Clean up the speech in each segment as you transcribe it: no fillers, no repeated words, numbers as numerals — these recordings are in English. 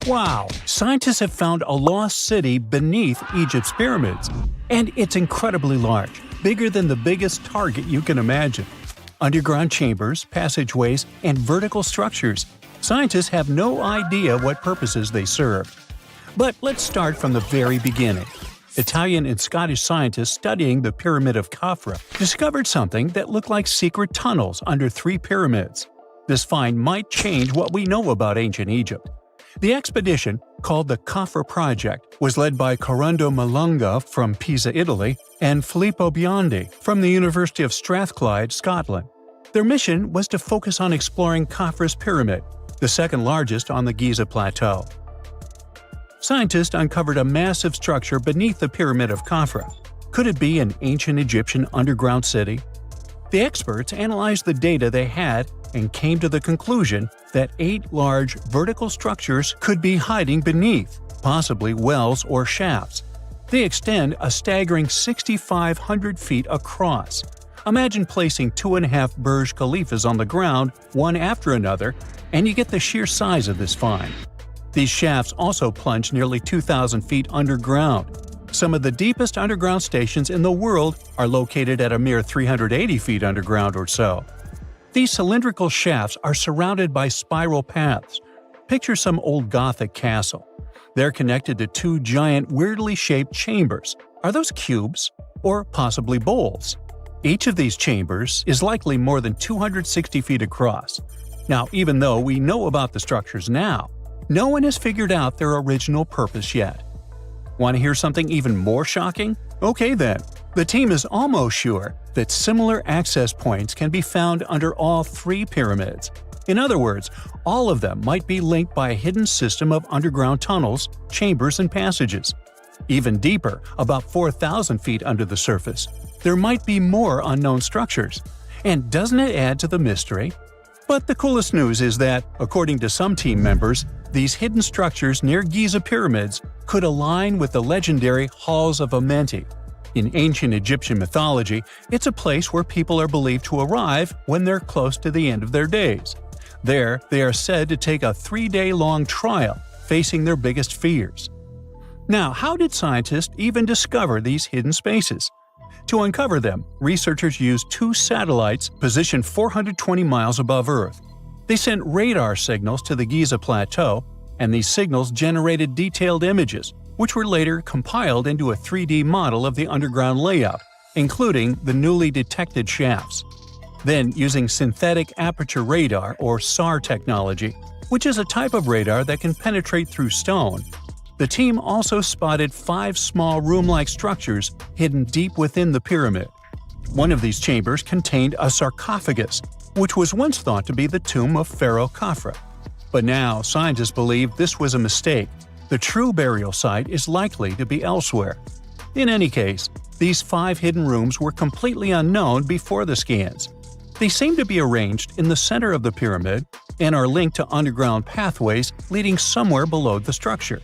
Wow! Scientists have found a lost city beneath Egypt's pyramids. And it's incredibly large, bigger than the biggest target you can imagine. Underground chambers, passageways, and vertical structures. Scientists have no idea what purposes they served. But let's start from the very beginning. Italian and Scottish scientists studying the Pyramid of Khafra discovered something that looked like secret tunnels under 3 pyramids. This find might change what we know about ancient Egypt. The expedition, called the Khafra Project, was led by Corrado Malunga from Pisa, Italy, and Filippo Biondi from the University of Strathclyde, Scotland. Their mission was to focus on exploring Khafra's pyramid, the second largest on the Giza Plateau. Scientists uncovered a massive structure beneath the Pyramid of Khafra. Could it be an ancient Egyptian underground city? The experts analyzed the data they had and came to the conclusion that 8 large vertical structures could be hiding beneath, possibly wells or shafts. They extend a staggering 6,500 feet across. Imagine placing 2.5 Burj Khalifas on the ground, one after another, and you get the sheer size of this find. These shafts also plunge nearly 2,000 feet underground. Some of the deepest underground stations in the world are located at a mere 380 feet underground or so. These cylindrical shafts are surrounded by spiral paths. Picture some old Gothic castle. They're connected to 2 giant, weirdly shaped chambers. Are those cubes? Or possibly bowls? Each of these chambers is likely more than 260 feet across. Now, even though we know about the structures now, no one has figured out their original purpose yet. Want to hear something even more shocking? Okay then. The team is almost sure that similar access points can be found under all 3 pyramids. In other words, all of them might be linked by a hidden system of underground tunnels, chambers, and passages. Even deeper, about 4,000 feet under the surface, there might be more unknown structures. And doesn't it add to the mystery? But the coolest news is that, according to some team members, these hidden structures near Giza pyramids could align with the legendary Halls of Amenti. In ancient Egyptian mythology, it's a place where people are believed to arrive when they're close to the end of their days. There, they are said to take a 3-day-long trial, facing their biggest fears. Now, how did scientists even discover these hidden spaces? To uncover them, researchers used 2 satellites positioned 420 miles above Earth. They sent radar signals to the Giza Plateau, and these signals generated detailed images, which were later compiled into a 3D model of the underground layout, including the newly detected shafts. Then, using synthetic aperture radar or SAR technology, which is a type of radar that can penetrate through stone, the team also spotted 5 small room-like structures hidden deep within the pyramid. One of these chambers contained a sarcophagus, which was once thought to be the tomb of Pharaoh Khafra. But now, scientists believe this was a mistake. The true burial site is likely to be elsewhere. In any case, these 5 hidden rooms were completely unknown before the scans. They seem to be arranged in the center of the pyramid and are linked to underground pathways leading somewhere below the structure.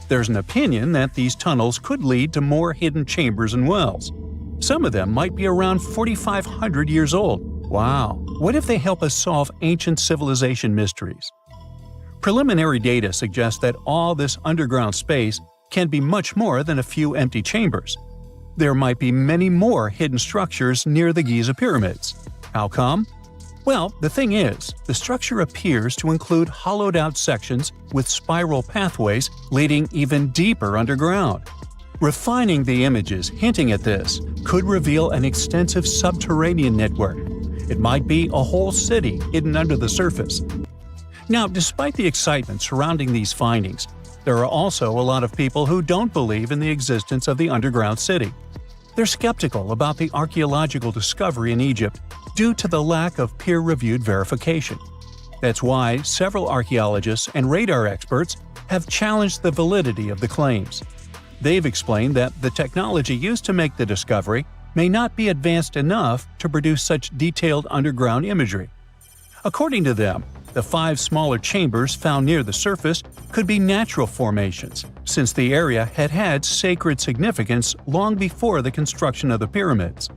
There's an opinion that these tunnels could lead to more hidden chambers and wells. Some of them might be around 4,500 years old. Wow! What if they help us solve ancient civilization mysteries? Preliminary data suggests that all this underground space can be much more than a few empty chambers. There might be many more hidden structures near the Giza pyramids. How come? Well, the thing is, the structure appears to include hollowed-out sections with spiral pathways leading even deeper underground. Refining the images hinting at this could reveal an extensive subterranean network. It might be a whole city hidden under the surface. Now, despite the excitement surrounding these findings, there are also a lot of people who don't believe in the existence of the underground city. They're skeptical about the archaeological discovery in Egypt due to the lack of peer-reviewed verification. That's why several archaeologists and radar experts have challenged the validity of the claims. They've explained that the technology used to make the discovery may not be advanced enough to produce such detailed underground imagery. According to them, the 5 smaller chambers found near the surface could be natural formations, since the area had had sacred significance long before the construction of the pyramids.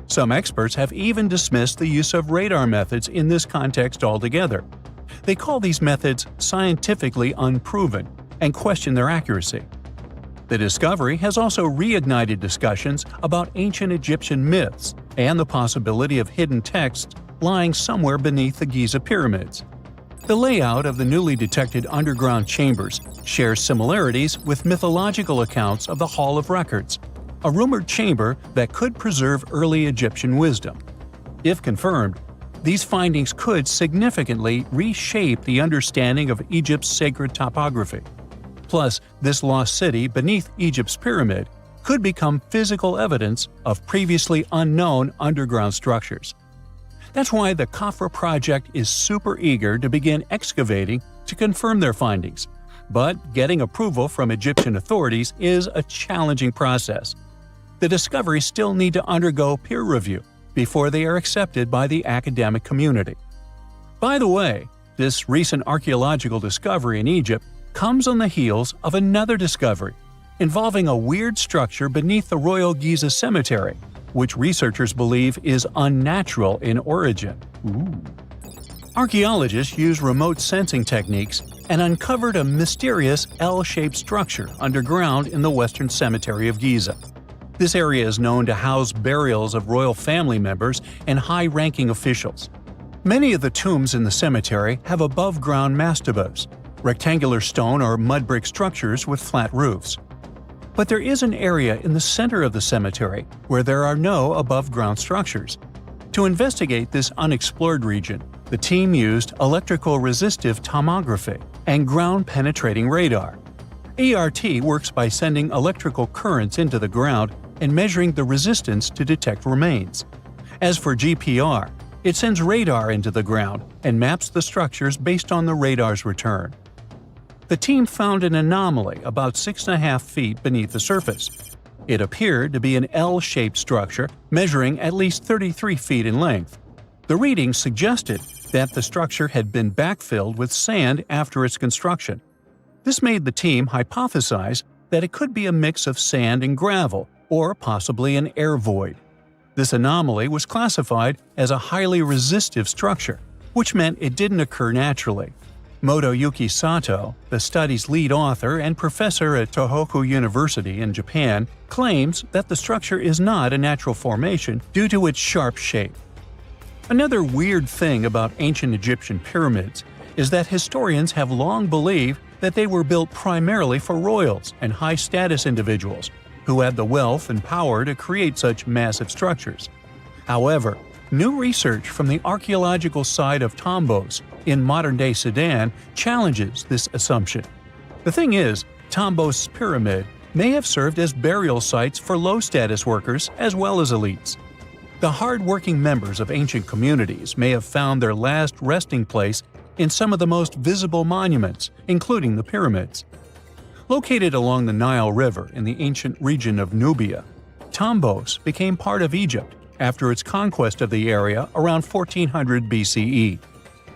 Some experts have even dismissed the use of radar methods in this context altogether. They call these methods scientifically unproven and question their accuracy. The discovery has also reignited discussions about ancient Egyptian myths and the possibility of hidden texts lying somewhere beneath the Giza pyramids. The layout of the newly detected underground chambers shares similarities with mythological accounts of the Hall of Records, a rumored chamber that could preserve early Egyptian wisdom. If confirmed, these findings could significantly reshape the understanding of Egypt's sacred topography. Plus, this lost city beneath Egypt's pyramid could become physical evidence of previously unknown underground structures. That's why the Khafra project is super eager to begin excavating to confirm their findings. But getting approval from Egyptian authorities is a challenging process. The discoveries still need to undergo peer review before they are accepted by the academic community. By the way, this recent archaeological discovery in Egypt comes on the heels of another discovery involving a weird structure beneath the Royal Giza Cemetery, which researchers believe is unnatural in origin. Archaeologists used remote sensing techniques and uncovered a mysterious L-shaped structure underground in the Western Cemetery of Giza. This area is known to house burials of royal family members and high-ranking officials. Many of the tombs in the cemetery have above-ground mastabas, rectangular stone or mud brick structures with flat roofs. But there is an area in the center of the cemetery where there are no above-ground structures. To investigate this unexplored region, the team used electrical resistive tomography and ground-penetrating radar. ERT works by sending electrical currents into the ground and measuring the resistance to detect remains. As for GPR, it sends radar into the ground and maps the structures based on the radar's return. The team found an anomaly about 6.5 feet beneath the surface. It appeared to be an L-shaped structure measuring at least 33 feet in length. The readings suggested that the structure had been backfilled with sand after its construction. This made the team hypothesize that it could be a mix of sand and gravel, or possibly an air void. This anomaly was classified as a highly resistive structure, which meant it didn't occur naturally. Motoyuki Sato, the study's lead author and professor at Tohoku University in Japan, claims that the structure is not a natural formation due to its sharp shape. Another weird thing about ancient Egyptian pyramids is that historians have long believed that they were built primarily for royals and high-status individuals who had the wealth and power to create such massive structures. However, new research from the archaeological site of Tombos in modern-day Sudan challenges this assumption. The thing is, Tombos' pyramid may have served as burial sites for low-status workers as well as elites. The hard-working members of ancient communities may have found their last resting place in some of the most visible monuments, including the pyramids. Located along the Nile River in the ancient region of Nubia, Tombos became part of Egypt after its conquest of the area around 1400 BCE.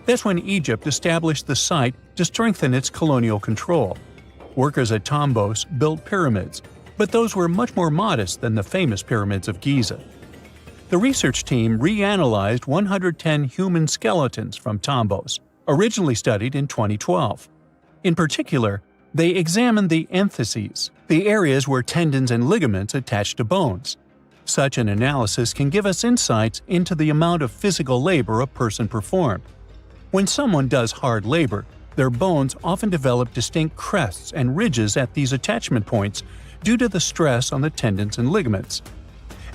That's when Egypt established the site to strengthen its colonial control. Workers at Tombos built pyramids, but those were much more modest than the famous pyramids of Giza. The research team reanalyzed 110 human skeletons from Tombos, originally studied in 2012. In particular, they examined the entheses, the areas where tendons and ligaments attach to bones. Such an analysis can give us insights into the amount of physical labor a person performed. When someone does hard labor, their bones often develop distinct crests and ridges at these attachment points due to the stress on the tendons and ligaments.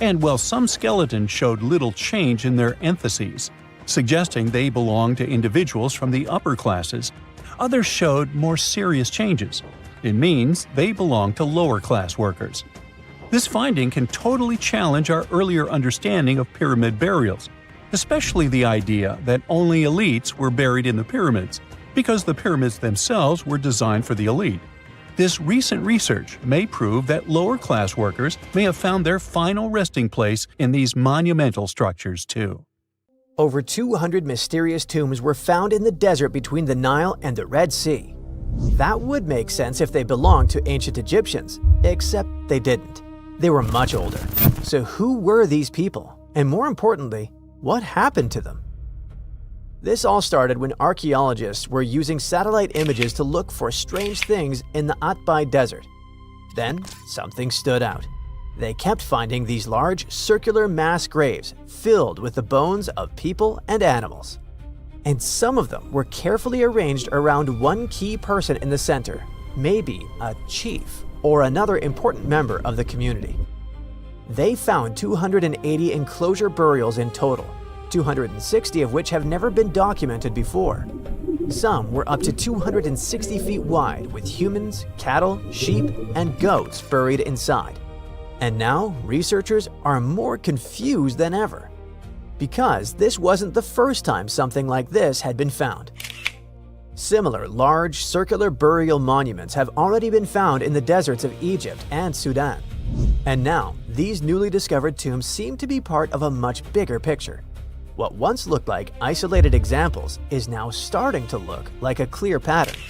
And while some skeletons showed little change in their entheses, suggesting they belonged to individuals from the upper classes, others showed more serious changes. It means they belong to lower-class workers. This finding can totally challenge our earlier understanding of pyramid burials, especially the idea that only elites were buried in the pyramids, because the pyramids themselves were designed for the elite. This recent research may prove that lower-class workers may have found their final resting place in these monumental structures too. Over 200 mysterious tombs were found in the desert between the Nile and the Red Sea. That would make sense if they belonged to ancient Egyptians, except they didn't. They were much older. So who were these people? And more importantly, what happened to them? This all started when archaeologists were using satellite images to look for strange things in the Atbai Desert. Then, something stood out. They kept finding these large, circular mass graves filled with the bones of people and animals. And some of them were carefully arranged around one key person in the center, maybe a chief or another important member of the community. They found 280 enclosure burials in total, 260 of which have never been documented before. Some were up to 260 feet wide, with humans, cattle, sheep, and goats buried inside. And now researchers are more confused than ever, because this wasn't the first time something like this had been found. Similar large circular burial monuments have already been found in the deserts of Egypt and Sudan. And now, these newly discovered tombs seem to be part of a much bigger picture. What once looked like isolated examples is now starting to look like a clear pattern.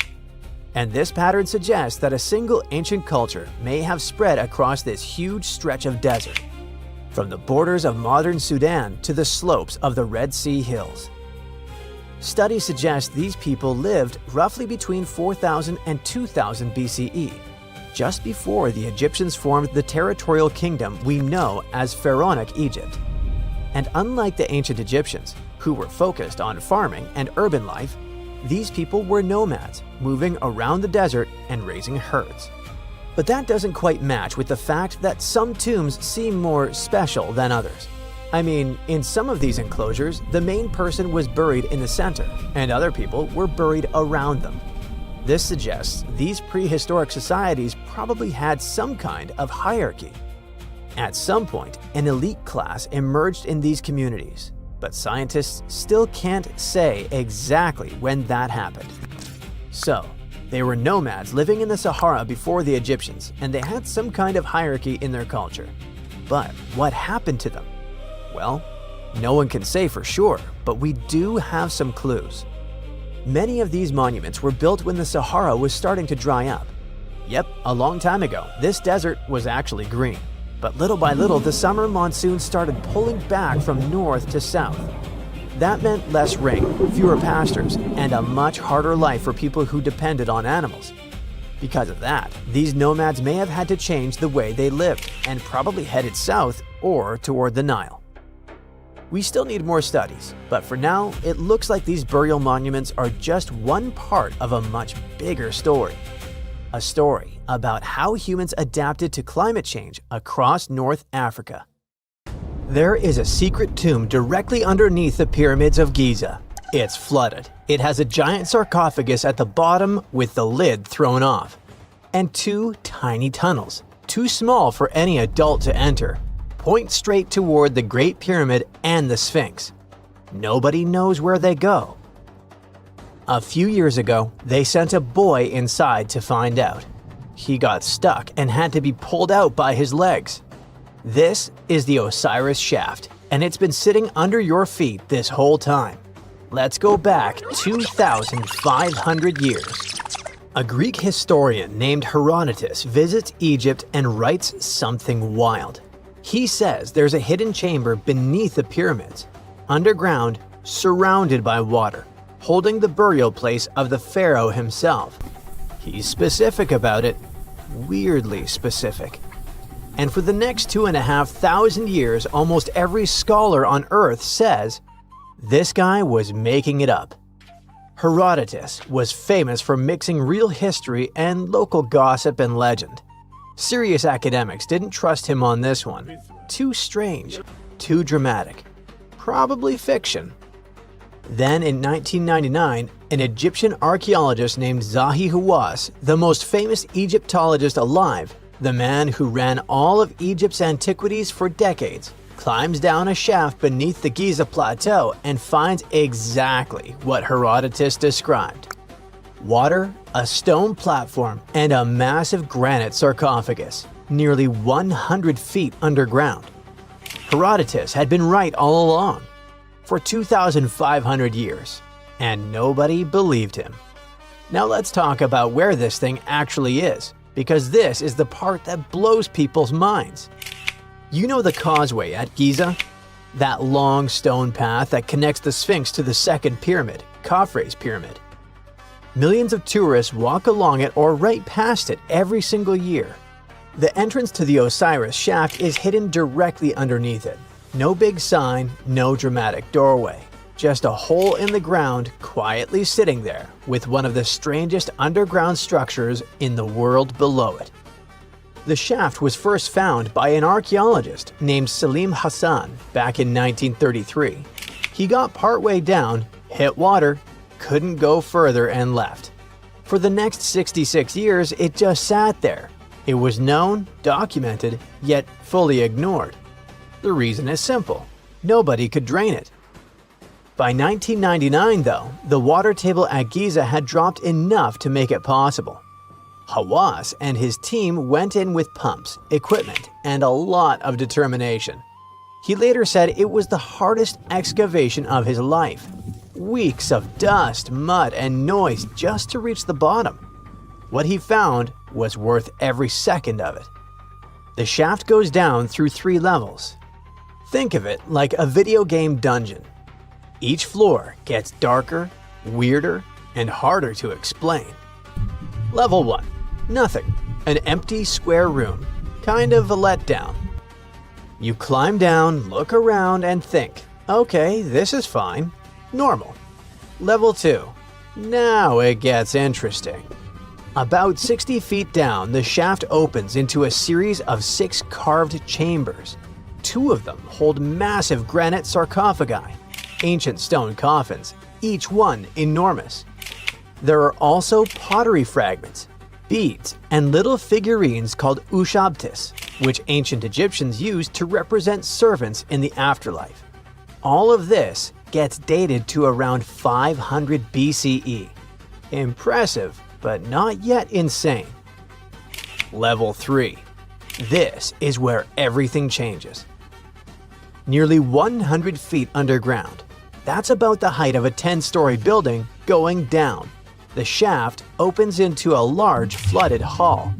And this pattern suggests that a single ancient culture may have spread across this huge stretch of desert, from the borders of modern Sudan to the slopes of the Red Sea hills. Studies suggest these people lived roughly between 4000 and 2000 BCE, just before the Egyptians formed the territorial kingdom we know as Pharaonic Egypt. And unlike the ancient Egyptians, who were focused on farming and urban life, these people were nomads, moving around the desert and raising herds. But that doesn't quite match with the fact that some tombs seem more special than others. I mean, in some of these enclosures, the main person was buried in the center, and other people were buried around them. This suggests these prehistoric societies probably had some kind of hierarchy. At some point, an elite class emerged in these communities, but scientists still can't say exactly when that happened. So, they were nomads living in the Sahara before the Egyptians, and they had some kind of hierarchy in their culture. But what happened to them? Well, no one can say for sure, but we do have some clues. Many of these monuments were built when the Sahara was starting to dry up. Yep, a long time ago, this desert was actually green. But little by little, the summer monsoon started pulling back from north to south. That meant less rain, fewer pastures, and a much harder life for people who depended on animals. Because of that, these nomads may have had to change the way they lived and probably headed south or toward the Nile. We still need more studies, but for now, it looks like these burial monuments are just one part of a much bigger story. A story about how humans adapted to climate change across North Africa. There is a secret tomb directly underneath the pyramids of Giza. It's flooded. It has a giant sarcophagus at the bottom with the lid thrown off, and two tiny tunnels, too small for any adult to enter, point straight toward the Great Pyramid and the Sphinx. Nobody knows where they go. A few years ago, they sent a boy inside to find out. He got stuck and had to be pulled out by his legs. This is the Osiris shaft, and it's been sitting under your feet this whole time. Let's go back 2,500 years. A Greek historian named Herodotus visits Egypt and writes something wild. He says there's a hidden chamber beneath the pyramids, underground, surrounded by water, holding the burial place of the pharaoh himself. He's specific about it, weirdly specific. And for the next 2,500 years, almost every scholar on Earth says this guy was making it up. Herodotus was famous for mixing real history and local gossip and legend. Serious academics didn't trust him on this one. Too strange, too dramatic, probably fiction. Then in 1999, an Egyptian archaeologist named Zahi Hawass, the most famous Egyptologist alive, the man who ran all of Egypt's antiquities for decades, climbs down a shaft beneath the Giza Plateau and finds exactly what Herodotus described. Water, a stone platform, and a massive granite sarcophagus, nearly 100 feet underground. Herodotus had been right all along, for 2,500 years, and nobody believed him. Now let's talk about where this thing actually is, because this is the part that blows people's minds. You know the causeway at Giza? that long stone path that connects the Sphinx to the second pyramid, Khafre's pyramid. Millions of tourists walk along it or right past it every single year. The entrance to the Osiris shaft is hidden directly underneath it. No big sign, no dramatic doorway. Just a hole in the ground quietly sitting there with one of the strangest underground structures in the world below it. The shaft was first found by an archaeologist named Salim Hassan back in 1933. He got partway down, hit water, couldn't go further and left. For the next 66 years, it just sat there. It was known, documented, yet fully ignored. The reason is simple. Nobody could drain it. By 1999, though, the water table at Giza had dropped enough to make it possible. Hawass and his team went in with pumps, equipment, and a lot of determination. He later said it was the hardest excavation of his life. Weeks of dust, mud, and noise just to reach the bottom. What he found was worth every second of it. The shaft goes down through 3 levels. Think of it like a video game dungeon. Each floor gets darker, weirder, and harder to explain. Level 1. Nothing. An empty square room. Kind of a letdown. You climb down, look around, and think, okay, this is fine. Normal. Level 2. Now it gets interesting. About 60 feet down, the shaft opens into a series of 6 carved chambers. 2 of them hold massive granite sarcophagi, ancient stone coffins, each one enormous. There are also pottery fragments, beads, and little figurines called ushabtis, which ancient Egyptians used to represent servants in the afterlife. All of this gets dated to around 500 BCE. Impressive, but not yet insane. Level 3. This is where everything changes. Nearly 100 feet underground. That's about the height of a 10-story building going down. The shaft opens into a large flooded hall.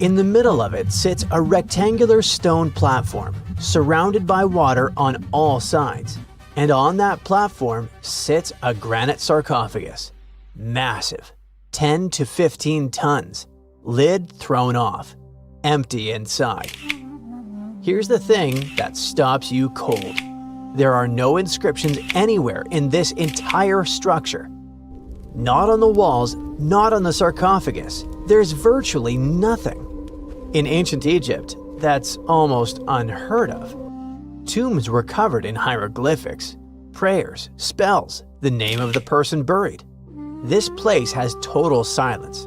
In the middle of it sits a rectangular stone platform, surrounded by water on all sides. And on that platform sits a granite sarcophagus. Massive, 10 to 15 tons, lid thrown off, empty inside. Here's the thing that stops you cold. There are no inscriptions anywhere in this entire structure. Not on the walls, not on the sarcophagus. There's virtually nothing. In ancient Egypt, that's almost unheard of. Tombs were covered in hieroglyphics, prayers, spells, the name of the person buried. This place has total silence,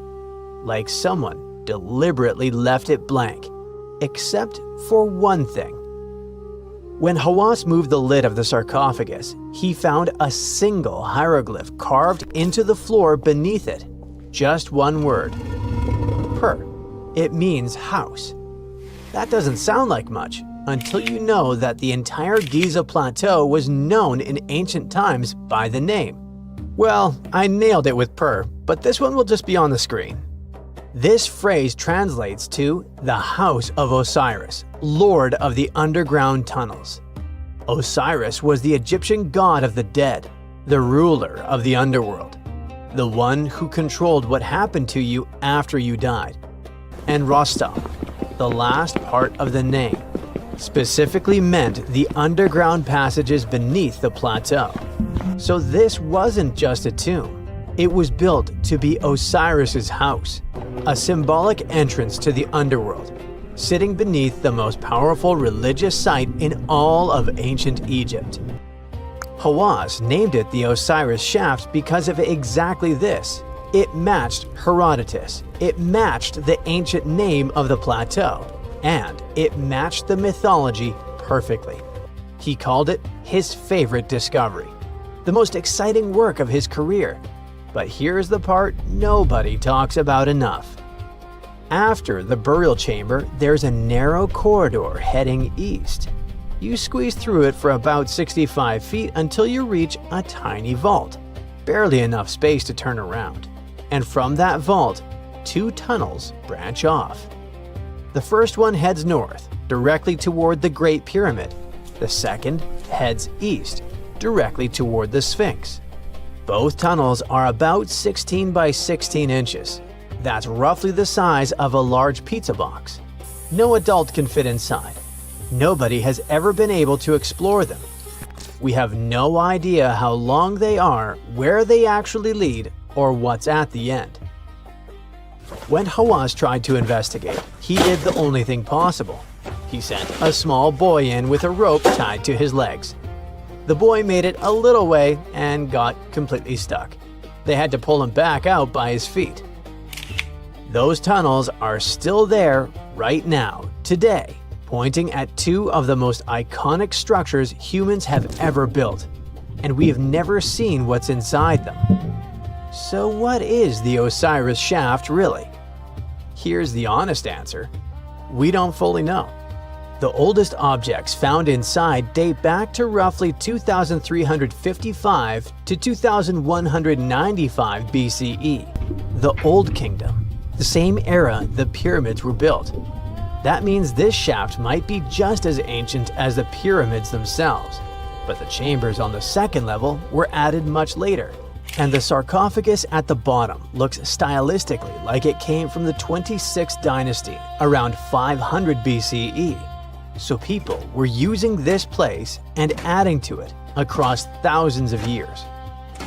like someone deliberately left it blank, except for one thing. When Hawass moved the lid of the sarcophagus, he found a single hieroglyph carved into the floor beneath it. Just one word. Per. It means house. That doesn't sound like much until you know that the entire Giza Plateau was known in ancient times by the name. Well, I nailed it with per, but this one will just be on the screen. This phrase translates to the House of Osiris, Lord of the Underground Tunnels. Osiris was the Egyptian god of the dead, the ruler of the underworld, the one who controlled what happened to you after you died. And Rostam, the last part of the name, specifically meant the underground passages beneath the plateau. So this wasn't just a tomb. It was built to be Osiris's house, a symbolic entrance to the underworld, sitting beneath the most powerful religious site in all of ancient Egypt. Hawass named it the Osiris Shaft because of exactly this. It matched Herodotus, it matched the ancient name of the plateau, and it matched the mythology perfectly. He called it his favorite discovery, the most exciting work of his career. But here's the part nobody talks about enough. After the burial chamber, there's a narrow corridor heading east. You squeeze through it for about 65 feet until you reach a tiny vault, barely enough space to turn around. And from that vault, 2 tunnels branch off. The first one heads north, directly toward the Great Pyramid. The second heads east, directly toward the Sphinx. Both tunnels are about 16 by 16 inches. That's roughly the size of a large pizza box. No adult can fit inside. Nobody has ever been able to explore them. We have no idea how long they are, where they actually lead, or what's at the end. When Hawass tried to investigate, he did the only thing possible. He sent a small boy in with a rope tied to his legs. The boy made it a little way and got completely stuck. They had to pull him back out by his feet. Those tunnels are still there right now, today, pointing at two of the most iconic structures humans have ever built, and we have never seen what's inside them. So what is the Osiris shaft really? Here's the honest answer. We don't fully know. The oldest objects found inside date back to roughly 2355 to 2195 BCE, the Old Kingdom, the same era the pyramids were built. That means this shaft might be just as ancient as the pyramids themselves, but the chambers on the second level were added much later, and the sarcophagus at the bottom looks stylistically like it came from the 26th dynasty around 500 BCE. So people were using this place and adding to it across thousands of years.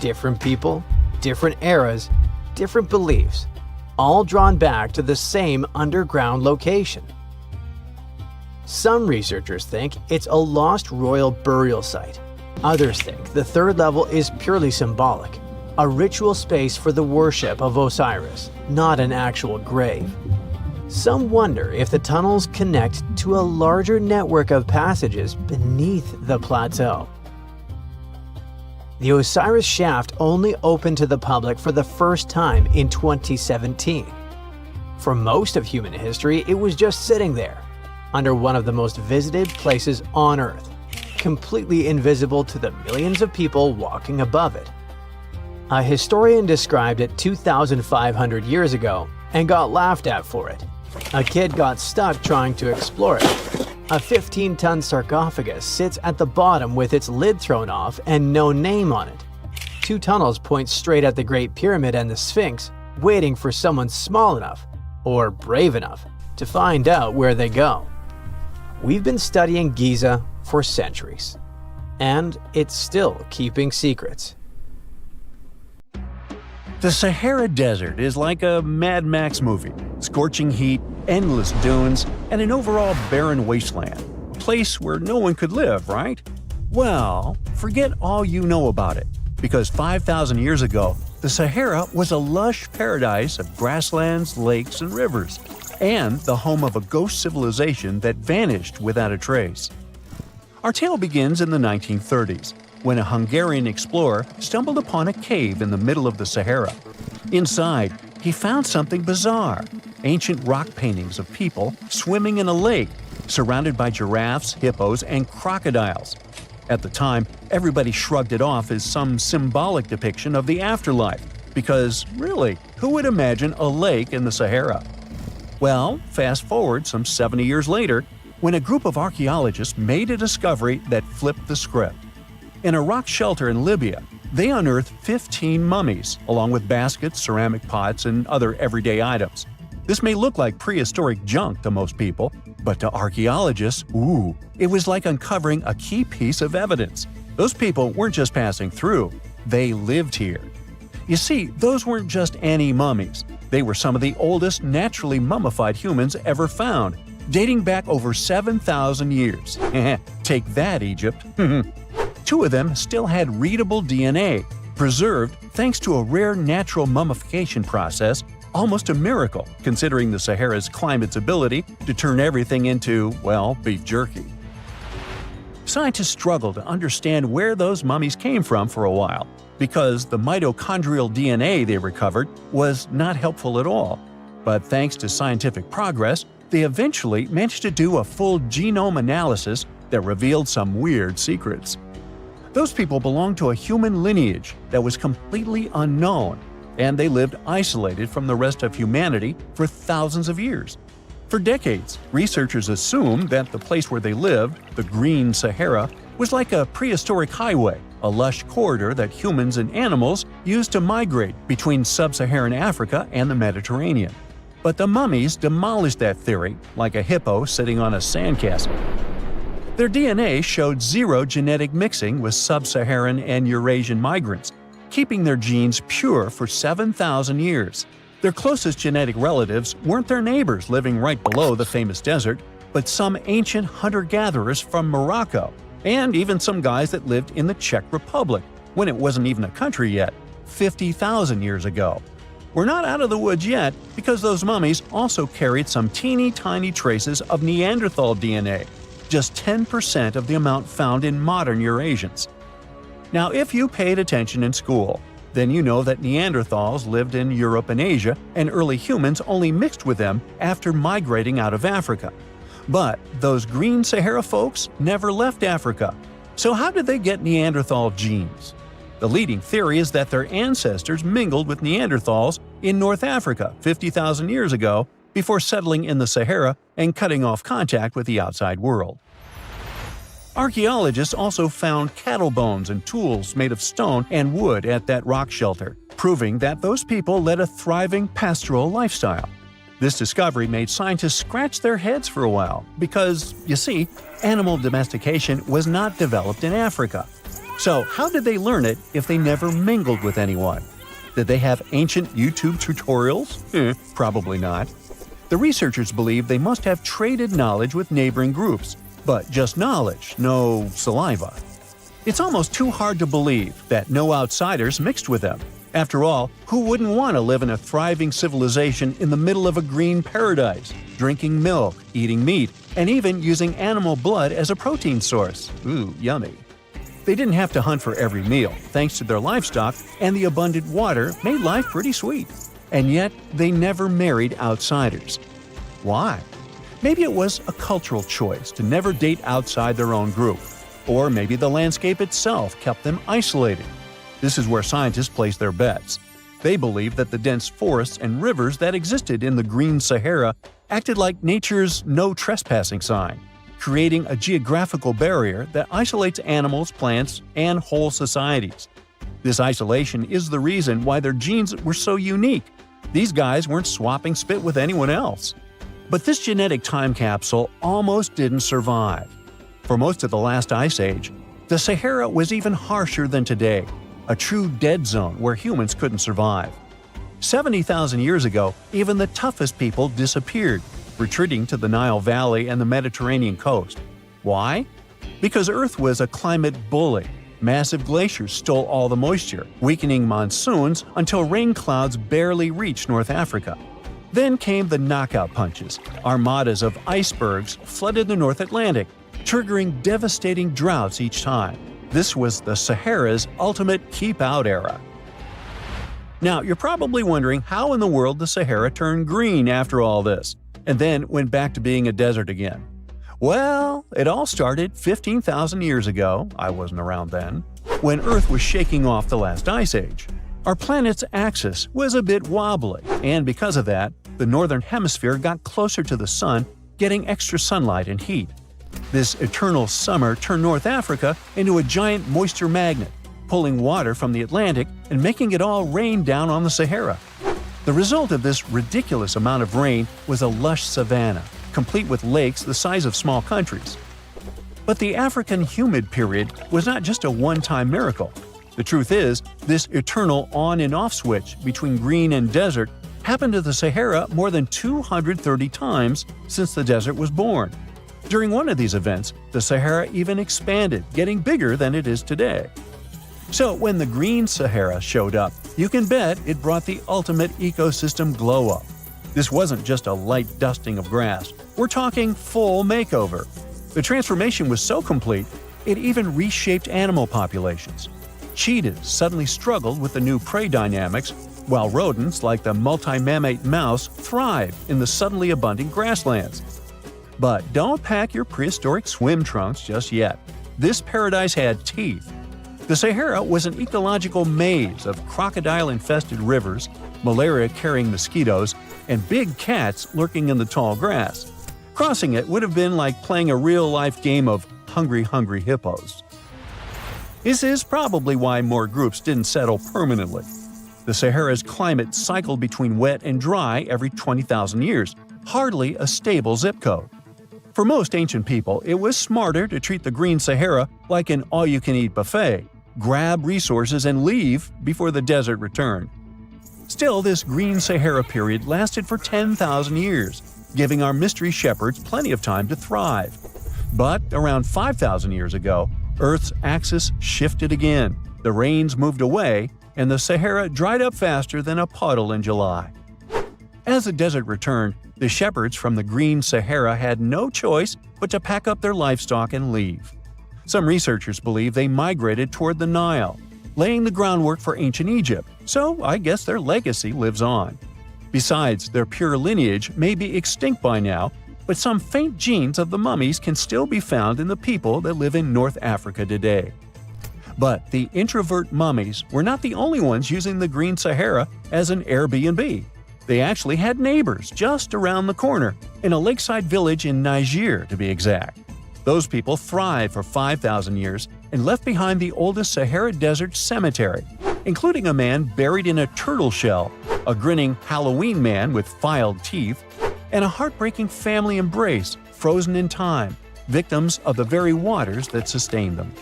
Different people, different eras, different beliefs, all drawn back to the same underground location. Some researchers think it's a lost royal burial site. Others think the third level is purely symbolic, a ritual space for the worship of Osiris, not an actual grave. Some wonder if the tunnels connect to a larger network of passages beneath the plateau. The Osiris shaft only opened to the public for the first time in 2017. For most of human history, it was just sitting there, under one of the most visited places on Earth, completely invisible to the millions of people walking above it. A historian described it 2,500 years ago and got laughed at for it. A kid got stuck trying to explore it. A 15-ton sarcophagus sits at the bottom with its lid thrown off and no name on it. Two tunnels point straight at the Great Pyramid and the Sphinx, waiting for someone small enough, or brave enough, to find out where they go. We've been studying Giza for centuries, and it's still keeping secrets. The Sahara Desert is like a Mad Max movie. Scorching heat, endless dunes, and an overall barren wasteland. A place where no one could live, right? Well, forget all you know about it, because 5,000 years ago, the Sahara was a lush paradise of grasslands, lakes, and rivers, and the home of a ghost civilization that vanished without a trace. Our tale begins in the 1930s, when a Hungarian explorer stumbled upon a cave in the middle of the Sahara. Inside, he found something bizarre: ancient rock paintings of people swimming in a lake, surrounded by giraffes, hippos, and crocodiles. At the time, everybody shrugged it off as some symbolic depiction of the afterlife, because really, who would imagine a lake in the Sahara? Well, fast forward some 70 years later, when a group of archaeologists made a discovery that flipped the script. In a rock shelter in Libya, they unearthed 15 mummies, along with baskets, ceramic pots, and other everyday items. This may look like prehistoric junk to most people, but to archaeologists, it was like uncovering a key piece of evidence. Those people weren't just passing through, they lived here. You see, those weren't just any mummies. They were some of the oldest naturally mummified humans ever found, dating back over 7,000 years. Take that, Egypt. Two of them still had readable DNA, preserved thanks to a rare natural mummification process, almost a miracle considering the Sahara's climate's ability to turn everything into, well, beef jerky. Scientists struggled to understand where those mummies came from for a while, because the mitochondrial DNA they recovered was not helpful at all. But thanks to scientific progress, they eventually managed to do a full genome analysis that revealed some weird secrets. Those people belonged to a human lineage that was completely unknown, and they lived isolated from the rest of humanity for thousands of years. For decades, researchers assumed that the place where they lived, the Green Sahara, was like a prehistoric highway, a lush corridor that humans and animals used to migrate between sub-Saharan Africa and the Mediterranean. But the mummies demolished that theory, like a hippo sitting on a sandcastle. Their DNA showed zero genetic mixing with sub-Saharan and Eurasian migrants, keeping their genes pure for 7,000 years. Their closest genetic relatives weren't their neighbors living right below the famous desert, but some ancient hunter-gatherers from Morocco, and even some guys that lived in the Czech Republic, when it wasn't even a country yet, 50,000 years ago. We're not out of the woods yet, because those mummies also carried some teeny-tiny traces of Neanderthal DNA, just 10% of the amount found in modern Eurasians. Now, if you paid attention in school, then you know that Neanderthals lived in Europe and Asia, and early humans only mixed with them after migrating out of Africa. But those Green Sahara folks never left Africa. So how did they get Neanderthal genes? The leading theory is that their ancestors mingled with Neanderthals in North Africa 50,000 years ago before settling in the Sahara and cutting off contact with the outside world. Archaeologists also found cattle bones and tools made of stone and wood at that rock shelter, proving that those people led a thriving pastoral lifestyle. This discovery made scientists scratch their heads for a while because, you see, animal domestication was not developed in Africa. So how did they learn it if they never mingled with anyone? Did they have ancient YouTube tutorials? Probably not. The researchers believe they must have traded knowledge with neighboring groups, but just knowledge, no saliva. It's almost too hard to believe that no outsiders mixed with them. After all, who wouldn't want to live in a thriving civilization in the middle of a green paradise, drinking milk, eating meat, and even using animal blood as a protein source? Ooh, yummy. They didn't have to hunt for every meal, thanks to their livestock, and the abundant water made life pretty sweet. And yet, they never married outsiders. Why? Maybe it was a cultural choice to never date outside their own group. Or maybe the landscape itself kept them isolated. This is where scientists place their bets. They believe that the dense forests and rivers that existed in the Green Sahara acted like nature's no trespassing sign, creating a geographical barrier that isolates animals, plants, and whole societies. This isolation is the reason why their genes were so unique. These guys weren't swapping spit with anyone else. But this genetic time capsule almost didn't survive. For most of the last ice age, the Sahara was even harsher than today, a true dead zone where humans couldn't survive. 70,000 years ago, even the toughest people disappeared, retreating to the Nile Valley and the Mediterranean coast. Why? Because Earth was a climate bully. Massive glaciers stole all the moisture, weakening monsoons until rain clouds barely reached North Africa. Then came the knockout punches. Armadas of icebergs flooded the North Atlantic, triggering devastating droughts each time. This was the Sahara's ultimate keep-out era. Now, you're probably wondering how in the world the Sahara turned green after all this, and then went back to being a desert again. Well, it all started 15,000 years ago, I wasn't around then, when Earth was shaking off the last ice age. Our planet's axis was a bit wobbly, and because of that, the northern hemisphere got closer to the sun, getting extra sunlight and heat. This eternal summer turned North Africa into a giant moisture magnet, pulling water from the Atlantic and making it all rain down on the Sahara. The result of this ridiculous amount of rain was a lush savanna, complete with lakes the size of small countries. But the African humid period was not just a one-time miracle. The truth is, this eternal on and off switch between green and desert happened to the Sahara more than 230 times since the desert was born. During one of these events, the Sahara even expanded, getting bigger than it is today. So when the Green Sahara showed up, you can bet it brought the ultimate ecosystem glow-up. This wasn't just a light dusting of grass. We're talking full makeover. The transformation was so complete, it even reshaped animal populations. Cheetahs suddenly struggled with the new prey dynamics, while rodents like the multi-mammate mouse thrived in the suddenly abundant grasslands. But don't pack your prehistoric swim trunks just yet. This paradise had teeth. The Sahara was an ecological maze of crocodile-infested rivers, malaria-carrying mosquitoes, and big cats lurking in the tall grass. Crossing it would have been like playing a real-life game of Hungry Hungry Hippos. This is probably why more groups didn't settle permanently. The Sahara's climate cycled between wet and dry every 20,000 years, hardly a stable zip code. For most ancient people, it was smarter to treat the Green Sahara like an all-you-can-eat buffet, grab resources and leave before the desert returned. Still, this Green Sahara period lasted for 10,000 years, giving our mystery shepherds plenty of time to thrive. But around 5,000 years ago, Earth's axis shifted again, the rains moved away, and the Sahara dried up faster than a puddle in July. As the desert returned, the shepherds from the Green Sahara had no choice but to pack up their livestock and leave. Some researchers believe they migrated toward the Nile, laying the groundwork for ancient Egypt, so I guess their legacy lives on. Besides, their pure lineage may be extinct by now, but some faint genes of the mummies can still be found in the people that live in North Africa today. But the introvert mummies were not the only ones using the Green Sahara as an Airbnb. They actually had neighbors just around the corner, in a lakeside village in Niger to be exact. Those people thrived for 5,000 years and left behind the oldest Sahara Desert cemetery, including a man buried in a turtle shell, a grinning Halloween man with filed teeth, and a heartbreaking family embrace frozen in time, victims of the very waters that sustained them.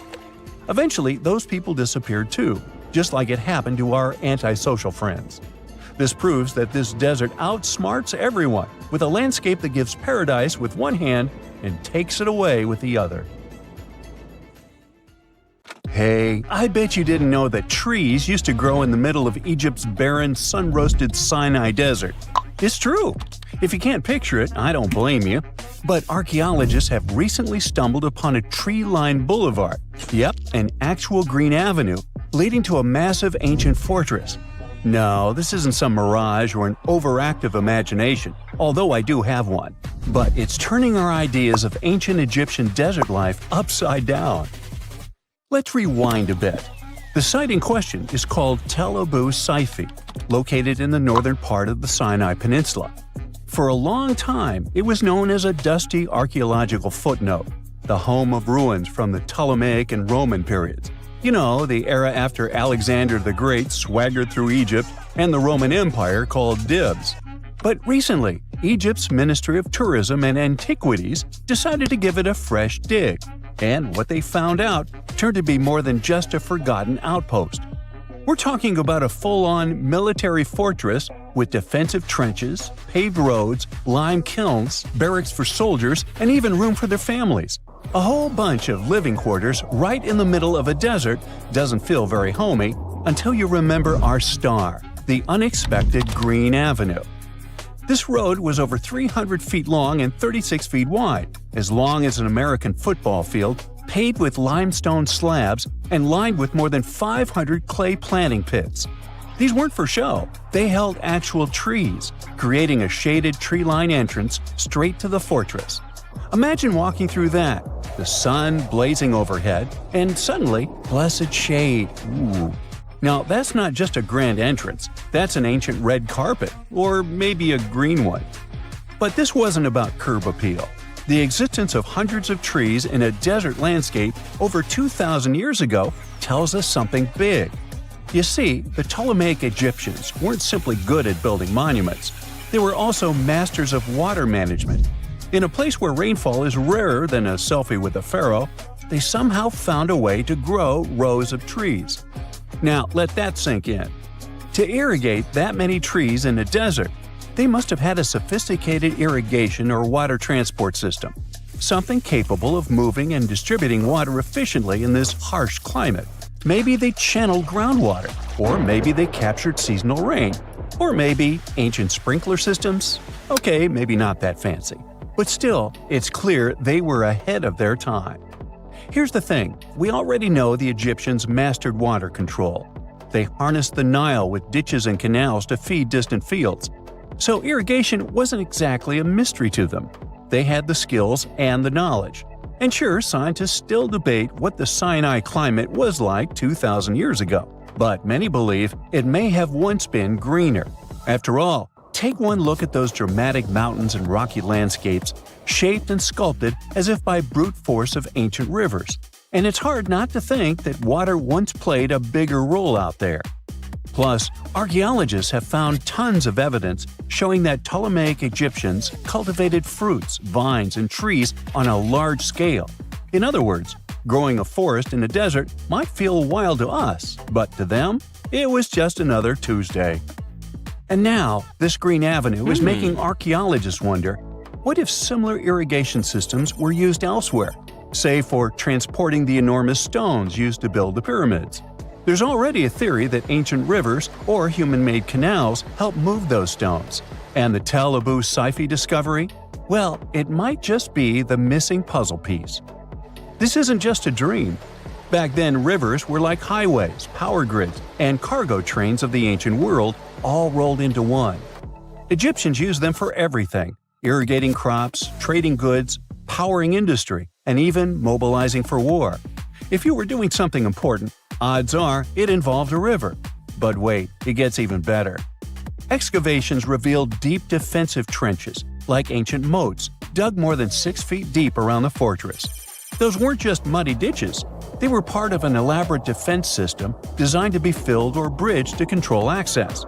Eventually, those people disappeared too, just like it happened to our antisocial friends. This proves that this desert outsmarts everyone, with a landscape that gives paradise with one hand and takes it away with the other. Hey, I bet you didn't know that trees used to grow in the middle of Egypt's barren, sun-roasted Sinai desert. It's true. If you can't picture it, I don't blame you. But archaeologists have recently stumbled upon a tree-lined boulevard. Yep, an actual green avenue, leading to a massive ancient fortress. No, this isn't some mirage or an overactive imagination, although I do have one. But it's turning our ideas of ancient Egyptian desert life upside down. Let's rewind a bit. The site in question is called Tel Abu Saifi, located in the northern part of the Sinai Peninsula. For a long time, it was known as a dusty archaeological footnote, the home of ruins from the Ptolemaic and Roman periods. You know, the era after Alexander the Great swaggered through Egypt and the Roman Empire called dibs. But recently, Egypt's Ministry of Tourism and Antiquities decided to give it a fresh dig. And what they found out turned to be more than just a forgotten outpost. We're talking about a full-on military fortress with defensive trenches, paved roads, lime kilns, barracks for soldiers, and even room for their families. A whole bunch of living quarters right in the middle of a desert doesn't feel very homey until you remember our star, the unexpected Green Avenue. This road was over 300 feet long and 36 feet wide, as long as an American football field, paved with limestone slabs and lined with more than 500 clay planting pits. These weren't for show, they held actual trees, creating a shaded tree-line entrance straight to the fortress. Imagine walking through that, the sun blazing overhead, and suddenly, blessed shade. Ooh. Now, that's not just a grand entrance, that's an ancient red carpet, or maybe a green one. But this wasn't about curb appeal. The existence of hundreds of trees in a desert landscape over 2,000 years ago tells us something big. You see, the Ptolemaic Egyptians weren't simply good at building monuments, they were also masters of water management. In a place where rainfall is rarer than a selfie with a pharaoh, they somehow found a way to grow rows of trees. Now, let that sink in. To irrigate that many trees in a desert, they must have had a sophisticated irrigation or water transport system, something capable of moving and distributing water efficiently in this harsh climate. Maybe they channeled groundwater, or maybe they captured seasonal rain, or maybe ancient sprinkler systems. Okay, maybe not that fancy. But still, it's clear they were ahead of their time. Here's the thing, we already know the Egyptians mastered water control. They harnessed the Nile with ditches and canals to feed distant fields. So irrigation wasn't exactly a mystery to them. They had the skills and the knowledge. And sure, scientists still debate what the Sinai climate was like 2,000 years ago, but many believe it may have once been greener. After all, Take one look at those dramatic mountains and rocky landscapes, shaped and sculpted as if by brute force of ancient rivers. And it's hard not to think that water once played a bigger role out there. Plus, archaeologists have found tons of evidence showing that Ptolemaic Egyptians cultivated fruits, vines, and trees on a large scale. In other words, growing a forest in a desert might feel wild to us, but to them, it was just another Tuesday. And now, this green avenue is making archaeologists wonder, what if similar irrigation systems were used elsewhere, say for transporting the enormous stones used to build the pyramids? There's already a theory that ancient rivers or human-made canals helped move those stones. And the Tel Abu Saifi discovery? Well, it might just be the missing puzzle piece. This isn't just a dream. Back then, rivers were like highways, power grids, and cargo trains of the ancient world, all rolled into one. Egyptians used them for everything: irrigating crops, trading goods, powering industry, and even mobilizing for war. If you were doing something important, odds are it involved a river. But wait, it gets even better. Excavations revealed deep defensive trenches, like ancient moats, dug more than 6 feet deep around the fortress. Those weren't just muddy ditches. They were part of an elaborate defense system designed to be filled or bridged to control access.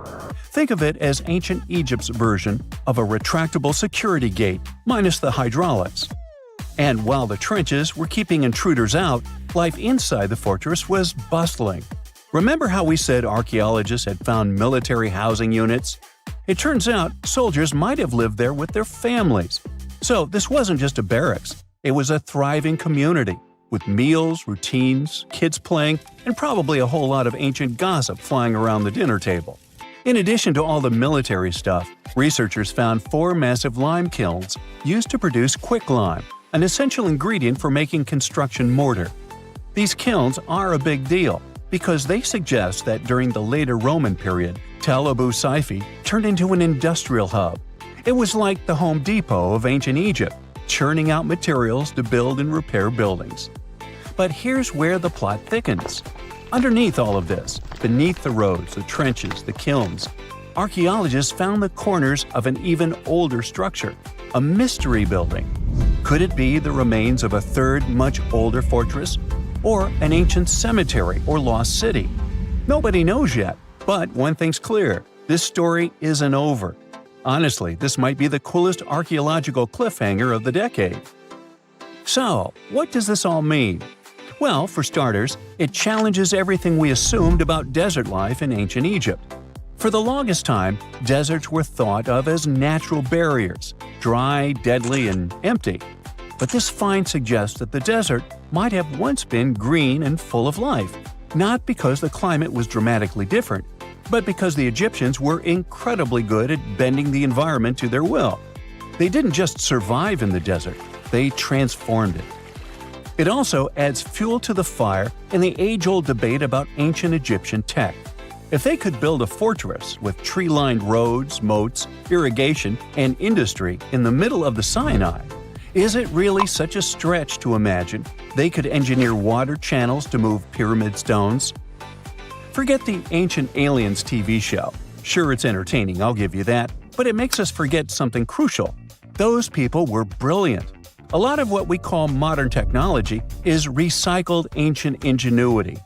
Think of it as ancient Egypt's version of a retractable security gate, minus the hydraulics. And while the trenches were keeping intruders out, life inside the fortress was bustling. Remember how we said archaeologists had found military housing units? It turns out soldiers might have lived there with their families. So this wasn't just a barracks. It was a thriving community, with meals, routines, kids playing, and probably a whole lot of ancient gossip flying around the dinner table. In addition to all the military stuff, researchers found 4 massive lime kilns used to produce quicklime, an essential ingredient for making construction mortar. These kilns are a big deal because they suggest that during the later Roman period, Tel Abu Saifi turned into an industrial hub. It was like the Home Depot of ancient Egypt, churning out materials to build and repair buildings. But here's where the plot thickens. Underneath all of this, beneath the roads, the trenches, the kilns, archaeologists found the corners of an even older structure, a mystery building. Could it be the remains of a third, much older fortress? Or an ancient cemetery or lost city? Nobody knows yet, but one thing's clear: this story isn't over. Honestly, this might be the coolest archaeological cliffhanger of the decade. So, what does this all mean? Well, for starters, it challenges everything we assumed about desert life in ancient Egypt. For the longest time, deserts were thought of as natural barriers, dry, deadly, and empty. But this find suggests that the desert might have once been green and full of life, not because the climate was dramatically different, but because the Egyptians were incredibly good at bending the environment to their will. They didn't just survive in the desert, they transformed it. It also adds fuel to the fire in the age-old debate about ancient Egyptian tech. If they could build a fortress with tree-lined roads, moats, irrigation, and industry in the middle of the Sinai, is it really such a stretch to imagine they could engineer water channels to move pyramid stones? Forget the Ancient Aliens TV show. Sure, it's entertaining, I'll give you that, but it makes us forget something crucial. Those people were brilliant. A lot of what we call modern technology is recycled ancient ingenuity.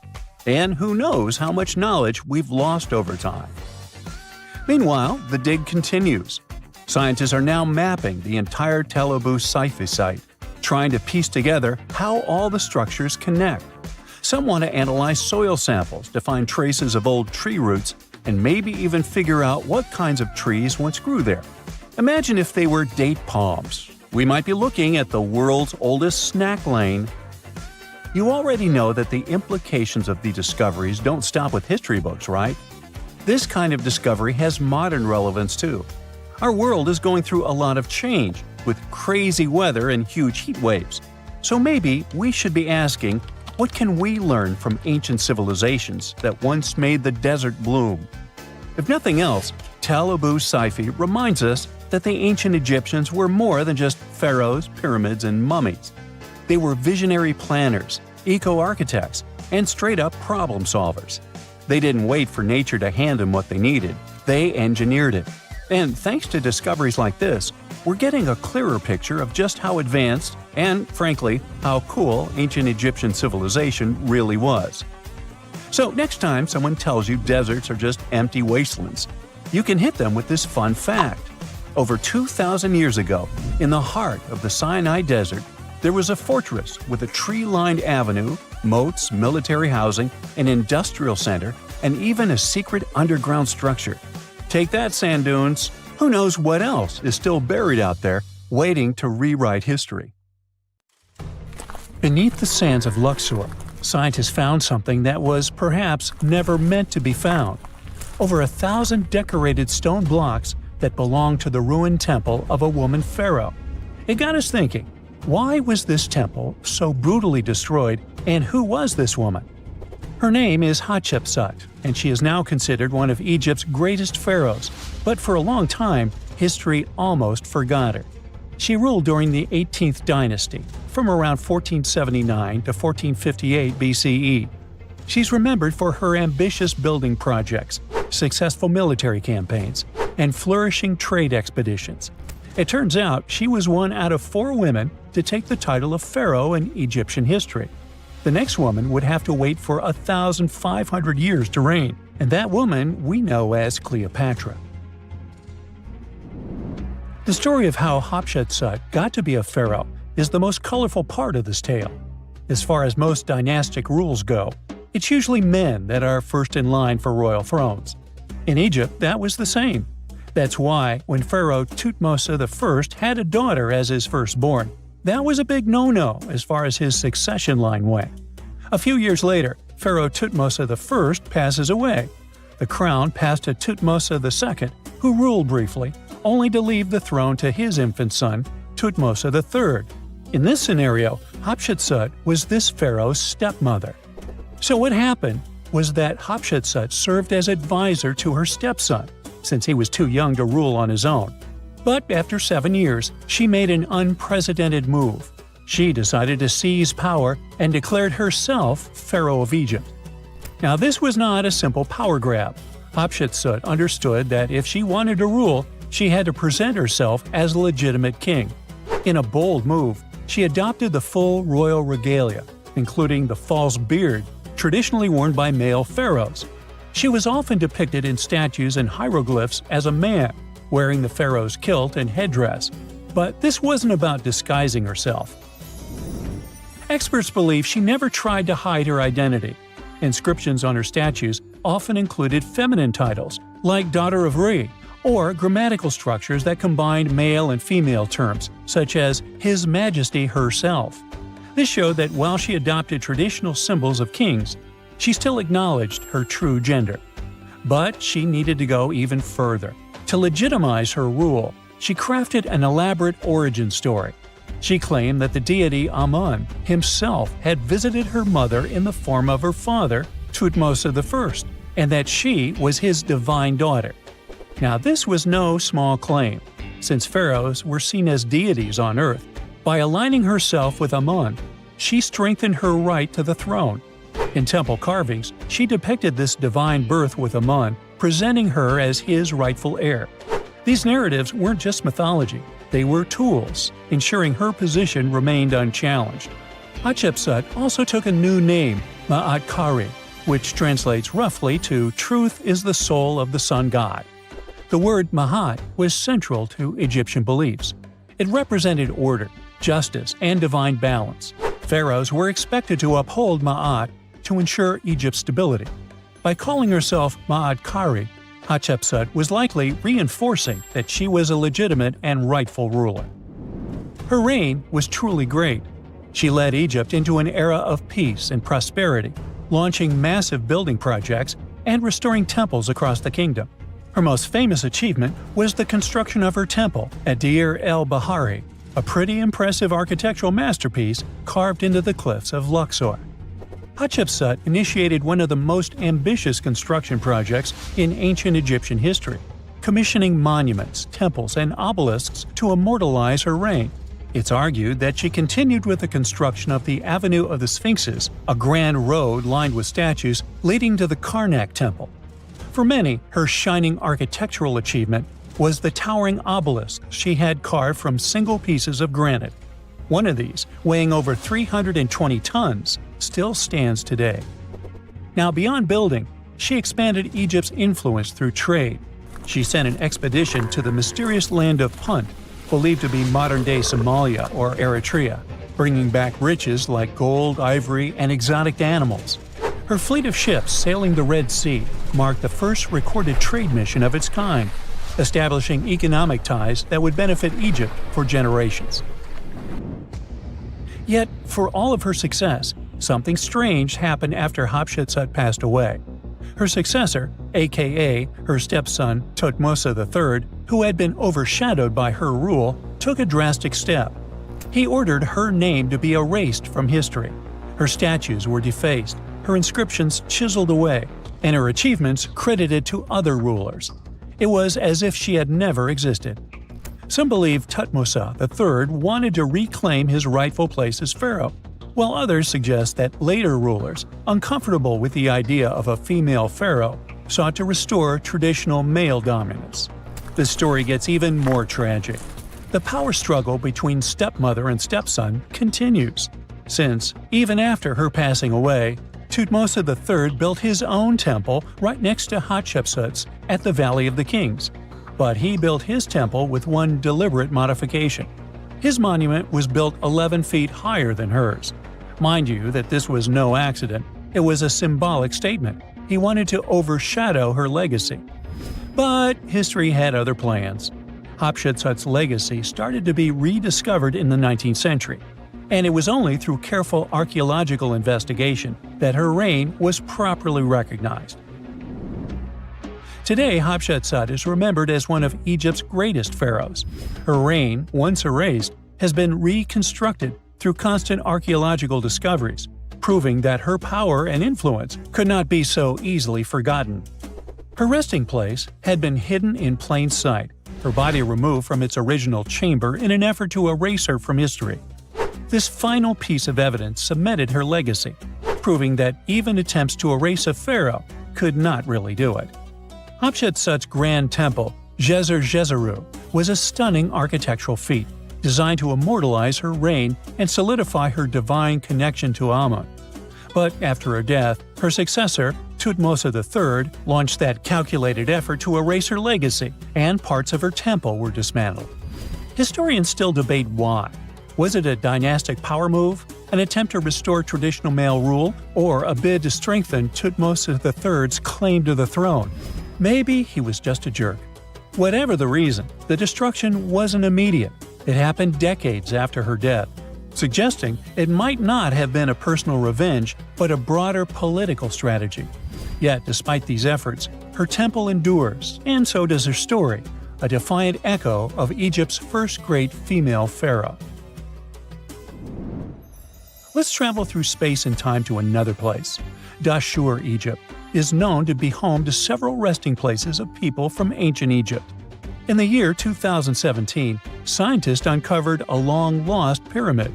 And who knows how much knowledge we've lost over time. Meanwhile, the dig continues. Scientists are now mapping the entire Tel Abu Saifi site, trying to piece together how all the structures connect. Some want to analyze soil samples to find traces of old tree roots and maybe even figure out what kinds of trees once grew there. Imagine if they were date palms. We might be looking at the world's oldest snack lane. You already know that the implications of the discoveries don't stop with history books, right? This kind of discovery has modern relevance too. Our world is going through a lot of change, with crazy weather and huge heat waves. So maybe we should be asking, what can we learn from ancient civilizations that once made the desert bloom? If nothing else, Tel Abu Saifi reminds us that the ancient Egyptians were more than just pharaohs, pyramids, and mummies. They were visionary planners, eco-architects, and straight-up problem solvers. They didn't wait for nature to hand them what they needed. They engineered it. And thanks to discoveries like this, we're getting a clearer picture of just how advanced and, frankly, how cool ancient Egyptian civilization really was. So next time someone tells you deserts are just empty wastelands, you can hit them with this fun fact. Over 2,000 years ago, in the heart of the Sinai Desert, there was a fortress with a tree-lined avenue, moats, military housing, an industrial center, and even a secret underground structure. Take that, sand dunes! Who knows what else is still buried out there, waiting to rewrite history? Beneath the sands of Luxor, scientists found something that was perhaps never meant to be found. Over 1,000 decorated stone blocks that belonged to the ruined temple of a woman pharaoh. It got us thinking, why was this temple so brutally destroyed, and who was this woman? Her name is Hatshepsut, and she is now considered one of Egypt's greatest pharaohs, but for a long time, history almost forgot her. She ruled during the 18th dynasty, from around 1479 to 1458 BCE. She's remembered for her ambitious building projects, successful military campaigns, and flourishing trade expeditions. It turns out she was one out of 4 women to take the title of pharaoh in Egyptian history. The next woman would have to wait for 1,500 years to reign, and that woman we know as Cleopatra. The story of how Hatshepsut got to be a pharaoh is the most colorful part of this tale. As far as most dynastic rules go, it's usually men that are first in line for royal thrones. In Egypt, that was the same. That's why, when Pharaoh Thutmose I had a daughter as his firstborn, that was a big no-no as far as his succession line went. A few years later, Pharaoh Thutmose I passes away. The crown passed to Thutmose II, who ruled briefly, only to leave the throne to his infant son, Thutmose III. In this scenario, Hatshepsut was this pharaoh's stepmother. So what happened was that Hatshepsut served as advisor to her stepson, since he was too young to rule on his own. But after 7 years, she made an unprecedented move. She decided to seize power and declared herself Pharaoh of Egypt. Now this was not a simple power grab. Hatshepsut understood that if she wanted to rule, she had to present herself as a legitimate king. In a bold move, she adopted the full royal regalia, including the false beard traditionally worn by male pharaohs. She was often depicted in statues and hieroglyphs as a man, wearing the pharaoh's kilt and headdress. But this wasn't about disguising herself. Experts believe she never tried to hide her identity. Inscriptions on her statues often included feminine titles, like Daughter of Re, or grammatical structures that combined male and female terms, such as His Majesty herself. This showed that while she adopted traditional symbols of kings, she still acknowledged her true gender. But she needed to go even further. To legitimize her rule, she crafted an elaborate origin story. She claimed that the deity Amun himself had visited her mother in the form of her father, Thutmose I, and that she was his divine daughter. Now this was no small claim, since pharaohs were seen as deities on earth. By aligning herself with Amun, she strengthened her right to the throne. In temple carvings, she depicted this divine birth with Amun, presenting her as his rightful heir. These narratives weren't just mythology, they were tools, ensuring her position remained unchallenged. Hatshepsut also took a new name, Ma'at-Kari, which translates roughly to "Truth is the soul of the sun god." The word Ma'at was central to Egyptian beliefs. It represented order, justice, and divine balance. Pharaohs were expected to uphold Ma'at to ensure Egypt's stability. By calling herself Ma'at-Kari, Hatshepsut was likely reinforcing that she was a legitimate and rightful ruler. Her reign was truly great. She led Egypt into an era of peace and prosperity, launching massive building projects and restoring temples across the kingdom. Her most famous achievement was the construction of her temple at Deir el-Bahari, a pretty impressive architectural masterpiece carved into the cliffs of Luxor. Hatshepsut initiated one of the most ambitious construction projects in ancient Egyptian history, commissioning monuments, temples, and obelisks to immortalize her reign. It's argued that she continued with the construction of the Avenue of the Sphinxes, a grand road lined with statues leading to the Karnak Temple. For many, her shining architectural achievement was the towering obelisk she had carved from single pieces of granite. One of these, weighing over 320 tons, still stands today. Now, beyond building, she expanded Egypt's influence through trade. She sent an expedition to the mysterious land of Punt, believed to be modern-day Somalia or Eritrea, bringing back riches like gold, ivory, and exotic animals. Her fleet of ships sailing the Red Sea marked the first recorded trade mission of its kind, establishing economic ties that would benefit Egypt for generations. Yet, for all of her success, something strange happened after Hatshepsut passed away. Her successor, aka her stepson Thutmose III, who had been overshadowed by her rule, took a drastic step. He ordered her name to be erased from history. Her statues were defaced, her inscriptions chiseled away, and her achievements credited to other rulers. It was as if she had never existed. Some believe Thutmose III wanted to reclaim his rightful place as pharaoh, while others suggest that later rulers, uncomfortable with the idea of a female pharaoh, sought to restore traditional male dominance. The story gets even more tragic. The power struggle between stepmother and stepson continues, since, even after her passing away, Thutmose III built his own temple right next to Hatshepsut's at the Valley of the Kings. But he built his temple with one deliberate modification. His monument was built 11 feet higher than hers. Mind you that this was no accident, it was a symbolic statement. He wanted to overshadow her legacy. But history had other plans. Hatshepsut's legacy started to be rediscovered in the 19th century, and it was only through careful archaeological investigation that her reign was properly recognized. Today, Hatshepsut is remembered as one of Egypt's greatest pharaohs. Her reign, once erased, has been reconstructed through constant archaeological discoveries, proving that her power and influence could not be so easily forgotten. Her resting place had been hidden in plain sight, her body removed from its original chamber in an effort to erase her from history. This final piece of evidence cemented her legacy, proving that even attempts to erase a pharaoh could not really do it. Hatshepsut's grand temple, Djeser-Djeseru, was a stunning architectural feat, designed to immortalize her reign and solidify her divine connection to Amun. But after her death, her successor, Thutmose III, launched that calculated effort to erase her legacy, and parts of her temple were dismantled. Historians still debate why. Was it a dynastic power move, an attempt to restore traditional male rule, or a bid to strengthen Thutmose III's claim to the throne? Maybe he was just a jerk. Whatever the reason, the destruction wasn't immediate. It happened decades after her death, suggesting it might not have been a personal revenge, but a broader political strategy. Yet, despite these efforts, her temple endures, and so does her story, a defiant echo of Egypt's first great female pharaoh. Let's travel through space and time to another place. Dashur, Egypt, is known to be home to several resting places of people from ancient Egypt. In the year 2017, scientists uncovered a long-lost pyramid.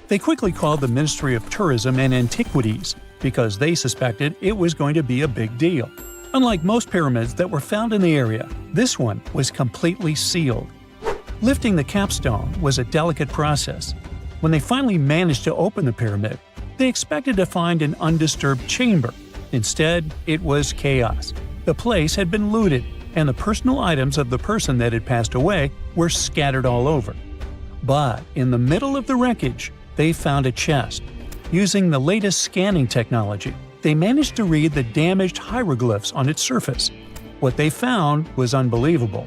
They quickly called the Ministry of Tourism and Antiquities because they suspected it was going to be a big deal. Unlike most pyramids that were found in the area, this one was completely sealed. Lifting the capstone was a delicate process. When they finally managed to open the pyramid, they expected to find an undisturbed chamber. Instead, it was chaos. The place had been looted, and the personal items of the person that had passed away were scattered all over. But in the middle of the wreckage, they found a chest. Using the latest scanning technology, they managed to read the damaged hieroglyphs on its surface. What they found was unbelievable.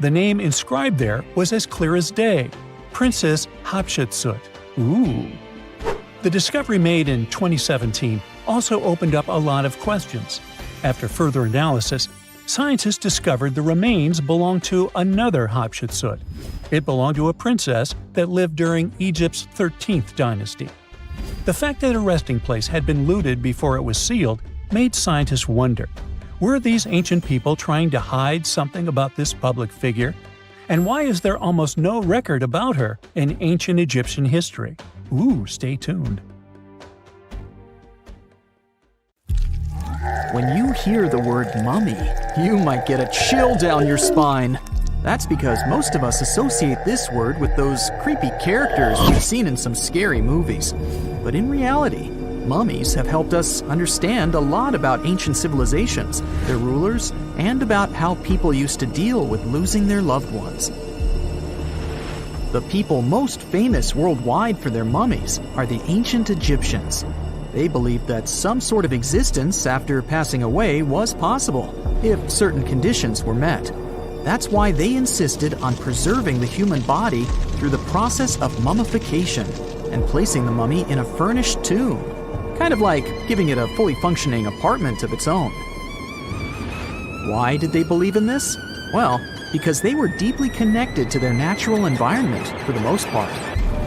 The name inscribed there was as clear as day: Princess Hatshepsut. Ooh. The discovery made in 2017 also opened up a lot of questions. After further analysis, scientists discovered the remains belonged to another Hatshepsut. It belonged to a princess that lived during Egypt's 13th dynasty. The fact that her resting place had been looted before it was sealed made scientists wonder, were these ancient people trying to hide something about this public figure? And why is there almost no record about her in ancient Egyptian history? Ooh, stay tuned. When you hear the word mummy, you might get a chill down your spine. That's because most of us associate this word with those creepy characters we've seen in some scary movies. But in reality, mummies have helped us understand a lot about ancient civilizations, their rulers, and about how people used to deal with losing their loved ones. The people most famous worldwide for their mummies are the ancient Egyptians. They believed that some sort of existence after passing away was possible, if certain conditions were met. That's why they insisted on preserving the human body through the process of mummification and placing the mummy in a furnished tomb, kind of like giving it a fully functioning apartment of its own. Why did they believe in this? Well, because they were deeply connected to their natural environment for the most part.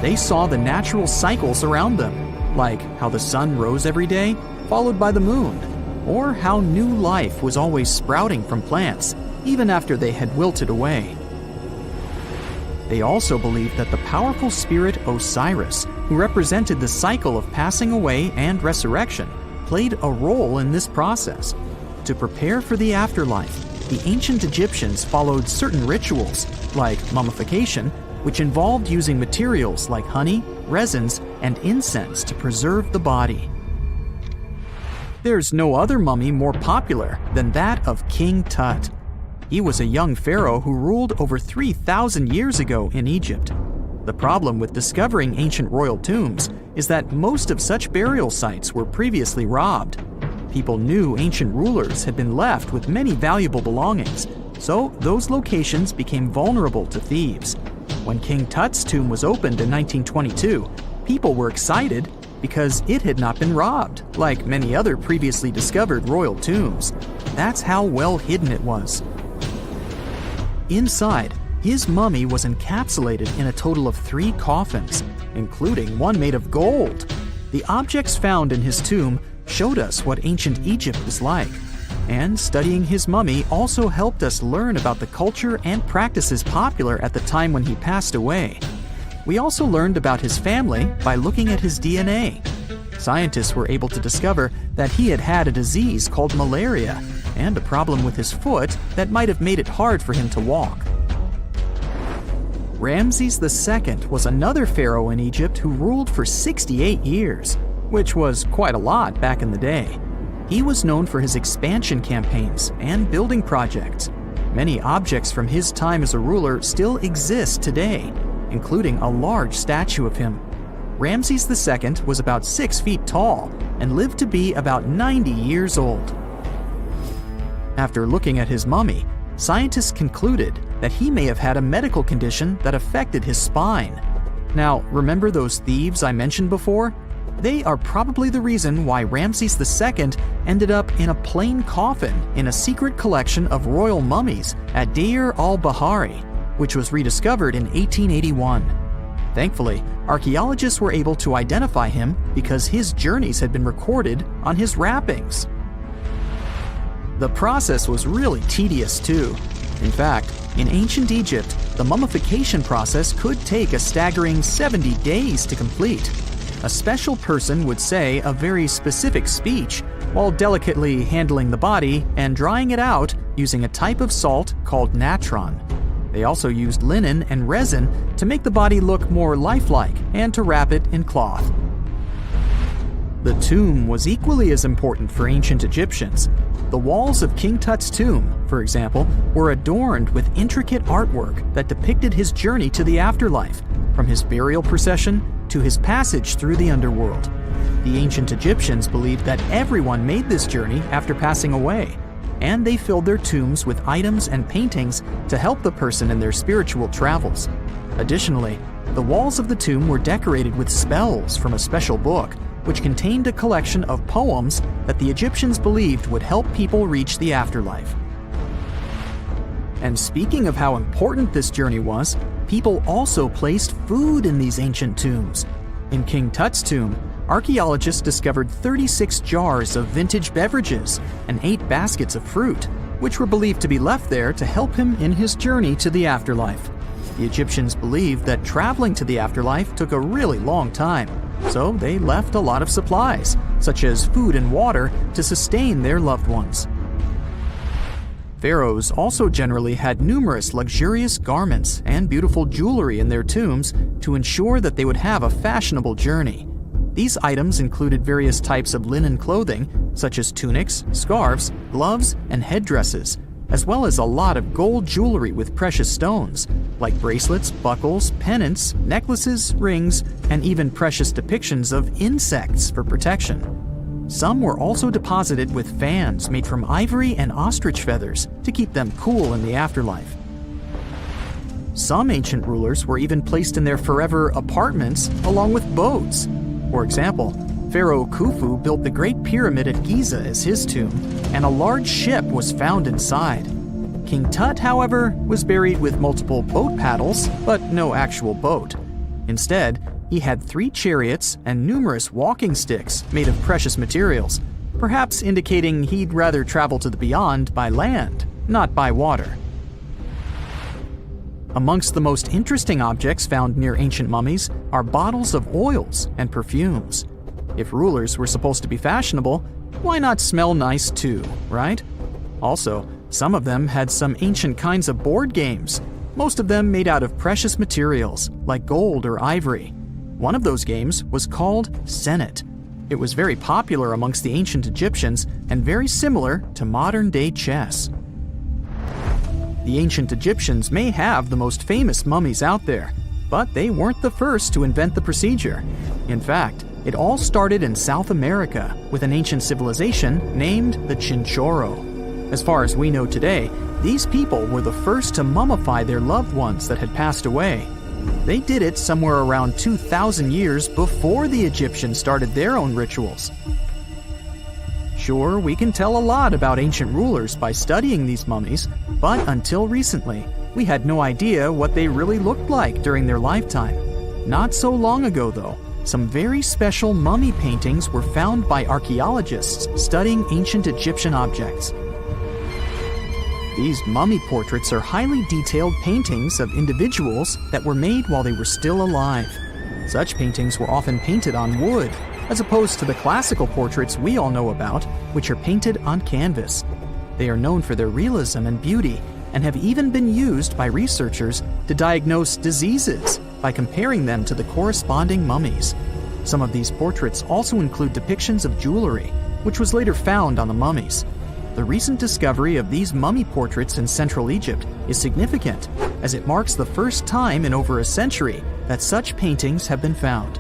They saw the natural cycles around them, like how the sun rose every day, followed by the moon, or how new life was always sprouting from plants, even after they had wilted away. They also believed that the powerful spirit Osiris, who represented the cycle of passing away and resurrection, played a role in this process. To prepare for the afterlife, the ancient Egyptians followed certain rituals, like mummification, which involved using materials like honey, resins, and incense to preserve the body. There's no other mummy more popular than that of King Tut. He was a young pharaoh who ruled over 3,000 years ago in Egypt. The problem with discovering ancient royal tombs is that most of such burial sites were previously robbed. People knew ancient rulers had been left with many valuable belongings, so those locations became vulnerable to thieves. When King Tut's tomb was opened in 1922, people were excited because it had not been robbed, like many other previously discovered royal tombs. That's how well hidden it was. Inside, his mummy was encapsulated in a total of 3 coffins, including one made of gold. The objects found in his tomb showed us what ancient Egypt was like, and studying his mummy also helped us learn about the culture and practices popular at the time when he passed away. We also learned about his family by looking at his DNA. Scientists were able to discover that he had had a disease called malaria and a problem with his foot that might have made it hard for him to walk. Ramses II was another pharaoh in Egypt who ruled for 68 years, which was quite a lot back in the day. He was known for his expansion campaigns and building projects. Many objects from his time as a ruler still exist today, including a large statue of him. Ramses II was about 6 feet tall and lived to be about 90 years old. After looking at his mummy, scientists concluded that he may have had a medical condition that affected his spine. Now, remember those thieves I mentioned before? They are probably the reason why Ramses II ended up in a plain coffin in a secret collection of royal mummies at Deir al-Bahari, which was rediscovered in 1881. Thankfully, archaeologists were able to identify him because his journeys had been recorded on his wrappings. The process was really tedious too. In fact, in ancient Egypt, the mummification process could take a staggering 70 days to complete. A special person would say a very specific speech while delicately handling the body and drying it out using a type of salt called natron. They also used linen and resin to make the body look more lifelike and to wrap it in cloth. The tomb was equally as important for ancient Egyptians. The walls of King Tut's tomb, for example, were adorned with intricate artwork that depicted his journey to the afterlife, from his burial procession to his passage through the underworld. The ancient Egyptians believed that everyone made this journey after passing away, and they filled their tombs with items and paintings to help the person in their spiritual travels. Additionally, the walls of the tomb were decorated with spells from a special book, which contained a collection of poems that the Egyptians believed would help people reach the afterlife. And speaking of how important this journey was, people also placed food in these ancient tombs. In King Tut's tomb, archaeologists discovered 36 jars of vintage beverages and 8 baskets of fruit, which were believed to be left there to help him in his journey to the afterlife. The Egyptians believed that traveling to the afterlife took a really long time, so they left a lot of supplies, such as food and water, to sustain their loved ones. Pharaohs also generally had numerous luxurious garments and beautiful jewelry in their tombs to ensure that they would have a fashionable journey. These items included various types of linen clothing, such as tunics, scarves, gloves, and headdresses, as well as a lot of gold jewelry with precious stones, like bracelets, buckles, pendants, necklaces, rings, and even precious depictions of insects for protection. Some were also deposited with fans made from ivory and ostrich feathers to keep them cool in the afterlife. Some ancient rulers were even placed in their forever apartments along with boats. For example, Pharaoh Khufu built the Great Pyramid at Giza as his tomb, and a large ship was found inside. King Tut, however, was buried with multiple boat paddles, but no actual boat. Instead, he had 3 chariots and numerous walking sticks made of precious materials, perhaps indicating he'd rather travel to the beyond by land, not by water. Amongst the most interesting objects found near ancient mummies are bottles of oils and perfumes. If rulers were supposed to be fashionable, why not smell nice too, right? Also, some of them had some ancient kinds of board games, most of them made out of precious materials like gold or ivory. One of those games was called Senet. It was very popular amongst the ancient Egyptians and very similar to modern-day chess. The ancient Egyptians may have the most famous mummies out there, but they weren't the first to invent the procedure. In fact, it all started in South America with an ancient civilization named the Chinchorro. As far as we know today, these people were the first to mummify their loved ones that had passed away. They did it somewhere around 2,000 years before the Egyptians started their own rituals. Sure, we can tell a lot about ancient rulers by studying these mummies, but until recently, we had no idea what they really looked like during their lifetime. Not so long ago, though, some very special mummy paintings were found by archaeologists studying ancient Egyptian objects. These mummy portraits are highly detailed paintings of individuals that were made while they were still alive. Such paintings were often painted on wood, as opposed to the classical portraits we all know about, which are painted on canvas. They are known for their realism and beauty, and have even been used by researchers to diagnose diseases by comparing them to the corresponding mummies. Some of these portraits also include depictions of jewelry, which was later found on the mummies. The recent discovery of these mummy portraits in Central Egypt is significant, as it marks the first time in over a century that such paintings have been found.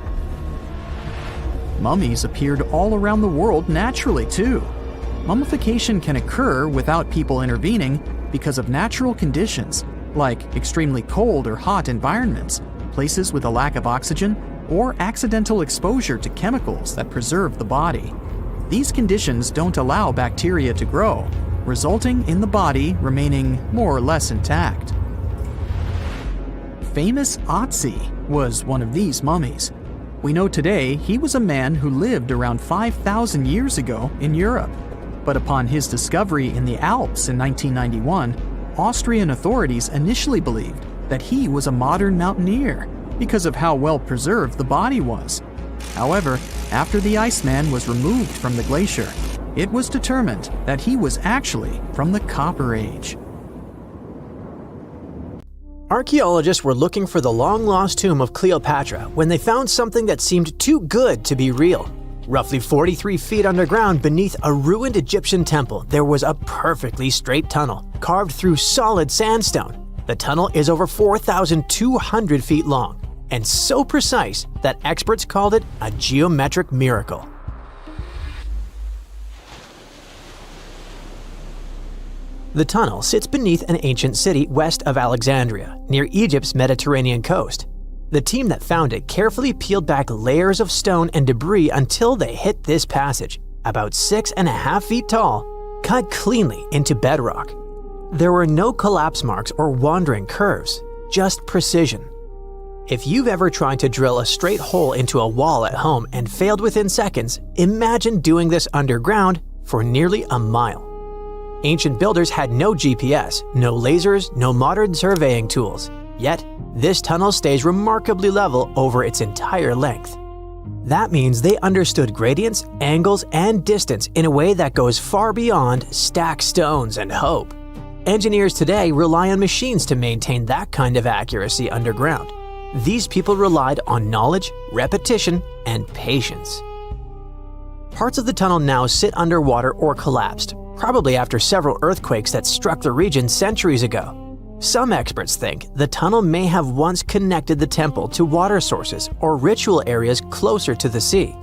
Mummies appeared all around the world naturally, too. Mummification can occur without people intervening because of natural conditions, like extremely cold or hot environments, places with a lack of oxygen, or accidental exposure to chemicals that preserve the body. These conditions don't allow bacteria to grow, resulting in the body remaining more or less intact. Famous Otzi was one of these mummies. We know today he was a man who lived around 5,000 years ago in Europe. But upon his discovery in the Alps in 1991, Austrian authorities initially believed that he was a modern mountaineer because of how well preserved the body was. However, after the Iceman was removed from the glacier, it was determined that he was actually from the Copper Age. Archaeologists were looking for the long-lost tomb of Cleopatra when they found something that seemed too good to be real. Roughly 43 feet underground beneath a ruined Egyptian temple, there was a perfectly straight tunnel carved through solid sandstone. The tunnel is over 4,200 feet long and so precise that experts called it a geometric miracle. The tunnel sits beneath an ancient city west of Alexandria, near Egypt's Mediterranean coast. The team that found it carefully peeled back layers of stone and debris until they hit this passage, about 6.5 feet tall, cut cleanly into bedrock. There were no collapse marks or wandering curves, just precision. If you've ever tried to drill a straight hole into a wall at home and failed within seconds, imagine doing this underground for nearly a mile. Ancient builders had no GPS, no lasers, no modern surveying tools. Yet, this tunnel stays remarkably level over its entire length. That means they understood gradients, angles, and distance in a way that goes far beyond stacked stones and hope. engineers today rely on machines to maintain that kind of accuracy underground. These people relied on knowledge, repetition, and patience. Parts of the tunnel now sit underwater or collapsed, probably after several earthquakes that struck the region centuries ago. Some experts think the tunnel may have once connected the temple to water sources or ritual areas closer to the sea.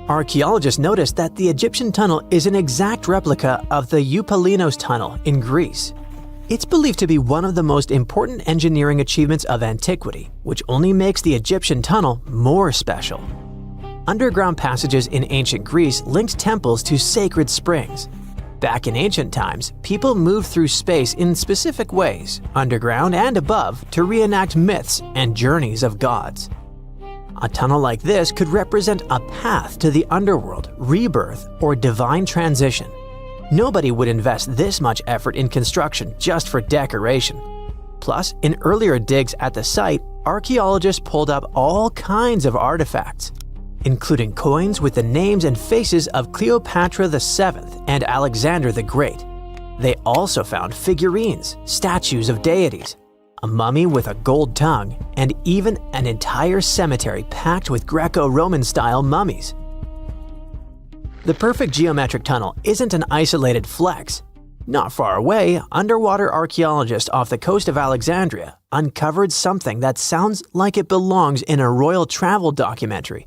Archaeologists noticed that the Egyptian tunnel is an exact replica of the Eupalinos tunnel in Greece. It's believed to be one of the most important engineering achievements of antiquity, which only makes the Egyptian tunnel more special. Underground passages in ancient Greece linked temples to sacred springs. Back in ancient times, people moved through space in specific ways, underground and above, to reenact myths and journeys of gods. A tunnel like this could represent a path to the underworld, rebirth, or divine transition. Nobody would invest this much effort in construction just for decoration. Plus, in earlier digs at the site, archaeologists pulled up all kinds of artifacts, including coins with the names and faces of Cleopatra VII and Alexander the Great. They also found figurines, statues of deities, a mummy with a gold tongue, and even an entire cemetery packed with Greco-Roman style mummies. The perfect geometric tunnel isn't an isolated flex. Not far away, underwater archaeologists off the coast of Alexandria uncovered something that sounds like it belongs in a royal travel documentary.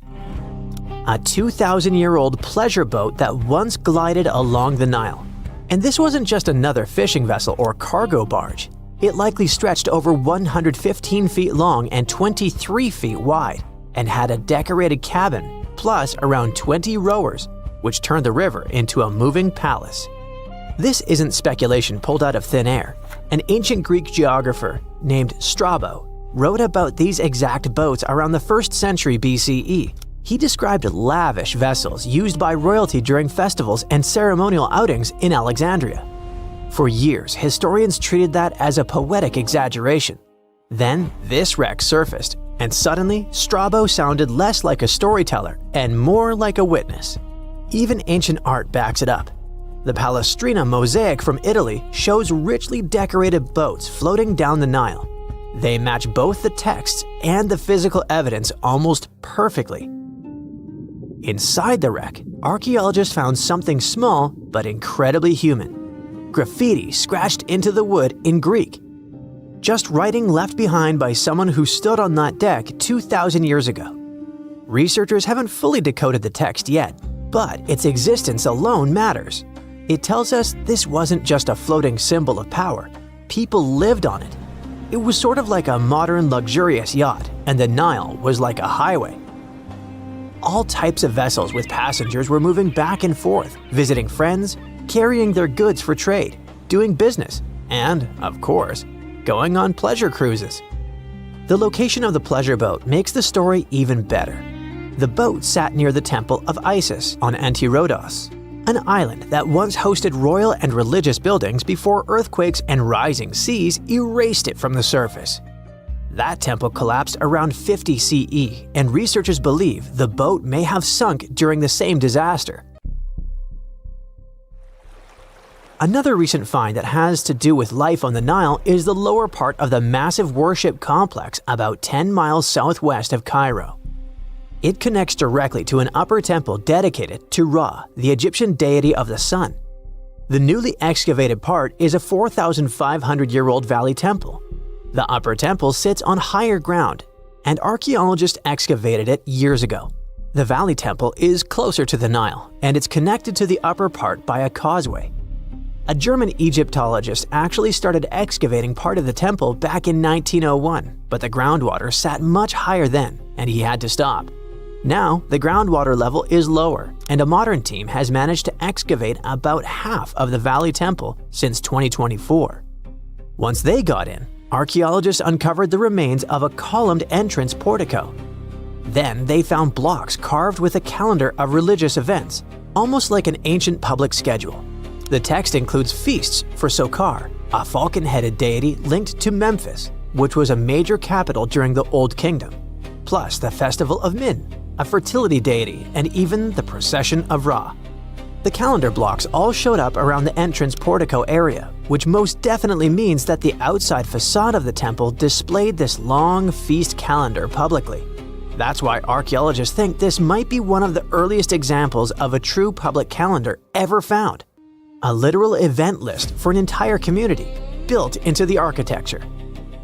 A 2,000-year-old pleasure boat that once glided along the Nile. And this wasn't just another fishing vessel or cargo barge. It likely stretched over 115 feet long and 23 feet wide, and had a decorated cabin, plus around 20 rowers, which turned the river into a moving palace. This isn't speculation pulled out of thin air. An ancient Greek geographer named Strabo wrote about these exact boats around the 1st century BCE. He described lavish vessels used by royalty during festivals and ceremonial outings in Alexandria. For years, historians treated that as a poetic exaggeration. Then, this wreck surfaced, and suddenly, Strabo sounded less like a storyteller and more like a witness. Even ancient art backs it up. The Palestrina mosaic from Italy shows richly decorated boats floating down the Nile. They match both the texts and the physical evidence almost perfectly. Inside the wreck, archaeologists found something small but incredibly human. Graffiti scratched into the wood in Greek. Just writing left behind by someone who stood on that deck 2,000 years ago. Researchers haven't fully decoded the text yet, but its existence alone matters. It tells us this wasn't just a floating symbol of power. People lived on it. It was sort of like a modern luxurious yacht, and the Nile was like a highway. All types of vessels with passengers were moving back and forth, visiting friends, carrying their goods for trade, doing business, and, of course, going on pleasure cruises. The location of the pleasure boat makes the story even better. The boat sat near the temple of Isis on Antirodos, an island that once hosted royal and religious buildings before earthquakes and rising seas erased it from the surface. That temple collapsed around 50 CE, and researchers believe the boat may have sunk during the same disaster. Another recent find that has to do with life on the Nile is the lower part of the massive worship complex about 10 miles southwest of Cairo. It connects directly to an upper temple dedicated to Ra, the Egyptian deity of the sun. The newly excavated part is a 4,500-year-old valley temple. The upper temple sits on higher ground, and archaeologists excavated it years ago. The valley temple is closer to the Nile, and it's connected to the upper part by a causeway. A German Egyptologist actually started excavating part of the temple back in 1901, but the groundwater sat much higher then, and he had to stop. Now, the groundwater level is lower, and a modern team has managed to excavate about half of the valley temple since 2024. Once they got in, archaeologists uncovered the remains of a columned entrance portico. Then they found blocks carved with a calendar of religious events, almost like an ancient public schedule. The text includes feasts for Sokar, a falcon-headed deity linked to Memphis, which was a major capital during the Old Kingdom, plus the festival of Min, a fertility deity, and even the procession of Ra. The calendar blocks all showed up around the entrance portico area, which most definitely means that the outside facade of the temple displayed this long feast calendar publicly. That's why archaeologists think this might be one of the earliest examples of a true public calendar ever found. A literal event list for an entire community, built into the architecture.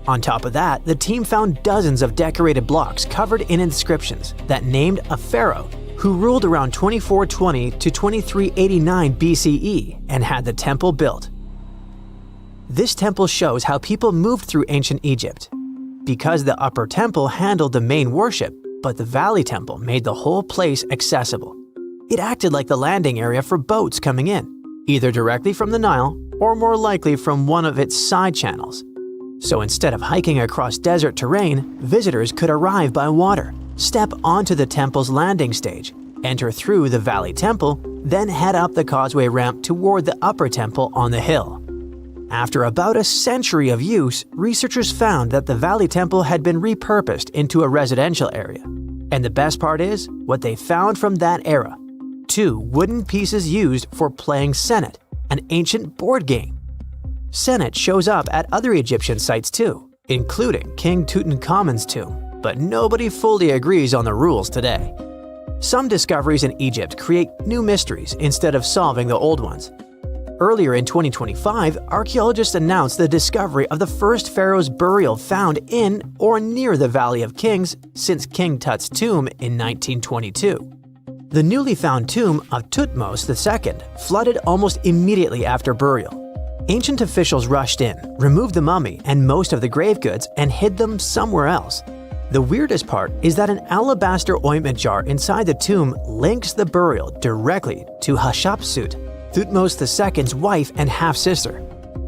On top of that, the team found dozens of decorated blocks covered in inscriptions that named a pharaoh who ruled around 2420 to 2389 BCE and had the temple built. This temple shows how people moved through ancient Egypt. Because the upper temple handled the main worship, but the valley temple made the whole place accessible. It acted like the landing area for boats coming in, either directly from the Nile or more likely from one of its side channels. So instead of hiking across desert terrain, visitors could arrive by water, step onto the temple's landing stage, enter through the valley temple, then head up the causeway ramp toward the upper temple on the hill. After about a century of use, researchers found that the valley temple had been repurposed into a residential area. And the best part is, what they found from that era: 2 wooden pieces used for playing Senet, an ancient board game. Senet shows up at other Egyptian sites too, including King Tutankhamun's tomb, but nobody fully agrees on the rules today. Some discoveries in Egypt create new mysteries instead of solving the old ones. Earlier in 2025, archaeologists announced the discovery of the first pharaoh's burial found in or near the Valley of Kings since King Tut's tomb in 1922. The newly found tomb of Thutmose II flooded almost immediately after burial. Ancient officials rushed in, removed the mummy and most of the grave goods, and hid them somewhere else. The weirdest part is that an alabaster ointment jar inside the tomb links the burial directly to Hatshepsut, Thutmose II's wife and half-sister.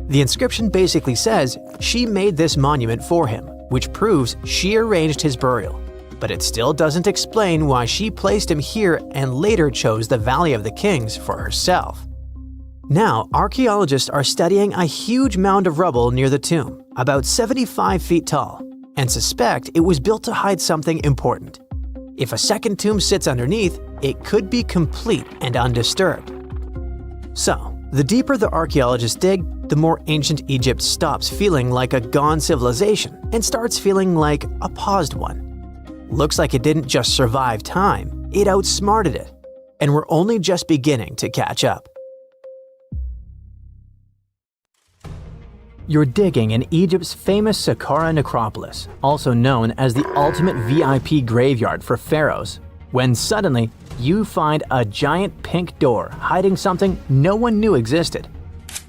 The inscription basically says she made this monument for him, which proves she arranged his burial. But it still doesn't explain why she placed him here and later chose the Valley of the Kings for herself. Now, archaeologists are studying a huge mound of rubble near the tomb, about 75 feet tall, and suspect it was built to hide something important. If a second tomb sits underneath, it could be complete and undisturbed. So, the deeper the archaeologists dig, the more ancient Egypt stops feeling like a gone civilization and starts feeling like a paused one. Looks like it didn't just survive time, it outsmarted it. And we're only just beginning to catch up. You're digging in Egypt's famous Saqqara necropolis, also known as the ultimate VIP graveyard for pharaohs, when suddenly you find a giant pink door hiding something no one knew existed.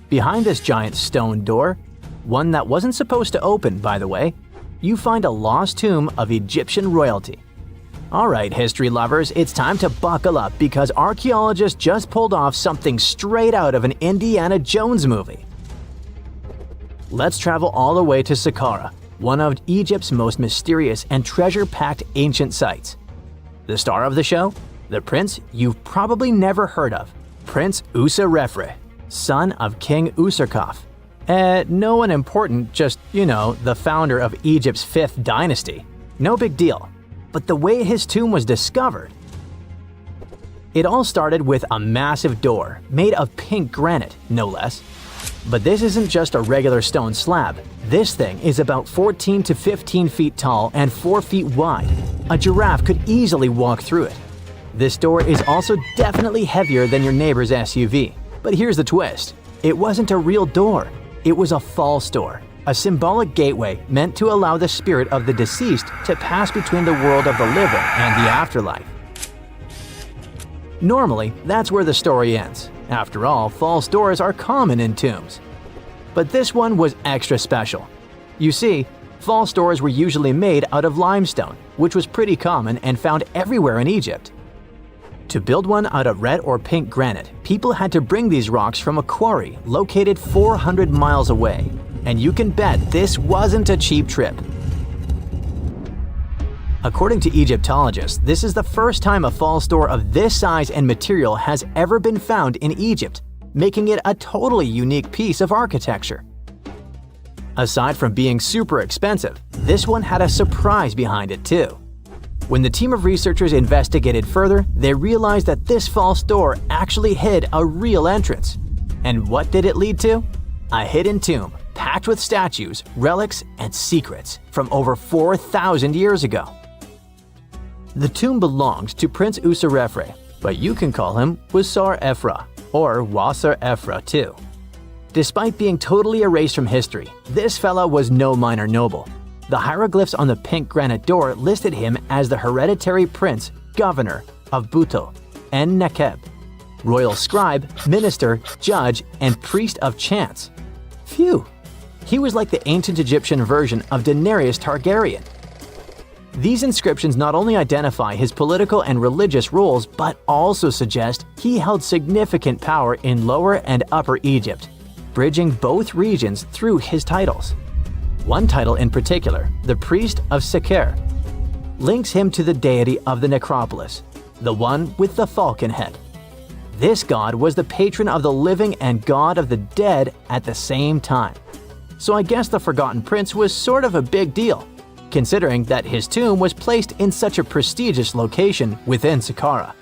Behind this giant stone door, one that wasn't supposed to open, by the way, you find a lost tomb of Egyptian royalty. Alright, history lovers, it's time to buckle up because archaeologists just pulled off something straight out of an Indiana Jones movie. Let's travel all the way to Saqqara, one of Egypt's most mysterious and treasure-packed ancient sites. The star of the show? The prince you've probably never heard of, Prince Userefre, son of King Userkaf. No one important, just, the founder of Egypt's 5th dynasty. No big deal. But the way his tomb was discovered. It all started with a massive door, made of pink granite, no less. But this isn't just a regular stone slab. This thing is about 14 to 15 feet tall and 4 feet wide. A giraffe could easily walk through it. This door is also definitely heavier than your neighbor's SUV. But here's the twist. It wasn't a real door. It was a false door, a symbolic gateway meant to allow the spirit of the deceased to pass between the world of the living and the afterlife. Normally, that's where the story ends. After all, false doors are common in tombs. But this one was extra special. You see, false doors were usually made out of limestone, which was pretty common and found everywhere in Egypt. To build one out of red or pink granite, people had to bring these rocks from a quarry located 400 miles away. And you can bet this wasn't a cheap trip. According to Egyptologists, this is the first time a false door of this size and material has ever been found in Egypt, making it a totally unique piece of architecture. Aside from being super expensive, this one had a surprise behind it too. When the team of researchers investigated further, they realized that this false door actually hid a real entrance. And what did it lead to? A hidden tomb packed with statues, relics, and secrets from over 4,000 years ago. The tomb belonged to Prince Userefre, but you can call him Wasar Efra or Wasar Efra too. Despite being totally erased from history, this fella was no minor noble. The hieroglyphs on the pink granite door listed him as the hereditary prince, governor of Buto and Nekeb, royal scribe, minister, judge, and priest of chance. Phew! He was like the ancient Egyptian version of Daenerys Targaryen. These inscriptions not only identify his political and religious roles, but also suggest he held significant power in Lower and Upper Egypt, bridging both regions through his titles. One title in particular, the Priest of Seker, links him to the deity of the necropolis, the one with the falcon head. This god was the patron of the living and god of the dead at the same time. So I guess the Forgotten Prince was sort of a big deal, considering that his tomb was placed in such a prestigious location within Saqqara.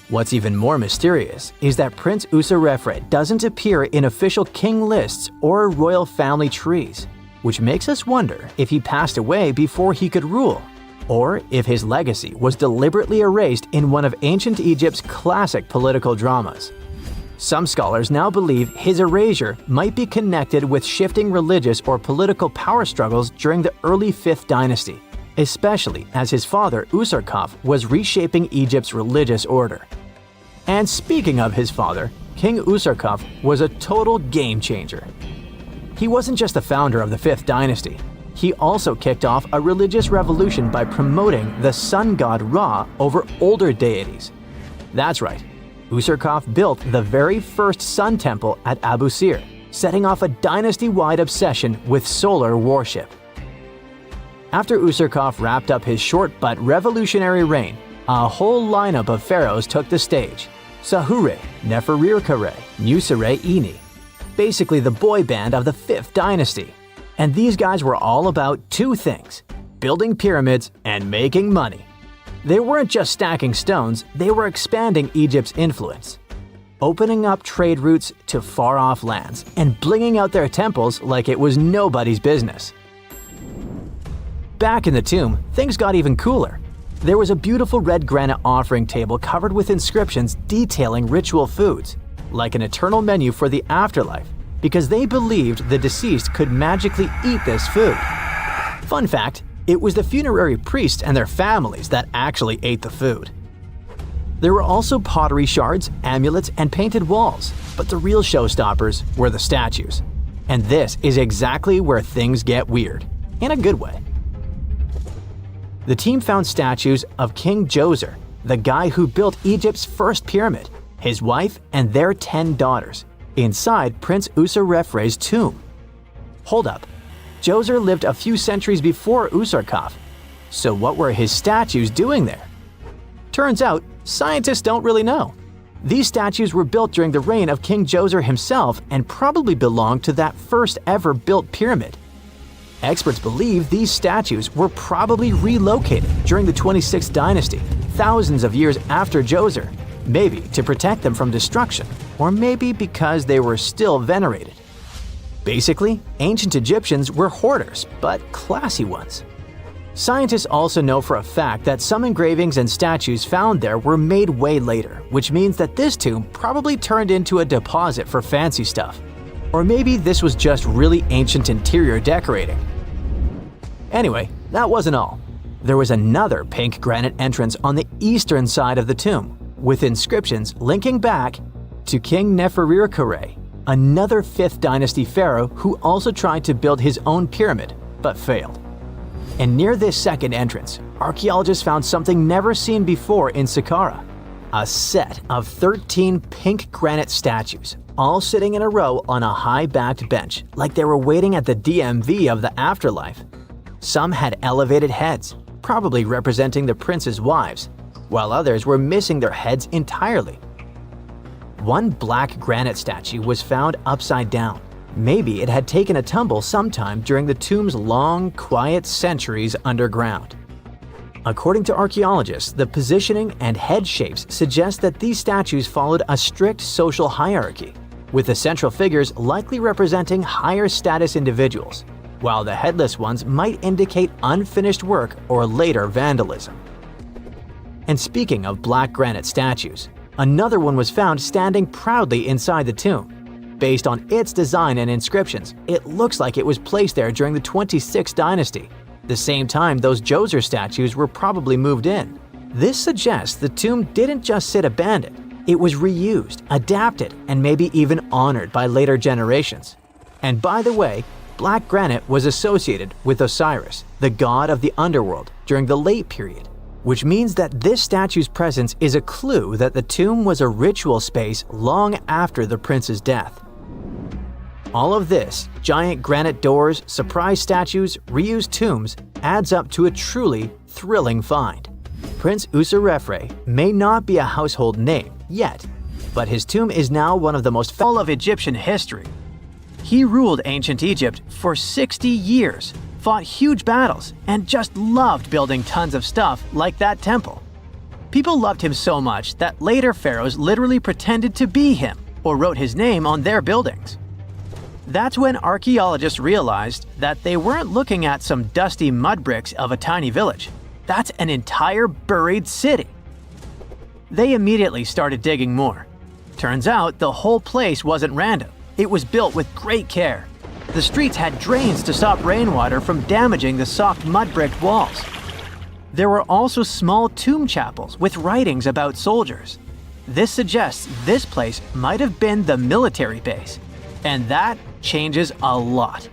What's even more mysterious is that Prince Userefre doesn't appear in official king lists or royal family trees, which makes us wonder if he passed away before he could rule, or if his legacy was deliberately erased in one of ancient Egypt's classic political dramas. Some scholars now believe his erasure might be connected with shifting religious or political power struggles during the early 5th dynasty, especially as his father Usarkaf was reshaping Egypt's religious order. And speaking of his father, King Usarkaf was a total game changer. He wasn't just the founder of the 5th dynasty, he also kicked off a religious revolution by promoting the sun god Ra over older deities. That's right, Usarkaf built the very first sun temple at Abu Sir, setting off a dynasty-wide obsession with solar worship. After Usarkaf wrapped up his short but revolutionary reign, a whole lineup of pharaohs took the stage. Sahure, Neferirkare, Nusere-Ini, basically the boy band of the 5th dynasty. And these guys were all about two things: building pyramids and making money. They weren't just stacking stones, they were expanding Egypt's influence, opening up trade routes to far-off lands and blinging out their temples like it was nobody's business. Back in the tomb, things got even cooler. There was a beautiful red granite offering table covered with inscriptions detailing ritual foods, like an eternal menu for the afterlife, because they believed the deceased could magically eat this food. Fun fact, it was the funerary priests and their families that actually ate the food. There were also pottery shards, amulets, and painted walls, but the real showstoppers were the statues. And this is exactly where things get weird, in a good way. The team found statues of King Djoser, the guy who built Egypt's first pyramid, his wife, and their 10 daughters, inside Prince Userefre's tomb. Hold up, Djoser lived a few centuries before Usarkaf, so what were his statues doing there? Turns out, scientists don't really know. These statues were built during the reign of King Djoser himself and probably belonged to that first ever built pyramid. Experts believe these statues were probably relocated during the 26th dynasty, thousands of years after Djoser, maybe to protect them from destruction, or maybe because they were still venerated. Basically, ancient Egyptians were hoarders, but classy ones. Scientists also know for a fact that some engravings and statues found there were made way later, which means that this tomb probably turned into a deposit for fancy stuff. Or maybe this was just really ancient interior decorating. Anyway, that wasn't all. There was another pink granite entrance on the eastern side of the tomb, with inscriptions linking back to King Neferirkare, another 5th dynasty pharaoh who also tried to build his own pyramid, but failed. And near this second entrance, archaeologists found something never seen before in Saqqara: a set of 13 pink granite statues, all sitting in a row on a high-backed bench, like they were waiting at the DMV of the afterlife. Some had elevated heads, probably representing the prince's wives, while others were missing their heads entirely. One black granite statue was found upside down, Maybe it had taken a tumble sometime during the tomb's long, quiet centuries underground. According to archaeologists, the positioning and head shapes suggest that these statues followed a strict social hierarchy, with the central figures likely representing higher status individuals, while the headless ones might indicate unfinished work or later vandalism. And speaking of black granite statues, another one was found standing proudly inside the tomb. Based on its design and inscriptions, it looks like it was placed there during the 26th dynasty, the same time those Djoser statues were probably moved in. This suggests the tomb didn't just sit abandoned, it was reused, adapted, and maybe even honored by later generations. And by the way, black granite was associated with Osiris, the god of the underworld, during the late period, which means that this statue's presence is a clue that the tomb was a ritual space long after the prince's death. All of this, giant granite doors, surprise statues, reused tombs, adds up to a truly thrilling find. Prince Userefre may not be a household name yet, but his tomb is now one of the most full of Egyptian history. He ruled ancient Egypt for 60 years, fought huge battles, and just loved building tons of stuff like that temple. People loved him so much that later pharaohs literally pretended to be him or wrote his name on their buildings. That's when archaeologists realized that they weren't looking at some dusty mud bricks of a tiny village. That's an entire buried city. They immediately started digging more. Turns out the whole place wasn't random. It was built with great care. The streets had drains to stop rainwater from damaging the soft mud-bricked walls. There were also small tomb chapels with writings about soldiers. This suggests this place might have been the military base, and that changes a lot.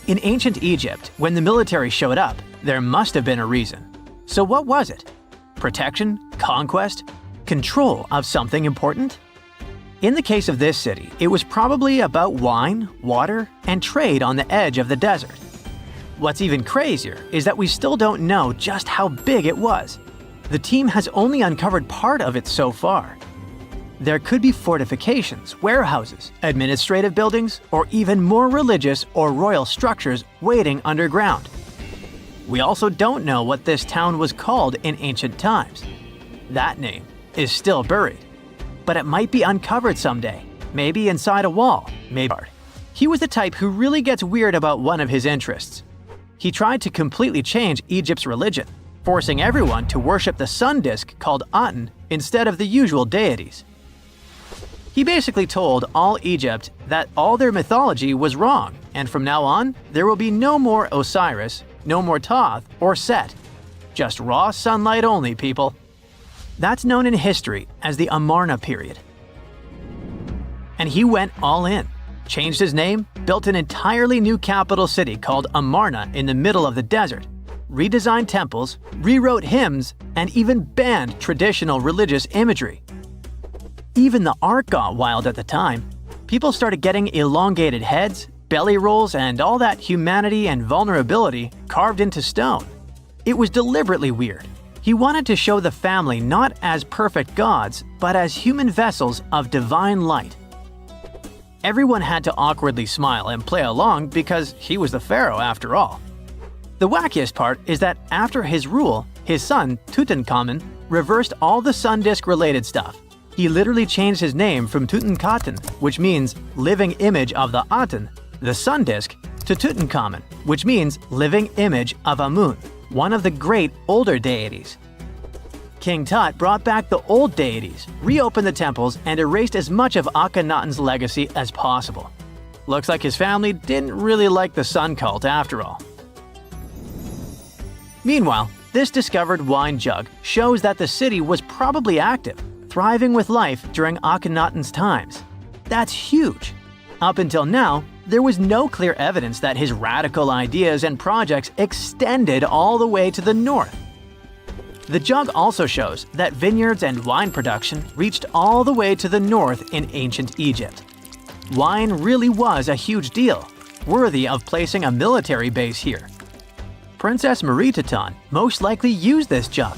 In ancient Egypt, when the military showed up, there must have been a reason. So what was it? Protection? Conquest? Control of something important? In the case of this city, it was probably about wine, water, and trade on the edge of the desert. What's even crazier is that we still don't know just how big it was. The team has only uncovered part of it so far. There could be fortifications, warehouses, administrative buildings, or even more religious or royal structures waiting underground. We also don't know what this town was called in ancient times. That name is still buried, but it might be uncovered someday, maybe inside a wall, maybe. He was the type who really gets weird about one of his interests. He tried to completely change Egypt's religion, forcing everyone to worship the sun disk called Aten instead of the usual deities. He basically told all Egypt that all their mythology was wrong, and from now on, there will be no more Osiris, no more Thoth or Set. Just raw sunlight only, people. That's known in history as the Amarna period. And he went all in, changed his name, built an entirely new capital city called Amarna in the middle of the desert, redesigned temples, rewrote hymns, and even banned traditional religious imagery. Even the art got wild at the time. People started getting elongated heads, belly rolls, and all that humanity and vulnerability carved into stone. It was deliberately weird. He wanted to show the family not as perfect gods, but as human vessels of divine light. Everyone had to awkwardly smile and play along because he was the pharaoh after all. The wackiest part is that after his rule, his son, Tutankhamun, reversed all the sun disk-related stuff. He literally changed his name from Tutankhaten, which means living image of the Aten, the sun disk, to Tutankhamun, which means living image of Amun, one of the great older deities. King Tut brought back the old deities, reopened the temples, and erased as much of Akhenaten's legacy as possible. Looks like his family didn't really like the sun cult after all. Meanwhile, this discovered wine jug shows that the city was probably active, thriving with life during Akhenaten's times. That's huge. Up until now, there was no clear evidence that his radical ideas and projects extended all the way to the north. The jug also shows that vineyards and wine production reached all the way to the north in ancient Egypt. Wine really was a huge deal, worthy of placing a military base here. Princess Meritaten most likely used this jug.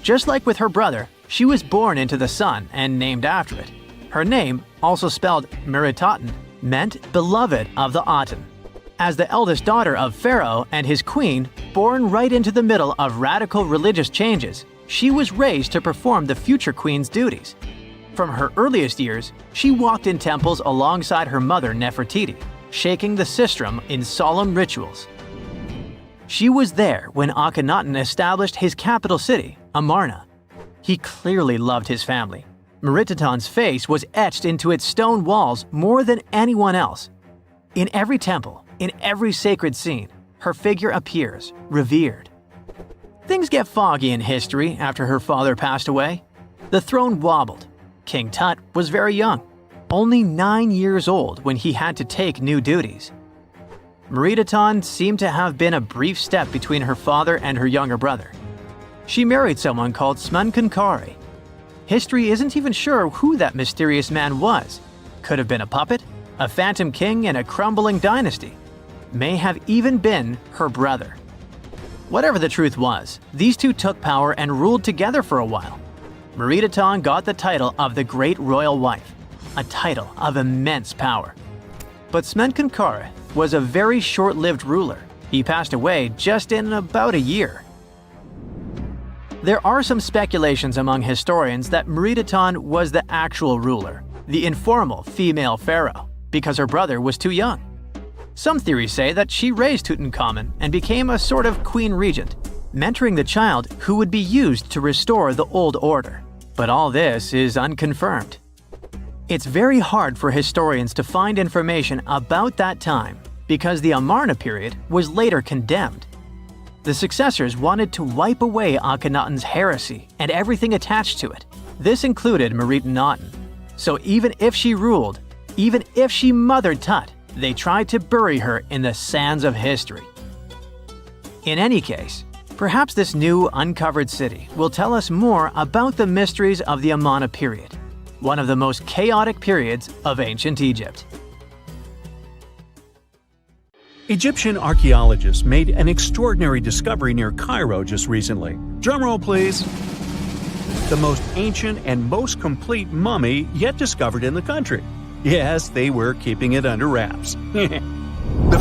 Just like with her brother, she was born into the sun and named after it. Her name, also spelled Meritaten, meant beloved of the Aten. As the eldest daughter of Pharaoh and his queen, born right into the middle of radical religious changes, she was raised to perform the future queen's duties. From her earliest years, she walked in temples alongside her mother Nefertiti, shaking the sistrum in solemn rituals. She was there when Akhenaten established his capital city, Amarna. He clearly loved his family. Meritaten's face was etched into its stone walls more than anyone else. In every temple, in every sacred scene, her figure appears, revered. Things get foggy in history after her father passed away. The throne wobbled. King Tut was very young, only 9 years old when he had to take new duties. Meritaten seemed to have been a brief step between her father and her younger brother. She married someone called Smenkhkare. History isn't even sure who that mysterious man was. Could have been a puppet, a phantom king in a crumbling dynasty. May have even been her brother. Whatever the truth was, these two took power and ruled together for a while. Meritaten got the title of the Great Royal Wife, a title of immense power. But Smenkhkare was a very short-lived ruler. He passed away just in about a year. There are some speculations among historians that Meritaten was the actual ruler, the informal female pharaoh, because her brother was too young. Some theories say that she raised Tutankhamun and became a sort of queen regent, mentoring the child who would be used to restore the old order. But all this is unconfirmed. It's very hard for historians to find information about that time because the Amarna period was later condemned. The successors wanted to wipe away Akhenaten's heresy and everything attached to it. This included Meritaten. So even if she ruled, even if she mothered Tut, they tried to bury her in the sands of history. In any case, perhaps this new uncovered city will tell us more about the mysteries of the Amarna period, one of the most chaotic periods of ancient Egypt. Egyptian archaeologists made an extraordinary discovery near Cairo just recently. Drumroll, please. The most ancient and most complete mummy yet discovered in the country. Yes, they were keeping it under wraps. The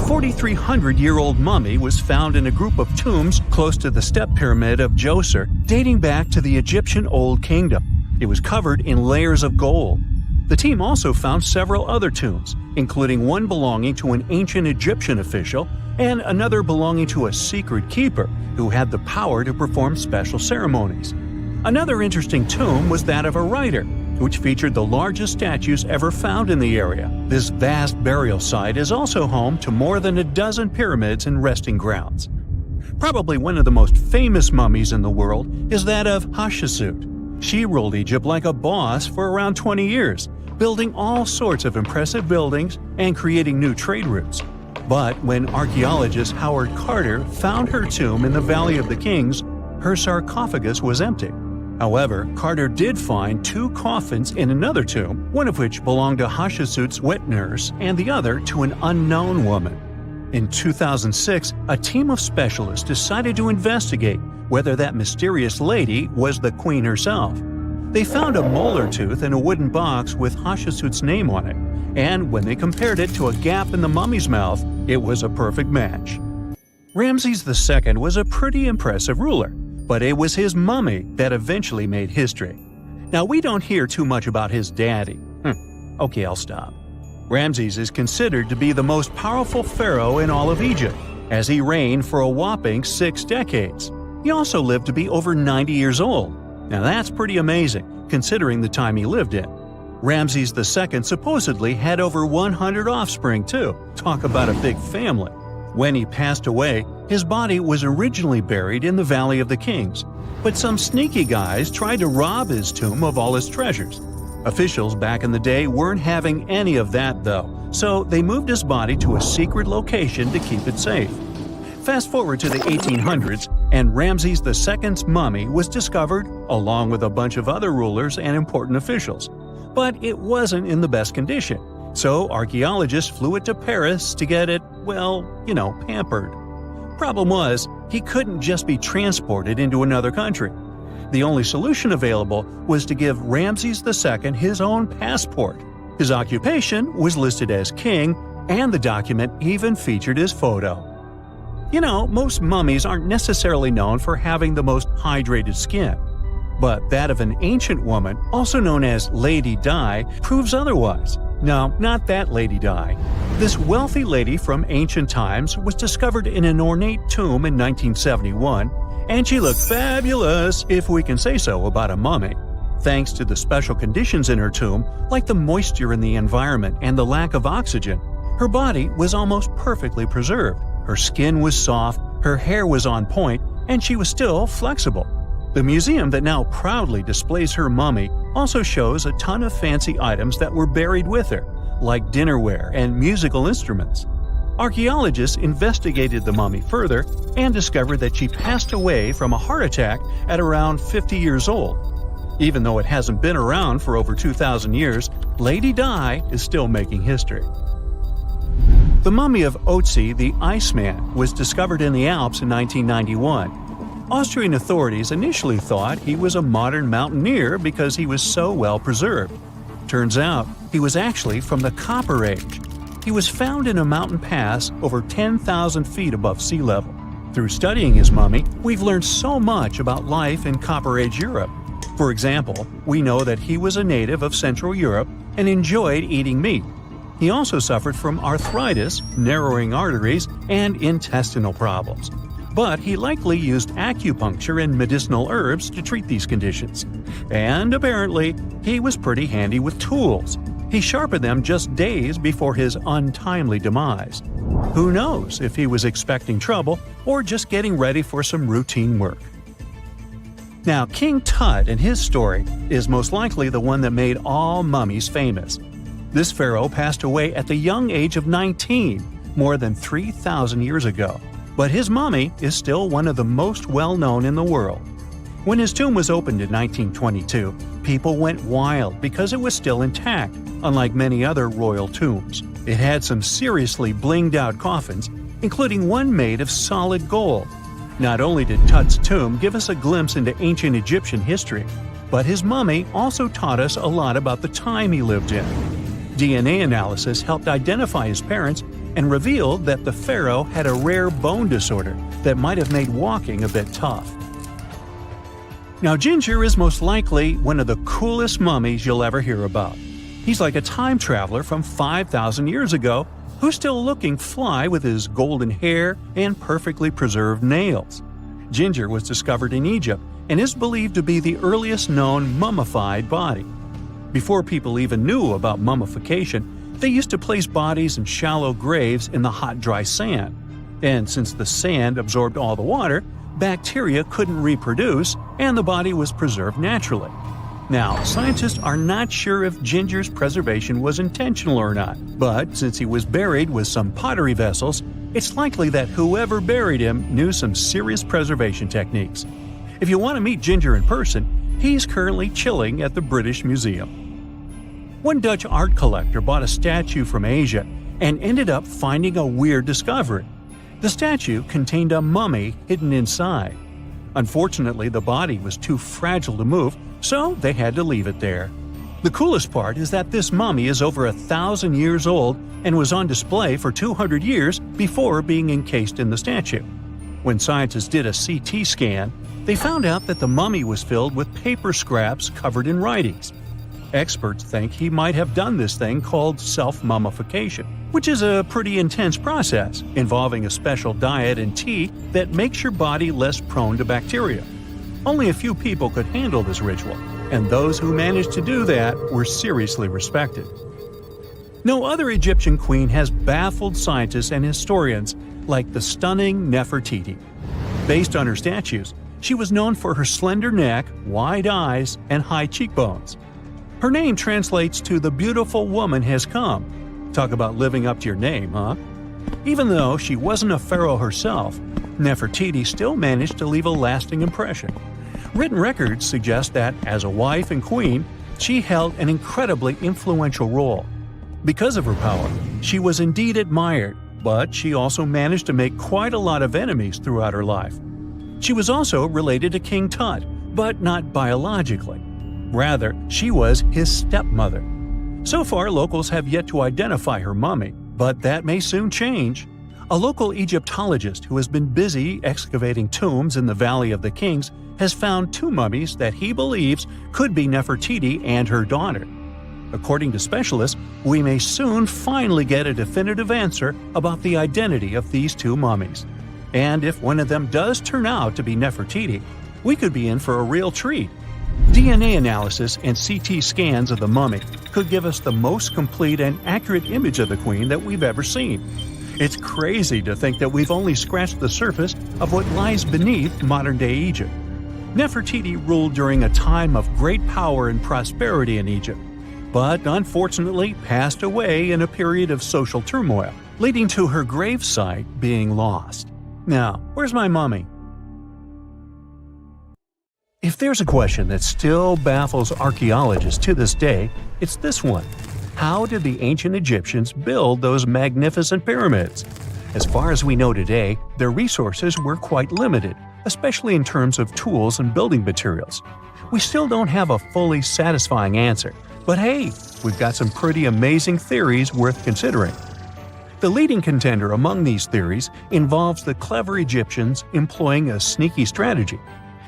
4,300-year-old mummy was found in a group of tombs close to the step pyramid of Djoser, dating back to the Egyptian Old Kingdom. It was covered in layers of gold. The team also found several other tombs, including one belonging to an ancient Egyptian official and another belonging to a secret keeper who had the power to perform special ceremonies. Another interesting tomb was that of a writer, which featured the largest statues ever found in the area. This vast burial site is also home to more than a dozen pyramids and resting grounds. Probably one of the most famous mummies in the world is that of Hatshepsut. She ruled Egypt like a boss for around 20 years, building all sorts of impressive buildings and creating new trade routes. But when archaeologist Howard Carter found her tomb in the Valley of the Kings, her sarcophagus was empty. However, Carter did find 2 coffins in another tomb, one of which belonged to Hatshepsut's wet nurse and the other to an unknown woman. In 2006, a team of specialists decided to investigate whether that mysterious lady was the queen herself. They found a molar tooth in a wooden box with Hatshepsut's name on it, and when they compared it to a gap in the mummy's mouth, it was a perfect match. Ramses II was a pretty impressive ruler, but it was his mummy that eventually made history. Now, we don't hear too much about his daddy. Okay, I'll stop. Ramses is considered to be the most powerful pharaoh in all of Egypt, as he reigned for a whopping 6 decades. He also lived to be over 90 years old. Now that's pretty amazing, considering the time he lived in. Ramses II supposedly had over 100 offspring too. Talk about a big family. When he passed away, his body was originally buried in the Valley of the Kings, but some sneaky guys tried to rob his tomb of all his treasures. Officials back in the day weren't having any of that though, so they moved his body to a secret location to keep it safe. Fast forward to the 1800s, and Ramses II's mummy was discovered along with a bunch of other rulers and important officials. But it wasn't in the best condition, so archaeologists flew it to Paris to get it, pampered. Problem was, he couldn't just be transported into another country. The only solution available was to give Ramses II his own passport. His occupation was listed as king, and the document even featured his photo. You know, most mummies aren't necessarily known for having the most hydrated skin. But that of an ancient woman, also known as Lady Di, proves otherwise. No, not that Lady Di. This wealthy lady from ancient times was discovered in an ornate tomb in 1971, and she looked fabulous, if we can say so about a mummy. Thanks to the special conditions in her tomb, like the moisture in the environment and the lack of oxygen, her body was almost perfectly preserved. Her skin was soft, her hair was on point, and she was still flexible. The museum that now proudly displays her mummy also shows a ton of fancy items that were buried with her, like dinnerware and musical instruments. Archaeologists investigated the mummy further and discovered that she passed away from a heart attack at around 50 years old. Even though it hasn't been around for over 2,000 years, Lady Di is still making history. The mummy of Otzi the Iceman was discovered in the Alps in 1991. Austrian authorities initially thought he was a modern mountaineer because he was so well preserved. Turns out, he was actually from the Copper Age. He was found in a mountain pass over 10,000 feet above sea level. Through studying his mummy, we've learned so much about life in Copper Age Europe. For example, we know that he was a native of Central Europe and enjoyed eating meat. He also suffered from arthritis, narrowing arteries, and intestinal problems. But he likely used acupuncture and medicinal herbs to treat these conditions. And apparently, he was pretty handy with tools. He sharpened them just days before his untimely demise. Who knows if he was expecting trouble or just getting ready for some routine work. Now, King Tut and his story is most likely the one that made all mummies famous. This pharaoh passed away at the young age of 19, more than 3,000 years ago. But his mummy is still one of the most well-known in the world. When his tomb was opened in 1922, people went wild because it was still intact, unlike many other royal tombs. It had some seriously blinged-out coffins, including one made of solid gold. Not only did Tut's tomb give us a glimpse into ancient Egyptian history, but his mummy also taught us a lot about the time he lived in. DNA analysis helped identify his parents and revealed that the pharaoh had a rare bone disorder that might have made walking a bit tough. Now, Ginger is most likely one of the coolest mummies you'll ever hear about. He's like a time traveler from 5,000 years ago who's still looking fly with his golden hair and perfectly preserved nails. Ginger was discovered in Egypt and is believed to be the earliest known mummified body. Before people even knew about mummification, they used to place bodies in shallow graves in the hot, dry sand. And since the sand absorbed all the water, bacteria couldn't reproduce and the body was preserved naturally. Now, scientists are not sure if Ginger's preservation was intentional or not, but since he was buried with some pottery vessels, it's likely that whoever buried him knew some serious preservation techniques. If you want to meet Ginger in person, he's currently chilling at the British Museum. One Dutch art collector bought a statue from Asia and ended up finding a weird discovery. The statue contained a mummy hidden inside. Unfortunately, the body was too fragile to move, so they had to leave it there. The coolest part is that this mummy is over 1,000 years old and was on display for 200 years before being encased in the statue. When scientists did a CT scan, they found out that the mummy was filled with paper scraps covered in writings. Experts think he might have done this thing called self-mummification, which is a pretty intense process involving a special diet and tea that makes your body less prone to bacteria. Only a few people could handle this ritual, and those who managed to do that were seriously respected. No other Egyptian queen has baffled scientists and historians like the stunning Nefertiti. Based on her statues, she was known for her slender neck, wide eyes, and high cheekbones. Her name translates to "the beautiful woman has come." Talk about living up to your name, huh? Even though she wasn't a pharaoh herself, Nefertiti still managed to leave a lasting impression. Written records suggest that, as a wife and queen, she held an incredibly influential role. Because of her power, she was indeed admired, but she also managed to make quite a lot of enemies throughout her life. She was also related to King Tut, but not biologically. Rather, she was his stepmother. So far, locals have yet to identify her mummy, but that may soon change. A local Egyptologist who has been busy excavating tombs in the Valley of the Kings has found two mummies that he believes could be Nefertiti and her daughter. According to specialists, we may soon finally get a definitive answer about the identity of these two mummies. And if one of them does turn out to be Nefertiti, we could be in for a real treat. DNA analysis and CT scans of the mummy could give us the most complete and accurate image of the queen that we've ever seen. It's crazy to think that we've only scratched the surface of what lies beneath modern-day Egypt. Nefertiti ruled during a time of great power and prosperity in Egypt, but unfortunately passed away in a period of social turmoil, leading to her gravesite being lost. Now, where's my mummy? If there's a question that still baffles archaeologists to this day, it's this one. How did the ancient Egyptians build those magnificent pyramids? As far as we know today, their resources were quite limited, especially in terms of tools and building materials. We still don't have a fully satisfying answer, but hey, we've got some pretty amazing theories worth considering. The leading contender among these theories involves the clever Egyptians employing a sneaky strategy.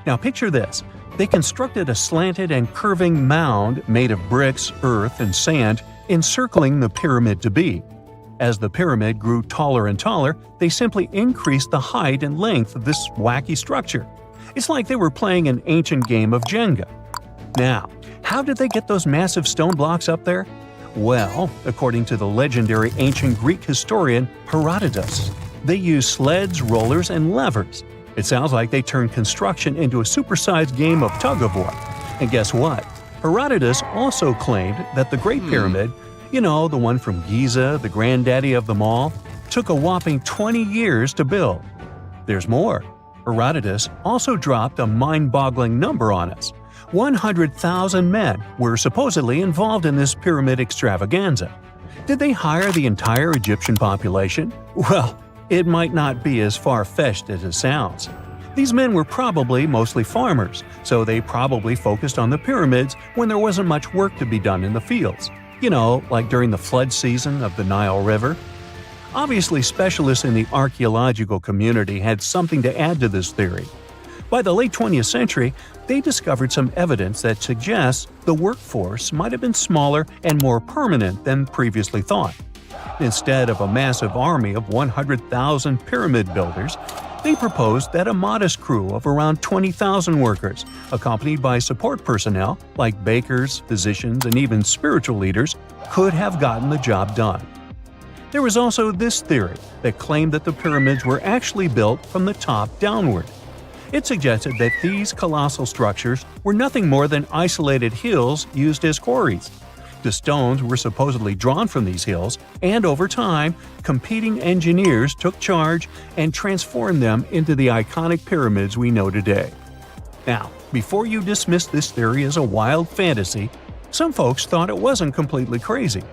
Now picture this. They constructed a slanted and curving mound made of bricks, earth, and sand encircling the pyramid to be. As the pyramid grew taller and taller, they simply increased the height and length of this wacky structure. It's like they were playing an ancient game of Jenga. Now, how did they get those massive stone blocks up there? Well, according to the legendary ancient Greek historian Herodotus, they used sleds, rollers, and levers. It sounds like they turned construction into a supersized game of tug-of-war. And guess what? Herodotus also claimed that the Great Pyramid, the one from Giza, the granddaddy of them all, took a whopping 20 years to build. There's more. Herodotus also dropped a mind-boggling number on us. 100,000 men were supposedly involved in this pyramid extravaganza. Did they hire the entire Egyptian population? Well, it might not be as far-fetched as it sounds. These men were probably mostly farmers, so they probably focused on the pyramids when there wasn't much work to be done in the fields. Like during the flood season of the Nile River. Obviously, specialists in the archaeological community had something to add to this theory. By the late 20th century, they discovered some evidence that suggests the workforce might have been smaller and more permanent than previously thought. Instead of a massive army of 100,000 pyramid builders, they proposed that a modest crew of around 20,000 workers, accompanied by support personnel like bakers, physicians, and even spiritual leaders, could have gotten the job done. There was also this theory that claimed that the pyramids were actually built from the top downward. It suggested that these colossal structures were nothing more than isolated hills used as quarries. The stones were supposedly drawn from these hills, and over time, competing engineers took charge and transformed them into the iconic pyramids we know today. Now, before you dismiss this theory as a wild fantasy, some folks thought it wasn't completely crazy.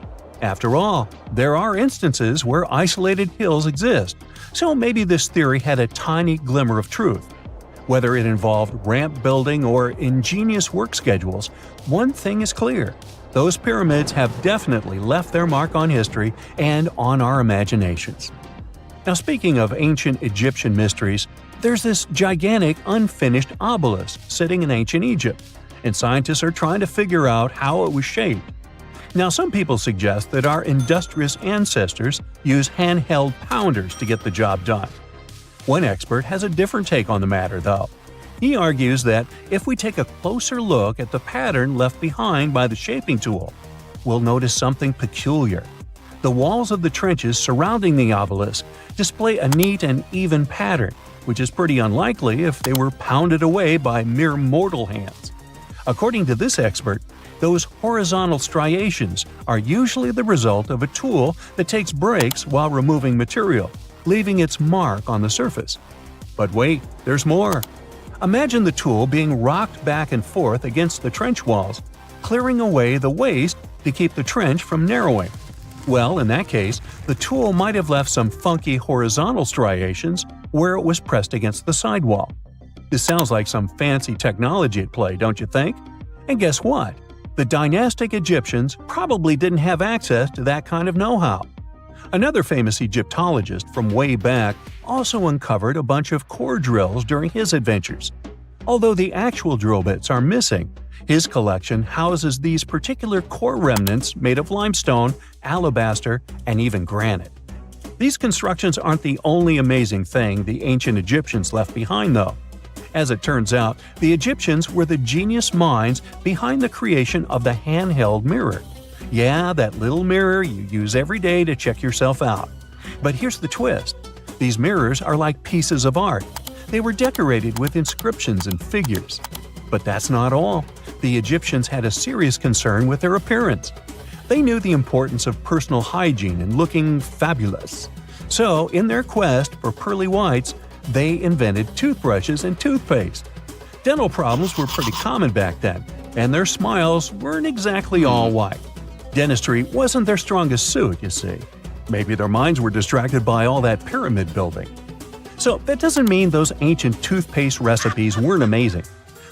After all, there are instances where isolated hills exist, so maybe this theory had a tiny glimmer of truth. Whether it involved ramp building or ingenious work schedules, one thing is clear. Those pyramids have definitely left their mark on history and on our imaginations. Now, speaking of ancient Egyptian mysteries, there's this gigantic unfinished obelisk sitting in ancient Egypt, and scientists are trying to figure out how it was shaped. Now, some people suggest that our industrious ancestors used handheld pounders to get the job done. One expert has a different take on the matter, though. He argues that if we take a closer look at the pattern left behind by the shaping tool, we'll notice something peculiar. The walls of the trenches surrounding the obelisk display a neat and even pattern, which is pretty unlikely if they were pounded away by mere mortal hands. According to this expert, those horizontal striations are usually the result of a tool that takes breaks while removing material, leaving its mark on the surface. But wait, there's more. Imagine the tool being rocked back and forth against the trench walls, clearing away the waste to keep the trench from narrowing. Well, in that case, the tool might have left some funky horizontal striations where it was pressed against the sidewall. This sounds like some fancy technology at play, don't you think? And guess what? The dynastic Egyptians probably didn't have access to that kind of know-how. Another famous Egyptologist from way back also uncovered a bunch of core drills during his adventures. Although the actual drill bits are missing, his collection houses these particular core remnants made of limestone, alabaster, and even granite. These constructions aren't the only amazing thing the ancient Egyptians left behind, though. As it turns out, the Egyptians were the genius minds behind the creation of the handheld mirror. Yeah, that little mirror you use every day to check yourself out. But here's the twist. These mirrors are like pieces of art. They were decorated with inscriptions and figures. But that's not all. The Egyptians had a serious concern with their appearance. They knew the importance of personal hygiene and looking fabulous. So, in their quest for pearly whites, they invented toothbrushes and toothpaste. Dental problems were pretty common back then, and their smiles weren't exactly all white. Dentistry wasn't their strongest suit, you see. Maybe their minds were distracted by all that pyramid building. So that doesn't mean those ancient toothpaste recipes weren't amazing.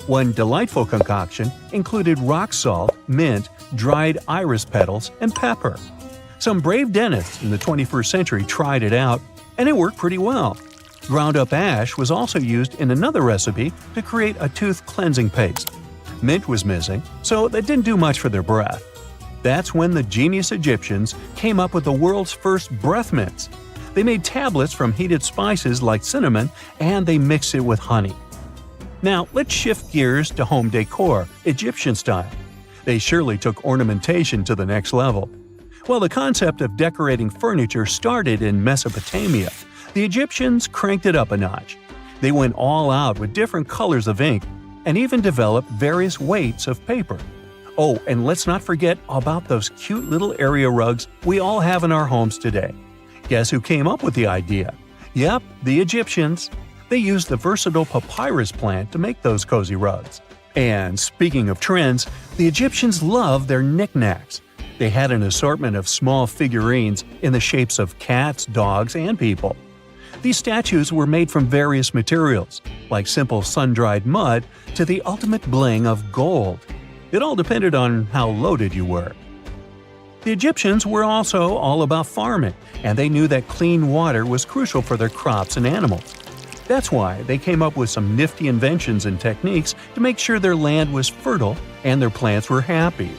One delightful concoction included rock salt, mint, dried iris petals, and pepper. Some brave dentists in the 21st century tried it out, and it worked pretty well. Ground-up ash was also used in another recipe to create a tooth cleansing paste. Mint was missing, so that didn't do much for their breath. That's when the genius Egyptians came up with the world's first breath mints. They made tablets from heated spices like cinnamon, and they mixed it with honey. Now, let's shift gears to home decor, Egyptian style. They surely took ornamentation to the next level. While the concept of decorating furniture started in Mesopotamia, the Egyptians cranked it up a notch. They went all out with different colors of ink and even developed various weights of paper. Oh, and let's not forget about those cute little area rugs we all have in our homes today. Guess who came up with the idea? Yep, the Egyptians. They used the versatile papyrus plant to make those cozy rugs. And speaking of trends, the Egyptians loved their knickknacks. They had an assortment of small figurines in the shapes of cats, dogs, and people. These statues were made from various materials, like simple sun-dried mud to the ultimate bling of gold. It all depended on how loaded you were. The Egyptians were also all about farming, and they knew that clean water was crucial for their crops and animals. That's why they came up with some nifty inventions and techniques to make sure their land was fertile and their plants were happy.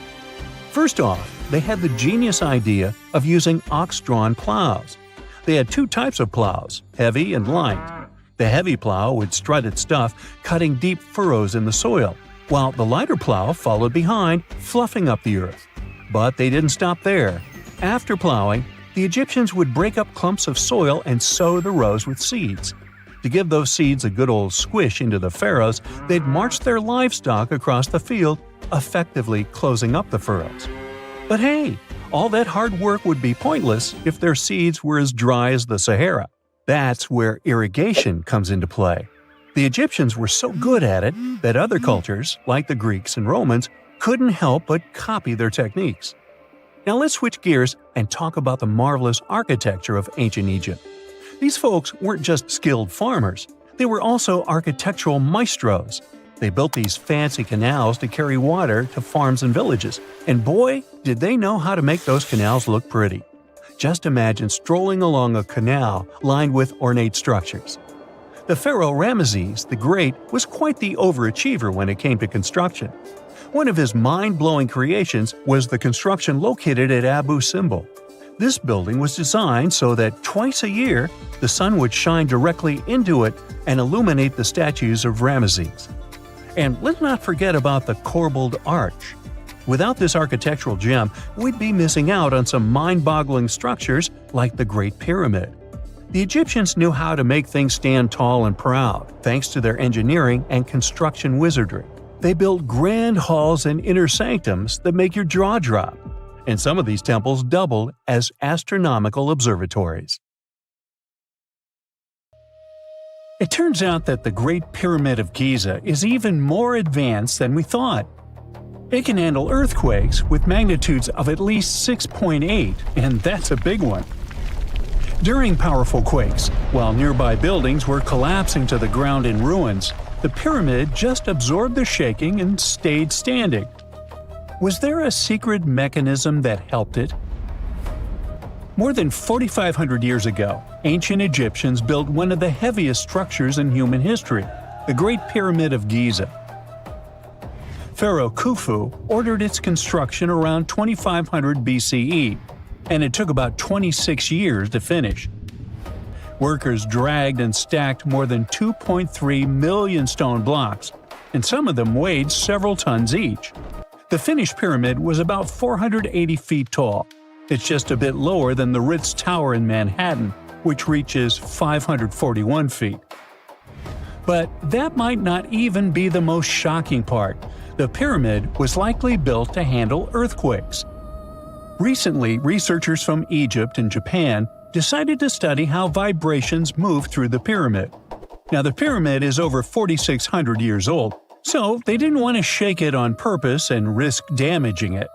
First off, they had the genius idea of using ox-drawn plows. They had two types of plows, heavy and light. The heavy plow would strut its stuff, cutting deep furrows in the soil, while the lighter plow followed behind, fluffing up the earth. But they didn't stop there. After plowing, the Egyptians would break up clumps of soil and sow the rows with seeds. To give those seeds a good old squish into the furrows, they'd march their livestock across the field, effectively closing up the furrows. But hey, all that hard work would be pointless if their seeds were as dry as the Sahara. That's where irrigation comes into play. The Egyptians were so good at it that other cultures, like the Greeks and Romans, couldn't help but copy their techniques. Now let's switch gears and talk about the marvelous architecture of ancient Egypt. These folks weren't just skilled farmers, they were also architectural maestros. They built these fancy canals to carry water to farms and villages, and boy, did they know how to make those canals look pretty. Just imagine strolling along a canal lined with ornate structures. The pharaoh Ramesses the Great was quite the overachiever when it came to construction. One of his mind-blowing creations was the construction located at Abu Simbel. This building was designed so that twice a year, the sun would shine directly into it and illuminate the statues of Ramesses. And let's not forget about the corbelled arch. Without this architectural gem, we'd be missing out on some mind-boggling structures like the Great Pyramid. The Egyptians knew how to make things stand tall and proud, thanks to their engineering and construction wizardry. They built grand halls and inner sanctums that make your jaw drop, and some of these temples doubled as astronomical observatories. It turns out that the Great Pyramid of Giza is even more advanced than we thought. It can handle earthquakes with magnitudes of at least 6.8, and that's a big one. During powerful quakes, while nearby buildings were collapsing to the ground in ruins, the pyramid just absorbed the shaking and stayed standing. Was there a secret mechanism that helped it? More than 4,500 years ago, ancient Egyptians built one of the heaviest structures in human history, the Great Pyramid of Giza. Pharaoh Khufu ordered its construction around 2500 BCE, and it took about 26 years to finish. Workers dragged and stacked more than 2.3 million stone blocks, and some of them weighed several tons each. The finished pyramid was about 480 feet tall. It's just a bit lower than the Ritz Tower in Manhattan, which reaches 541 feet. But that might not even be the most shocking part. The pyramid was likely built to handle earthquakes. Recently, researchers from Egypt and Japan decided to study how vibrations move through the pyramid. Now, the pyramid is over 4,600 years old, so they didn't want to shake it on purpose and risk damaging it.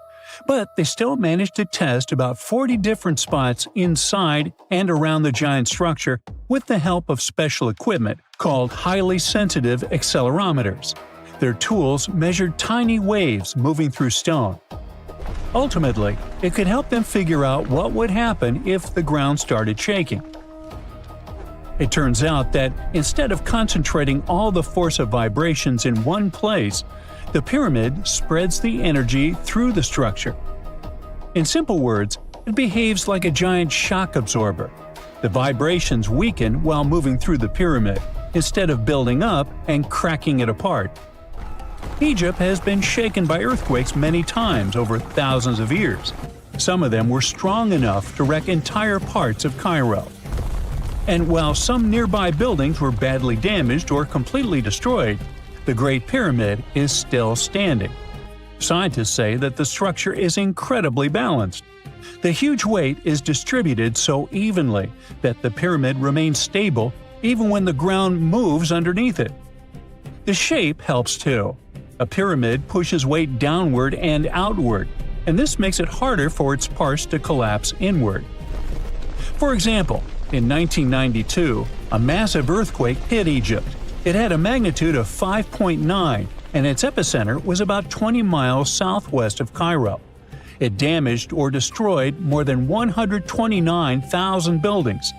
But they still managed to test about 40 different spots inside and around the giant structure with the help of special equipment called highly sensitive accelerometers. Their tools measured tiny waves moving through stone. Ultimately, it could help them figure out what would happen if the ground started shaking. It turns out that instead of concentrating all the force of vibrations in one place, the pyramid spreads the energy through the structure. In simple words, it behaves like a giant shock absorber. The vibrations weaken while moving through the pyramid, instead of building up and cracking it apart. Egypt has been shaken by earthquakes many times over thousands of years. Some of them were strong enough to wreck entire parts of Cairo. And while some nearby buildings were badly damaged or completely destroyed, the Great Pyramid is still standing. Scientists say that the structure is incredibly balanced. The huge weight is distributed so evenly that the pyramid remains stable even when the ground moves underneath it. The shape helps too. A pyramid pushes weight downward and outward, and this makes it harder for its parts to collapse inward. For example, in 1992, a massive earthquake hit Egypt. It had a magnitude of 5.9, and its epicenter was about 20 miles southwest of Cairo. It damaged or destroyed more than 129,000 buildings.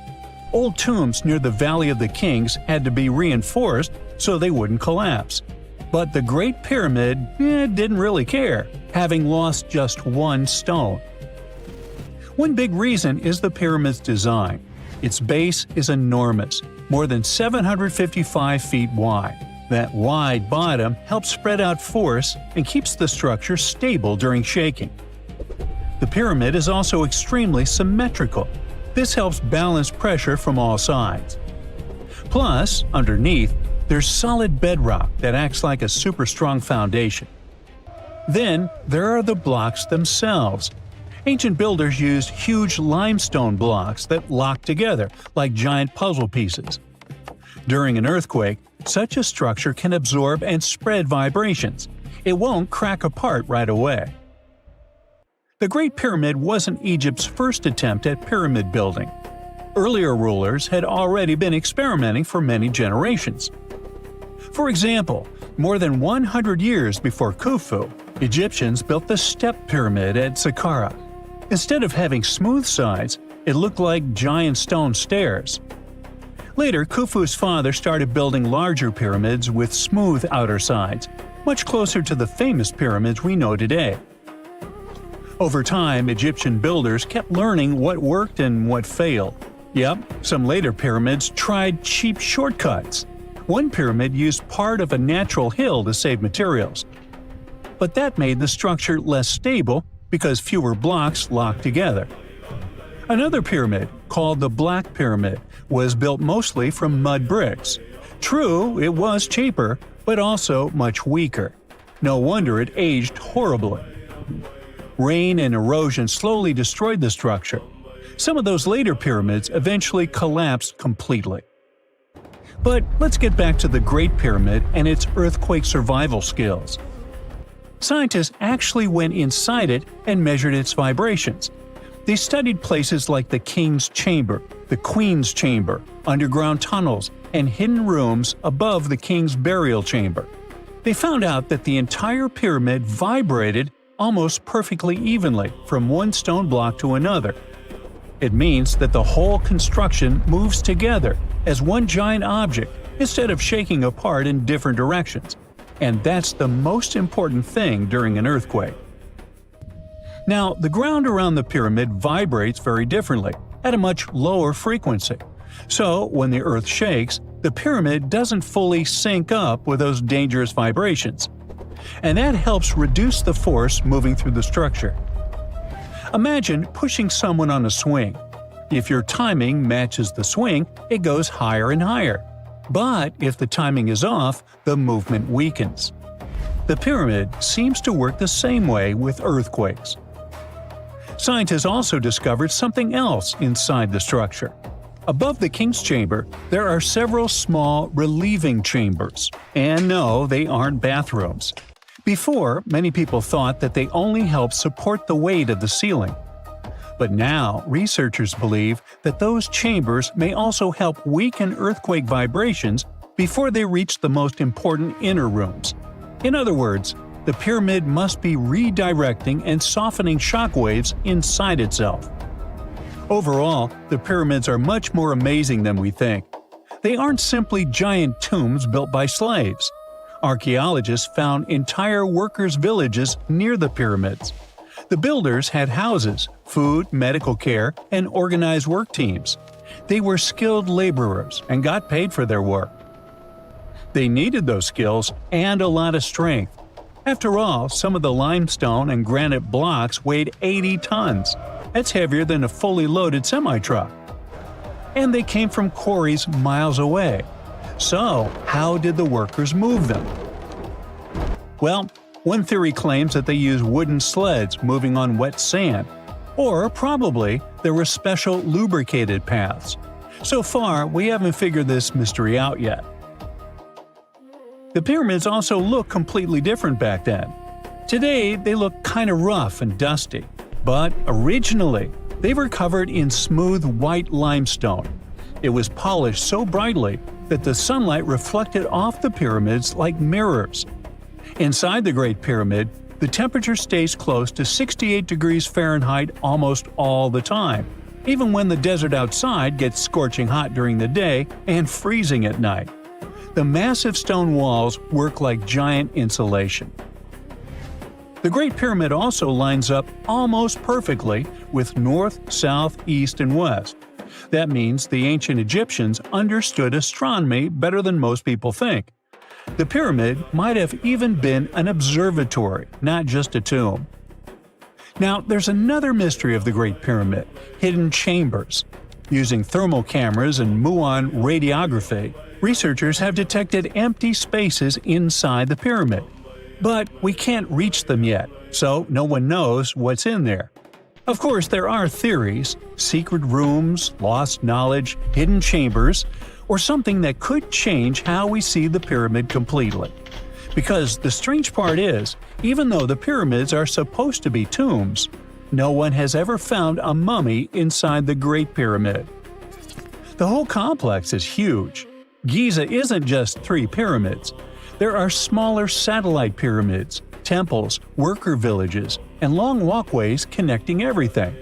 Old tombs near the Valley of the Kings had to be reinforced so they wouldn't collapse. But the Great Pyramid didn't really care, having lost just one stone. One big reason is the pyramid's design. Its base is enormous, more than 755 feet wide. That wide bottom helps spread out force and keeps the structure stable during shaking. The pyramid is also extremely symmetrical. This helps balance pressure from all sides. Plus, underneath, there's solid bedrock that acts like a super strong foundation. Then, there are the blocks themselves. Ancient builders used huge limestone blocks that lock together like giant puzzle pieces. During an earthquake, such a structure can absorb and spread vibrations. It won't crack apart right away. The Great Pyramid wasn't Egypt's first attempt at pyramid building. Earlier rulers had already been experimenting for many generations. For example, more than 100 years before Khufu, Egyptians built the step pyramid at Saqqara. Instead of having smooth sides, it looked like giant stone stairs. Later, Khufu's father started building larger pyramids with smooth outer sides, much closer to the famous pyramids we know today. Over time, Egyptian builders kept learning what worked and what failed. Yep, some later pyramids tried cheap shortcuts. One pyramid used part of a natural hill to save materials. But that made the structure less stable because fewer blocks locked together. Another pyramid, called the Black Pyramid, was built mostly from mud bricks. True, it was cheaper, but also much weaker. No wonder it aged horribly. Rain and erosion slowly destroyed the structure. Some of those later pyramids eventually collapsed completely. But let's get back to the Great Pyramid and its earthquake survival skills. Scientists actually went inside it and measured its vibrations. They studied places like the King's Chamber, the Queen's Chamber, underground tunnels, and hidden rooms above the King's burial chamber. They found out that the entire pyramid vibrated almost perfectly evenly from one stone block to another. It means that the whole construction moves together as one giant object instead of shaking apart in different directions, and that's the most important thing during an earthquake. Now, the ground around the pyramid vibrates very differently, at a much lower frequency. So, when the earth shakes, the pyramid doesn't fully sync up with those dangerous vibrations. And that helps reduce the force moving through the structure. Imagine pushing someone on a swing. If your timing matches the swing, it goes higher and higher. But if the timing is off, the movement weakens. The pyramid seems to work the same way with earthquakes. Scientists also discovered something else inside the structure. Above the king's chamber, there are several small relieving chambers. And no, they aren't bathrooms. Before, many people thought that they only help support the weight of the ceiling. But now, researchers believe that those chambers may also help weaken earthquake vibrations before they reach the most important inner rooms. In other words, the pyramid must be redirecting and softening shock waves inside itself. Overall, the pyramids are much more amazing than we think. They aren't simply giant tombs built by slaves. Archaeologists found entire workers' villages near the pyramids. The builders had houses, food, medical care, and organized work teams. They were skilled laborers and got paid for their work. They needed those skills and a lot of strength. After all, some of the limestone and granite blocks weighed 80 tons. That's heavier than a fully loaded semi-truck. And they came from quarries miles away. So, how did the workers move them? Well, one theory claims that they used wooden sleds moving on wet sand. Or probably there were special lubricated paths. So far, we haven't figured this mystery out yet. The pyramids also look completely different back then. Today, they look kind of rough and dusty. But originally, they were covered in smooth white limestone. It was polished so brightly that the sunlight reflected off the pyramids like mirrors. Inside the Great Pyramid, the temperature stays close to 68 degrees Fahrenheit almost all the time, even when the desert outside gets scorching hot during the day and freezing at night. The massive stone walls work like giant insulation. The Great Pyramid also lines up almost perfectly with north, south, east, and west. That means the ancient Egyptians understood astronomy better than most people think. The pyramid might have even been an observatory, not just a tomb. Now, there's another mystery of the Great Pyramid: hidden chambers. Using thermal cameras and muon radiography, researchers have detected empty spaces inside the pyramid. But we can't reach them yet, so no one knows what's in there. Of course, there are theories: secret rooms, lost knowledge, hidden chambers, or something that could change how we see the pyramid completely. Because the strange part is, even though the pyramids are supposed to be tombs, no one has ever found a mummy inside the Great Pyramid. The whole complex is huge. Giza isn't just 3 pyramids. There are smaller satellite pyramids, temples, worker villages, and long walkways connecting everything.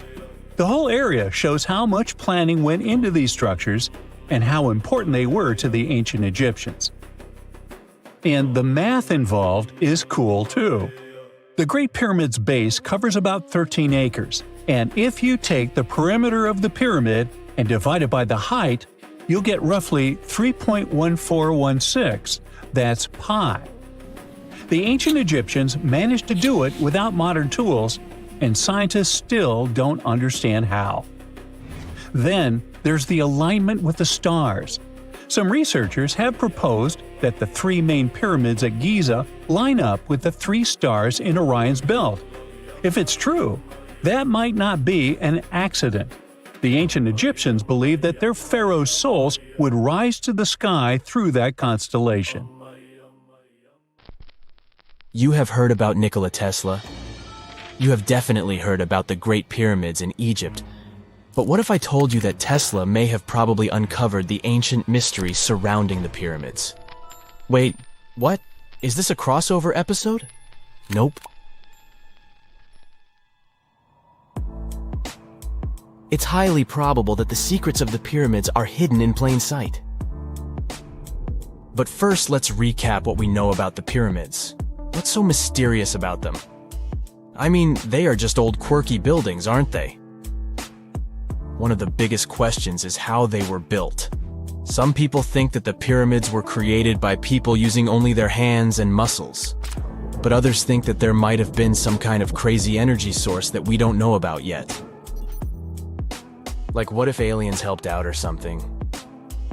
The whole area shows how much planning went into these structures and how important they were to the ancient Egyptians. And the math involved is cool too. The Great Pyramid's base covers about 13 acres, and if you take the perimeter of the pyramid and divide it by the height, you'll get roughly 3.1416. That's pi. The ancient Egyptians managed to do it without modern tools, and scientists still don't understand how. Then, there's the alignment with the stars. Some researchers have proposed that the 3 main pyramids at Giza line up with the 3 stars in Orion's belt. If it's true, that might not be an accident. The ancient Egyptians believed that their pharaoh's souls would rise to the sky through that constellation. You have heard about Nikola Tesla. You have definitely heard about the Great Pyramids in Egypt. But what if I told you that Tesla may have probably uncovered the ancient mysteries surrounding the pyramids? Wait, what? Is this a crossover episode? Nope. It's highly probable that the secrets of the pyramids are hidden in plain sight. But first, let's recap what we know about the pyramids. What's so mysterious about them? I mean, they are just old quirky buildings, aren't they? One of the biggest questions is how they were built. Some people think that the pyramids were created by people using only their hands and muscles. But others think that there might have been some kind of crazy energy source that we don't know about yet. Like, what if aliens helped out or something?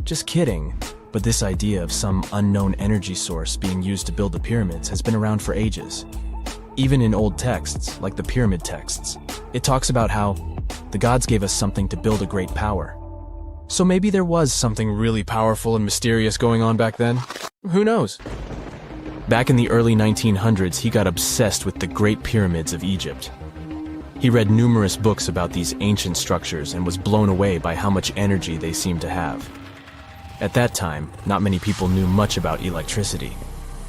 Just kidding. But this idea of some unknown energy source being used to build the pyramids has been around for ages. Even in old texts, like the pyramid texts, it talks about how the gods gave us something to build a great power. So maybe there was something really powerful and mysterious going on back then? Who knows? Back in the early 1900s, he got obsessed with the Great Pyramids of Egypt. He read numerous books about these ancient structures and was blown away by how much energy they seemed to have. At that time, not many people knew much about electricity,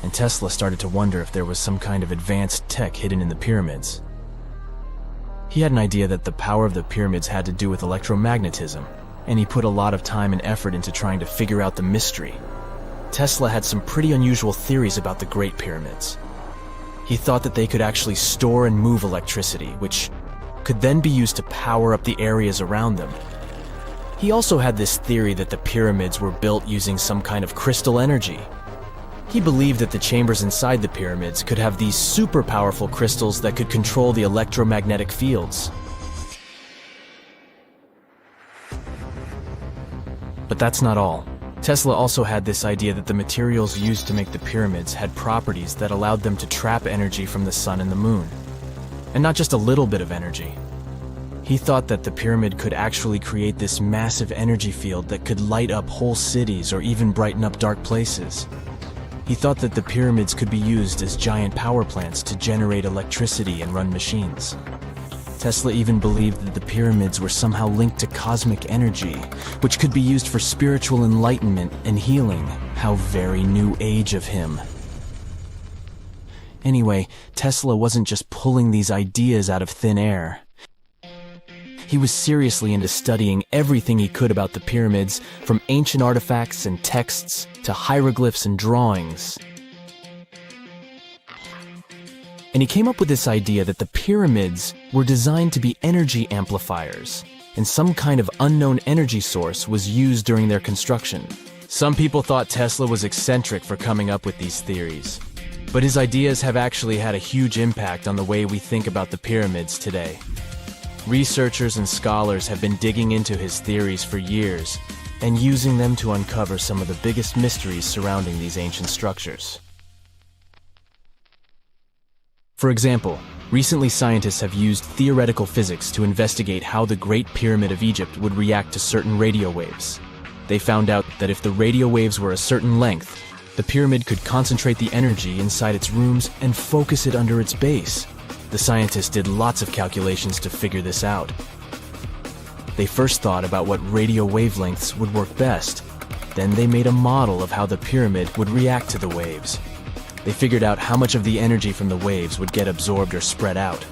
and Tesla started to wonder if there was some kind of advanced tech hidden in the pyramids. He had an idea that the power of the pyramids had to do with electromagnetism, and he put a lot of time and effort into trying to figure out the mystery. Tesla had some pretty unusual theories about the Great Pyramids. He thought that they could actually store and move electricity, which could then be used to power up the areas around them. He also had this theory that the pyramids were built using some kind of crystal energy. He believed that the chambers inside the pyramids could have these super powerful crystals that could control the electromagnetic fields. But that's not all. Tesla also had this idea that the materials used to make the pyramids had properties that allowed them to trap energy from the sun and the moon. And not just a little bit of energy. He thought that the pyramid could actually create this massive energy field that could light up whole cities or even brighten up dark places. He thought that the pyramids could be used as giant power plants to generate electricity and run machines. Tesla even believed that the pyramids were somehow linked to cosmic energy, which could be used for spiritual enlightenment and healing. How very new age of him. Anyway, Tesla wasn't just pulling these ideas out of thin air. He was seriously into studying everything he could about the pyramids, from ancient artifacts and texts to hieroglyphs and drawings. And he came up with this idea that the pyramids were designed to be energy amplifiers, and some kind of unknown energy source was used during their construction. Some people thought Tesla was eccentric for coming up with these theories, but his ideas have actually had a huge impact on the way we think about the pyramids today. Researchers and scholars have been digging into his theories for years and using them to uncover some of the biggest mysteries surrounding these ancient structures. For example, recently scientists have used theoretical physics to investigate how the Great Pyramid of Egypt would react to certain radio waves. They found out that if the radio waves were a certain length, the pyramid could concentrate the energy inside its rooms and focus it under its base. The scientists did lots of calculations to figure this out. They first thought about what radio wavelengths would work best. Then they made a model of how the pyramid would react to the waves. They figured out how much of the energy from the waves would get absorbed or spread out.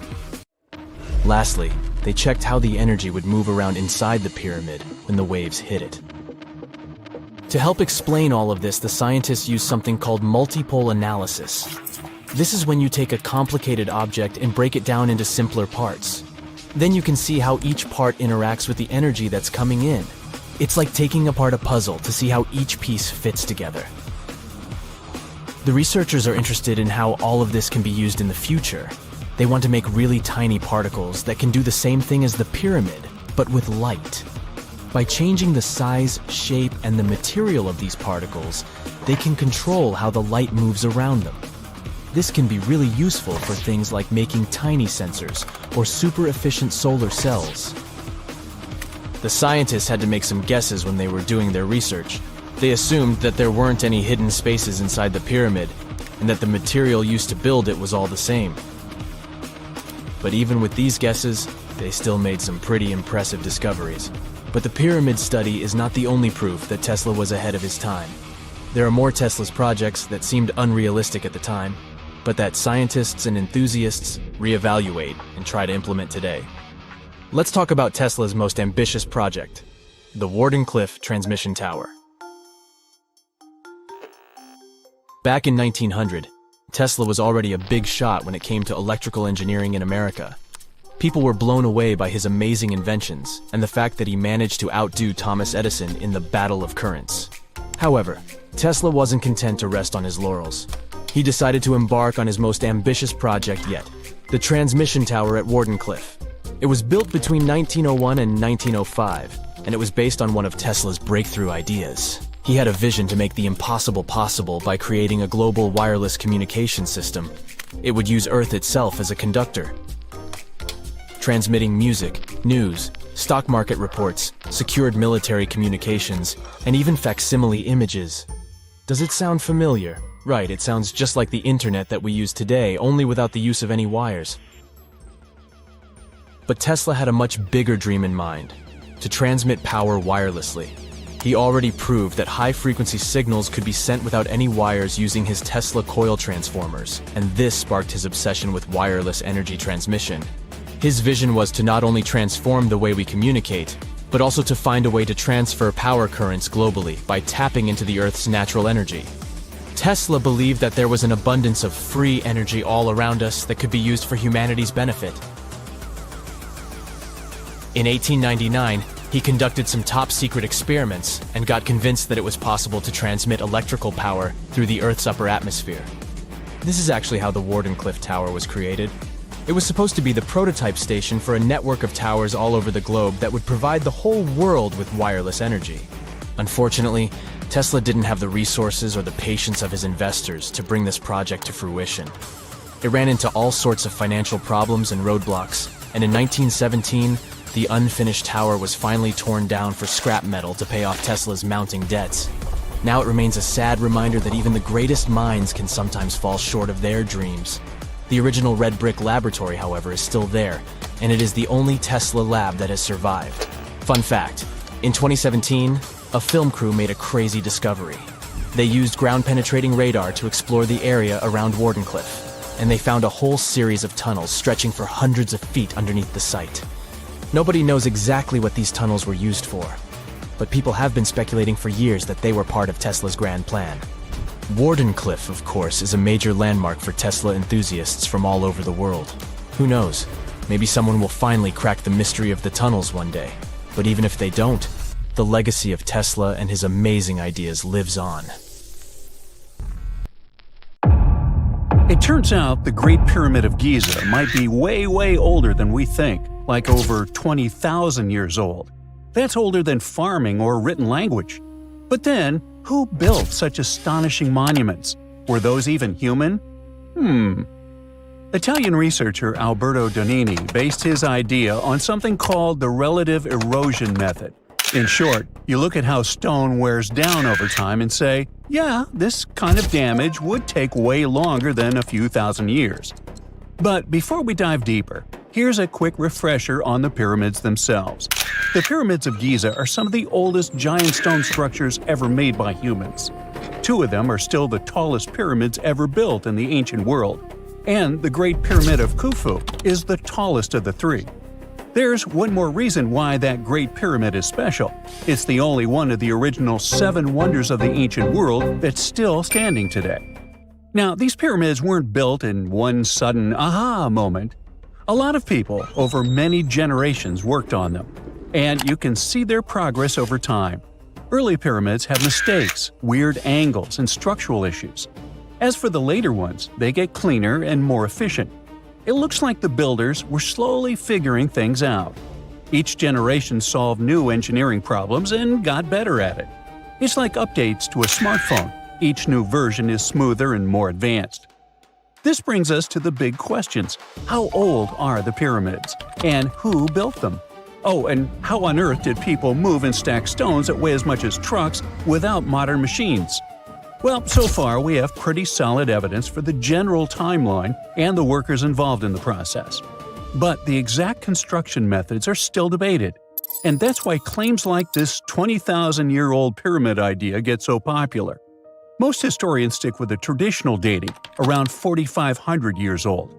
Lastly, they checked how the energy would move around inside the pyramid when the waves hit it. To help explain all of this, the scientists used something called multipole analysis. This is when you take a complicated object and break it down into simpler parts. Then you can see how each part interacts with the energy that's coming in. It's like taking apart a puzzle to see how each piece fits together. The researchers are interested in how all of this can be used in the future. They want to make really tiny particles that can do the same thing as the pyramid, but with light. By changing the size, shape, and the material of these particles, they can control how the light moves around them. This can be really useful for things like making tiny sensors or super efficient solar cells. The scientists had to make some guesses when they were doing their research. They assumed that there weren't any hidden spaces inside the pyramid, and that the material used to build it was all the same. But even with these guesses, they still made some pretty impressive discoveries. But the pyramid study is not the only proof that Tesla was ahead of his time. There are more Tesla's projects that seemed unrealistic at the time, but that scientists and enthusiasts reevaluate and try to implement today. Let's talk about Tesla's most ambitious project, the Wardenclyffe Transmission Tower. Back in 1900, Tesla was already a big shot when it came to electrical engineering in America. People were blown away by his amazing inventions and the fact that he managed to outdo Thomas Edison in the battle of currents. However, Tesla wasn't content to rest on his laurels. He decided to embark on his most ambitious project yet, the transmission tower at Wardenclyffe. It was built between 1901 and 1905, and it was based on one of Tesla's breakthrough ideas. He had a vision to make the impossible possible by creating a global wireless communication system. It would use Earth itself as a conductor, transmitting music, news, stock market reports, secured military communications, and even facsimile images. Does it sound familiar? Right, it sounds just like the internet that we use today, only without the use of any wires. But Tesla had a much bigger dream in mind: to transmit power wirelessly. He already proved that high-frequency signals could be sent without any wires using his Tesla coil transformers, and this sparked his obsession with wireless energy transmission. His vision was to not only transform the way we communicate, but also to find a way to transfer power currents globally by tapping into the Earth's natural energy. Tesla believed that there was an abundance of free energy all around us that could be used for humanity's benefit. In 1899, he conducted some top-secret experiments and got convinced that it was possible to transmit electrical power through the Earth's upper atmosphere. This is actually how the Wardenclyffe Tower was created. It was supposed to be the prototype station for a network of towers all over the globe that would provide the whole world with wireless energy. Unfortunately, Tesla didn't have the resources or the patience of his investors to bring this project to fruition. It ran into all sorts of financial problems and roadblocks, and in 1917, the unfinished tower was finally torn down for scrap metal to pay off Tesla's mounting debts. Now it remains a sad reminder that even the greatest minds can sometimes fall short of their dreams. The original red brick laboratory, however, is still there, and it is the only Tesla lab that has survived. Fun fact, in 2017, a film crew made a crazy discovery. They used ground-penetrating radar to explore the area around Wardenclyffe, and they found a whole series of tunnels stretching for hundreds of feet underneath the site. Nobody knows exactly what these tunnels were used for, but people have been speculating for years that they were part of Tesla's grand plan. Wardenclyffe, of course, is a major landmark for Tesla enthusiasts from all over the world. Who knows? Maybe someone will finally crack the mystery of the tunnels one day. But even if they don't, the legacy of Tesla and his amazing ideas lives on. It turns out the Great Pyramid of Giza might be way older than we think, like over 20,000 years old. That's older than farming or written language. But then, who built such astonishing monuments? Were those even human? Italian researcher Alberto Donini based his idea on something called the relative erosion method. In short, you look at how stone wears down over time and say, yeah, this kind of damage would take way longer than a few thousand years. But before we dive deeper, here's a quick refresher on the pyramids themselves. The pyramids of Giza are some of the oldest giant stone structures ever made by humans. Two of them are still the tallest pyramids ever built in the ancient world, and the Great Pyramid of Khufu is the tallest of the three. There's one more reason why that Great Pyramid is special. It's the only one of the original 7 wonders of the ancient world that's still standing today. Now, these pyramids weren't built in one sudden aha moment. A lot of people over many generations worked on them, and you can see their progress over time. Early pyramids have mistakes, weird angles, and structural issues. As for the later ones, they get cleaner and more efficient. It looks like the builders were slowly figuring things out. Each generation solved new engineering problems and got better at it. It's like updates to a smartphone. Each new version is smoother and more advanced. This brings us to the big questions. How old are the pyramids? And who built them? Oh, and how on earth did people move and stack stones that weigh as much as trucks without modern machines? Well, so far we have pretty solid evidence for the general timeline and the workers involved in the process. But the exact construction methods are still debated. And that's why claims like this 20,000-year-old pyramid idea get so popular. Most historians stick with the traditional dating, around 4,500 years old.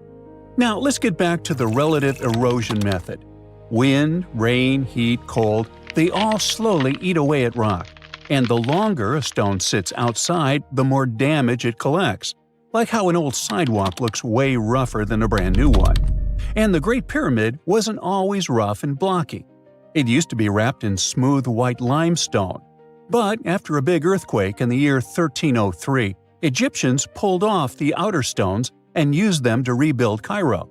Now let's get back to the relative erosion method. Wind, rain, heat, cold, they all slowly eat away at rock, and the longer a stone sits outside, the more damage it collects, like how an old sidewalk looks way rougher than a brand new one. And the Great Pyramid wasn't always rough and blocky. It used to be wrapped in smooth white limestone. But after a big earthquake in the year 1303, Egyptians pulled off the outer stones and used them to rebuild Cairo.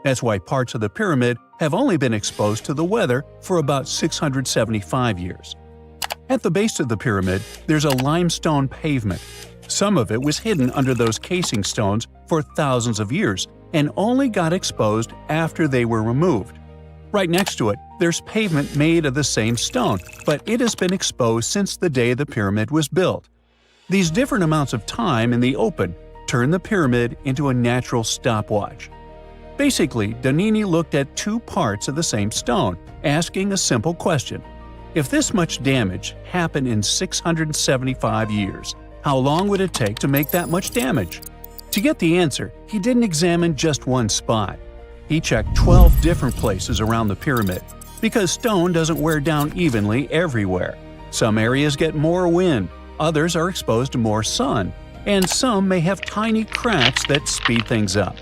That's why parts of the pyramid have only been exposed to the weather for about 675 years. At the base of the pyramid, there's a limestone pavement. Some of it was hidden under those casing stones for thousands of years and only got exposed after they were removed. Right next to it, there's pavement made of the same stone, but it has been exposed since the day the pyramid was built. These different amounts of time in the open turn the pyramid into a natural stopwatch. Basically, Donnini looked at two parts of the same stone, asking a simple question. If this much damage happened in 675 years, how long would it take to make that much damage? To get the answer, he didn't examine just one spot. He checked 12 different places around the pyramid, because stone doesn't wear down evenly everywhere. Some areas get more wind, others are exposed to more sun, and some may have tiny cracks that speed things up.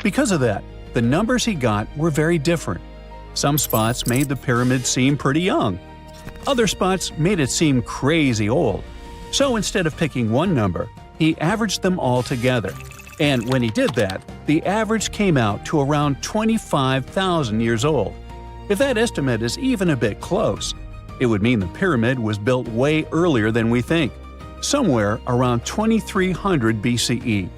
Because of that, the numbers he got were very different. Some spots made the pyramid seem pretty young. Other spots made it seem crazy old. So instead of picking one number, he averaged them all together. And when he did that, the average came out to around 25,000 years old. If that estimate is even a bit close, it would mean the pyramid was built way earlier than we think, somewhere around 2300 BCE.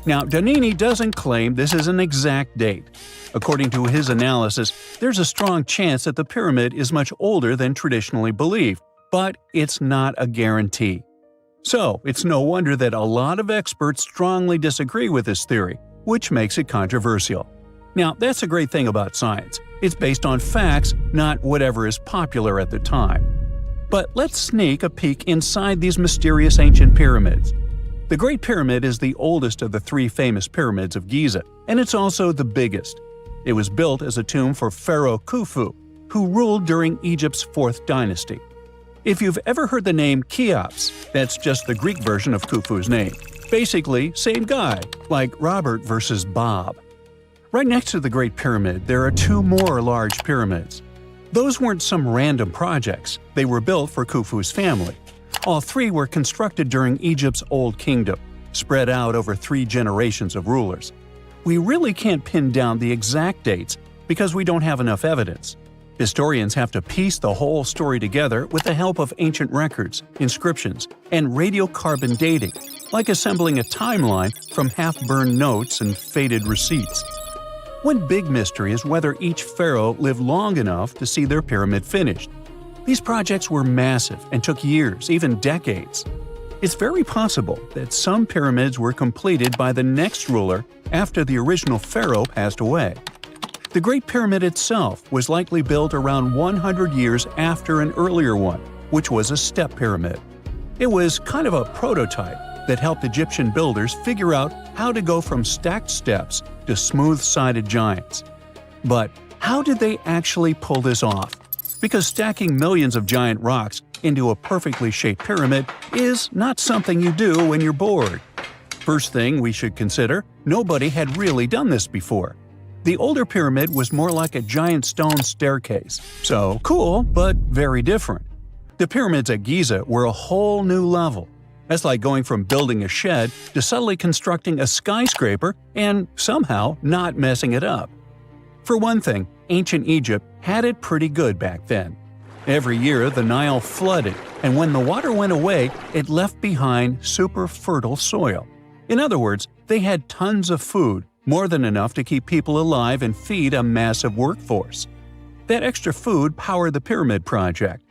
Now, Donnini doesn't claim this is an exact date. According to his analysis, there's a strong chance that the pyramid is much older than traditionally believed, but it's not a guarantee. So, it's no wonder that a lot of experts strongly disagree with this theory, which makes it controversial. Now, that's a great thing about science. It's based on facts, not whatever is popular at the time. But let's sneak a peek inside these mysterious ancient pyramids. The Great Pyramid is the oldest of the three famous pyramids of Giza, and it's also the biggest. It was built as a tomb for Pharaoh Khufu, who ruled during Egypt's 4th dynasty. If you've ever heard the name Cheops, that's just the Greek version of Khufu's name. Basically, same guy, like Robert versus Bob. Right next to the Great Pyramid, there are two more large pyramids. Those weren't some random projects, they were built for Khufu's family. All three were constructed during Egypt's Old Kingdom, spread out over 3 generations of rulers. We really can't pin down the exact dates because we don't have enough evidence. Historians have to piece the whole story together with the help of ancient records, inscriptions, and radiocarbon dating, like assembling a timeline from half-burned notes and faded receipts. One big mystery is whether each pharaoh lived long enough to see their pyramid finished. These projects were massive and took years, even decades. It's very possible that some pyramids were completed by the next ruler after the original pharaoh passed away. The Great Pyramid itself was likely built around 100 years after an earlier one, which was a step pyramid. It was kind of a prototype that helped Egyptian builders figure out how to go from stacked steps to smooth-sided giants. But how did they actually pull this off? Because stacking millions of giant rocks into a perfectly shaped pyramid is not something you do when you're bored. First thing we should consider, nobody had really done this before. The older pyramid was more like a giant stone staircase, so cool but very different. The pyramids at Giza were a whole new level. That's like going from building a shed to suddenly constructing a skyscraper and somehow not messing it up. For one thing, ancient Egypt had it pretty good back then. Every year the Nile flooded, and when the water went away, it left behind super fertile soil. In other words, they had tons of food, more than enough to keep people alive and feed a massive workforce. That extra food powered the pyramid project.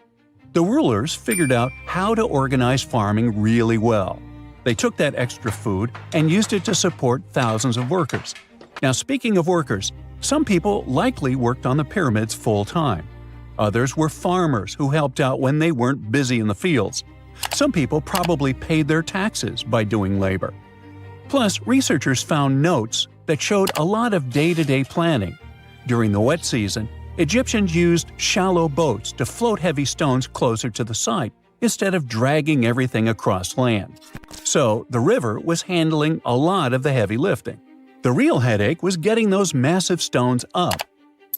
The rulers figured out how to organize farming really well. They took that extra food and used it to support thousands of workers. Now, speaking of workers, some people likely worked on the pyramids full-time. Others were farmers who helped out when they weren't busy in the fields. Some people probably paid their taxes by doing labor. Plus, researchers found notes that showed a lot of day-to-day planning. During the wet season, Egyptians used shallow boats to float heavy stones closer to the site instead of dragging everything across land. So the river was handling a lot of the heavy lifting. The real headache was getting those massive stones up.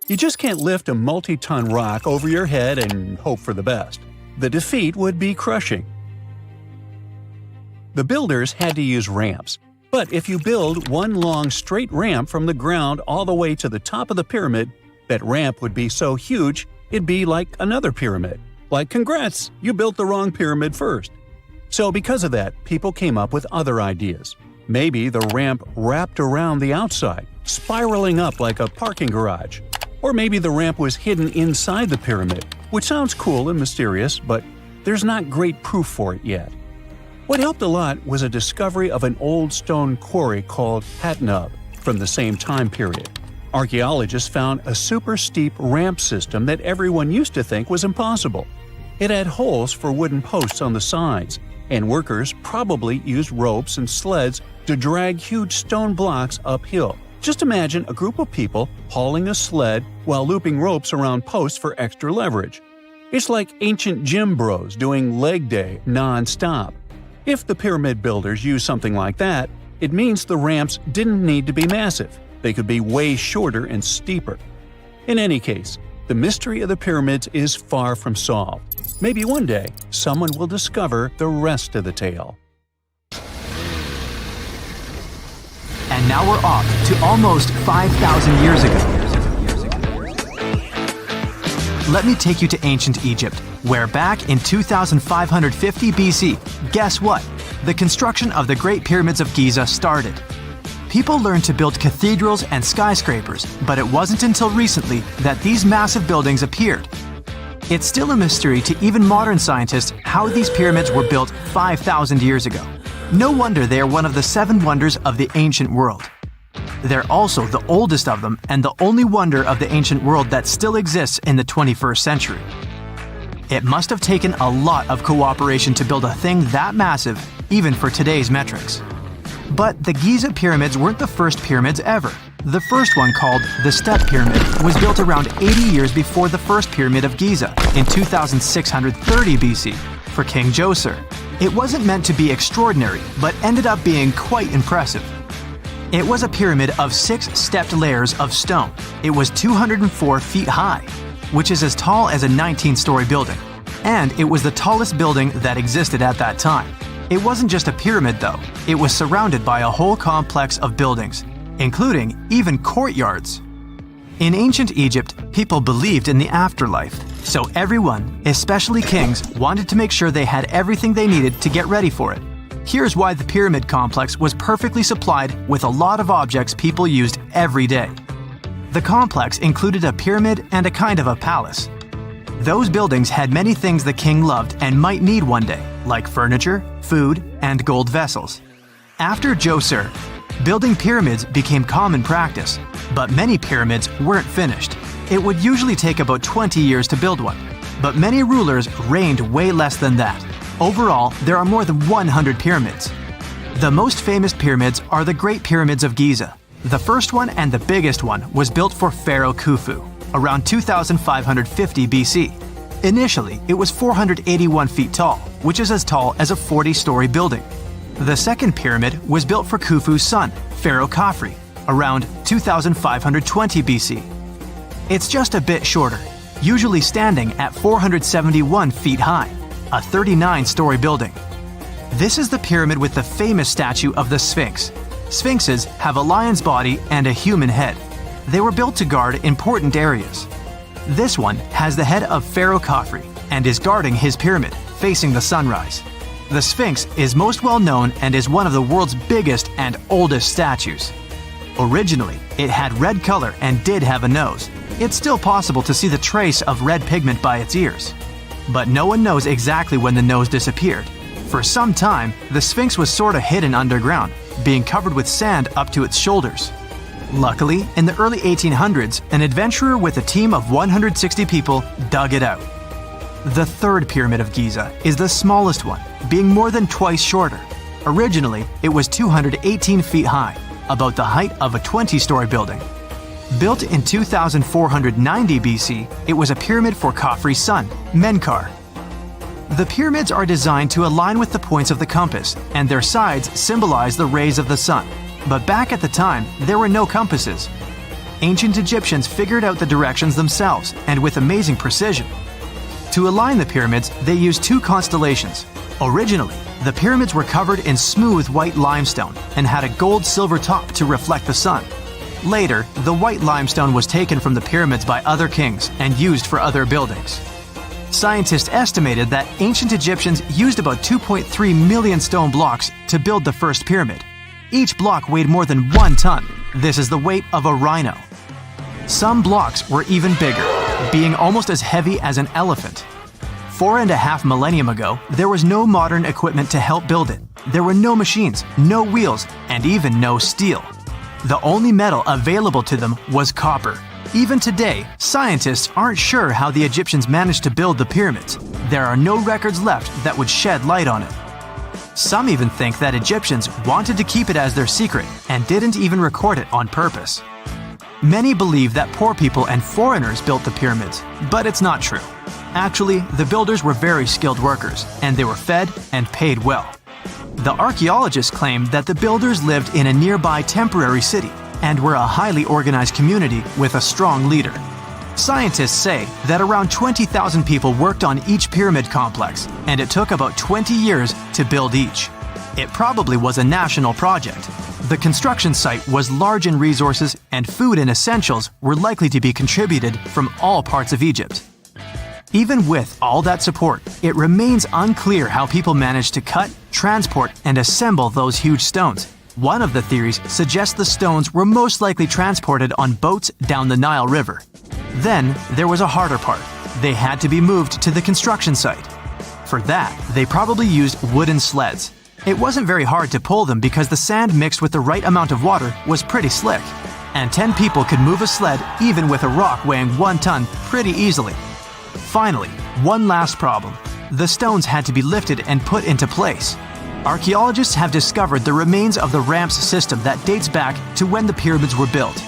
You just can't lift a multi-ton rock over your head and hope for the best. The defeat would be crushing. The builders had to use ramps. But if you build one long straight ramp from the ground all the way to the top of the pyramid, that ramp would be so huge it'd be like another pyramid. Like, congrats, you built the wrong pyramid first. So because of that, people came up with other ideas. Maybe the ramp wrapped around the outside, spiraling up like a parking garage. Or maybe the ramp was hidden inside the pyramid, which sounds cool and mysterious, but there's not great proof for it yet. What helped a lot was a discovery of an old stone quarry called Hatnub from the same time period. Archaeologists found a super steep ramp system that everyone used to think was impossible. It had holes for wooden posts on the sides, and workers probably used ropes and sleds to drag huge stone blocks uphill. Just imagine a group of people hauling a sled while looping ropes around posts for extra leverage. It's like ancient gym bros doing leg day non-stop. If the pyramid builders used something like that, it means the ramps didn't need to be massive. They could be way shorter and steeper. In any case, the mystery of the pyramids is far from solved. Maybe one day, someone will discover the rest of the tale. And now we're off to almost 5,000 years ago. Let me take you to ancient Egypt, where back in 2550 BC, guess what? The construction of the Great Pyramids of Giza started. People learned to build cathedrals and skyscrapers, but it wasn't until recently that these massive buildings appeared. It's still a mystery to even modern scientists how these pyramids were built 5,000 years ago. No wonder they are one of the 7 wonders of the ancient world. They're also the oldest of them and the only wonder of the ancient world that still exists in the 21st century. It must have taken a lot of cooperation to build a thing that massive, even for today's metrics. But the Giza pyramids weren't the first pyramids ever. The first one, called the Step Pyramid, was built around 80 years before the first pyramid of Giza in 2630 BC for King Djoser. It wasn't meant to be extraordinary, but ended up being quite impressive. It was a pyramid of 6 stepped layers of stone. It was 204 feet high, which is as tall as a 19-story building. And it was the tallest building that existed at that time. It wasn't just a pyramid though, it was surrounded by a whole complex of buildings, including even courtyards. In ancient Egypt, people believed in the afterlife, so everyone, especially kings, wanted to make sure they had everything they needed to get ready for it. Here's why the pyramid complex was perfectly supplied with a lot of objects people used every day. The complex included a pyramid and a kind of a palace. Those buildings had many things the king loved and might need one day, like furniture, food, and gold vessels. After Djoser, building pyramids became common practice, but many pyramids weren't finished. It would usually take about 20 years to build one, but many rulers reigned way less than that. Overall, there are more than 100 pyramids. The most famous pyramids are the Great Pyramids of Giza. The first one and the biggest one was built for Pharaoh Khufu, around 2550 BC. Initially, it was 481 feet tall, which is as tall as a 40-story building. The second pyramid was built for Khufu's son, Pharaoh Khafre, around 2520 BC. It's just a bit shorter, usually standing at 471 feet high, a 39-story building. This is the pyramid with the famous statue of the Sphinx. Sphinxes have a lion's body and a human head. They were built to guard important areas. This one has the head of Pharaoh Khafre and is guarding his pyramid, facing the sunrise. The Sphinx is most well known and is one of the world's biggest and oldest statues. Originally, it had red color and did have a nose. It's still possible to see the trace of red pigment by its ears. But no one knows exactly when the nose disappeared. For some time, the Sphinx was sort of hidden underground, being covered with sand up to its shoulders. Luckily, in the early 1800s, an adventurer with a team of 160 people dug it out. The third pyramid of Giza is the smallest one, being more than twice shorter. Originally, it was 218 feet high, about the height of a 20-story building. Built in 2490 BC, it was a pyramid for Khafre's son, Menkaure. The pyramids are designed to align with the points of the compass, and their sides symbolize the rays of the sun. But back at the time, there were no compasses. Ancient Egyptians figured out the directions themselves, and with amazing precision. To align the pyramids, they used two constellations. Originally, the pyramids were covered in smooth white limestone and had a gold-silver top to reflect the sun. Later, the white limestone was taken from the pyramids by other kings and used for other buildings. Scientists estimated that ancient Egyptians used about 2.3 million stone blocks to build the first pyramid. Each block weighed more than 1 ton. This is the weight of a rhino. Some blocks were even bigger, being almost as heavy as an elephant. 4.5 millennium ago, there was no modern equipment to help build it. There were no machines, no wheels, and even no steel. The only metal available to them was copper. Even today, scientists aren't sure how the Egyptians managed to build the pyramids. There are no records left that would shed light on it. Some even think that Egyptians wanted to keep it as their secret and didn't even record it on purpose. Many believe that poor people and foreigners built the pyramids, but it's not true. Actually, the builders were very skilled workers, and they were fed and paid well. The archaeologists claim that the builders lived in a nearby temporary city and were a highly organized community with a strong leader. Scientists say that around 20,000 people worked on each pyramid complex, and it took about 20 years to build each. It probably was a national project. The construction site was large in resources, and food and essentials were likely to be contributed from all parts of Egypt. Even with all that support, it remains unclear how people managed to cut, transport, and assemble those huge stones. One of the theories suggests the stones were most likely transported on boats down the Nile River. Then, there was a harder part. They had to be moved to the construction site. For that, they probably used wooden sleds. It wasn't very hard to pull them because the sand mixed with the right amount of water was pretty slick. And 10 people could move a sled even with a rock weighing 1 ton pretty easily. Finally, one last problem. The stones had to be lifted and put into place. Archaeologists have discovered the remains of the ramps system that dates back to when the pyramids were built.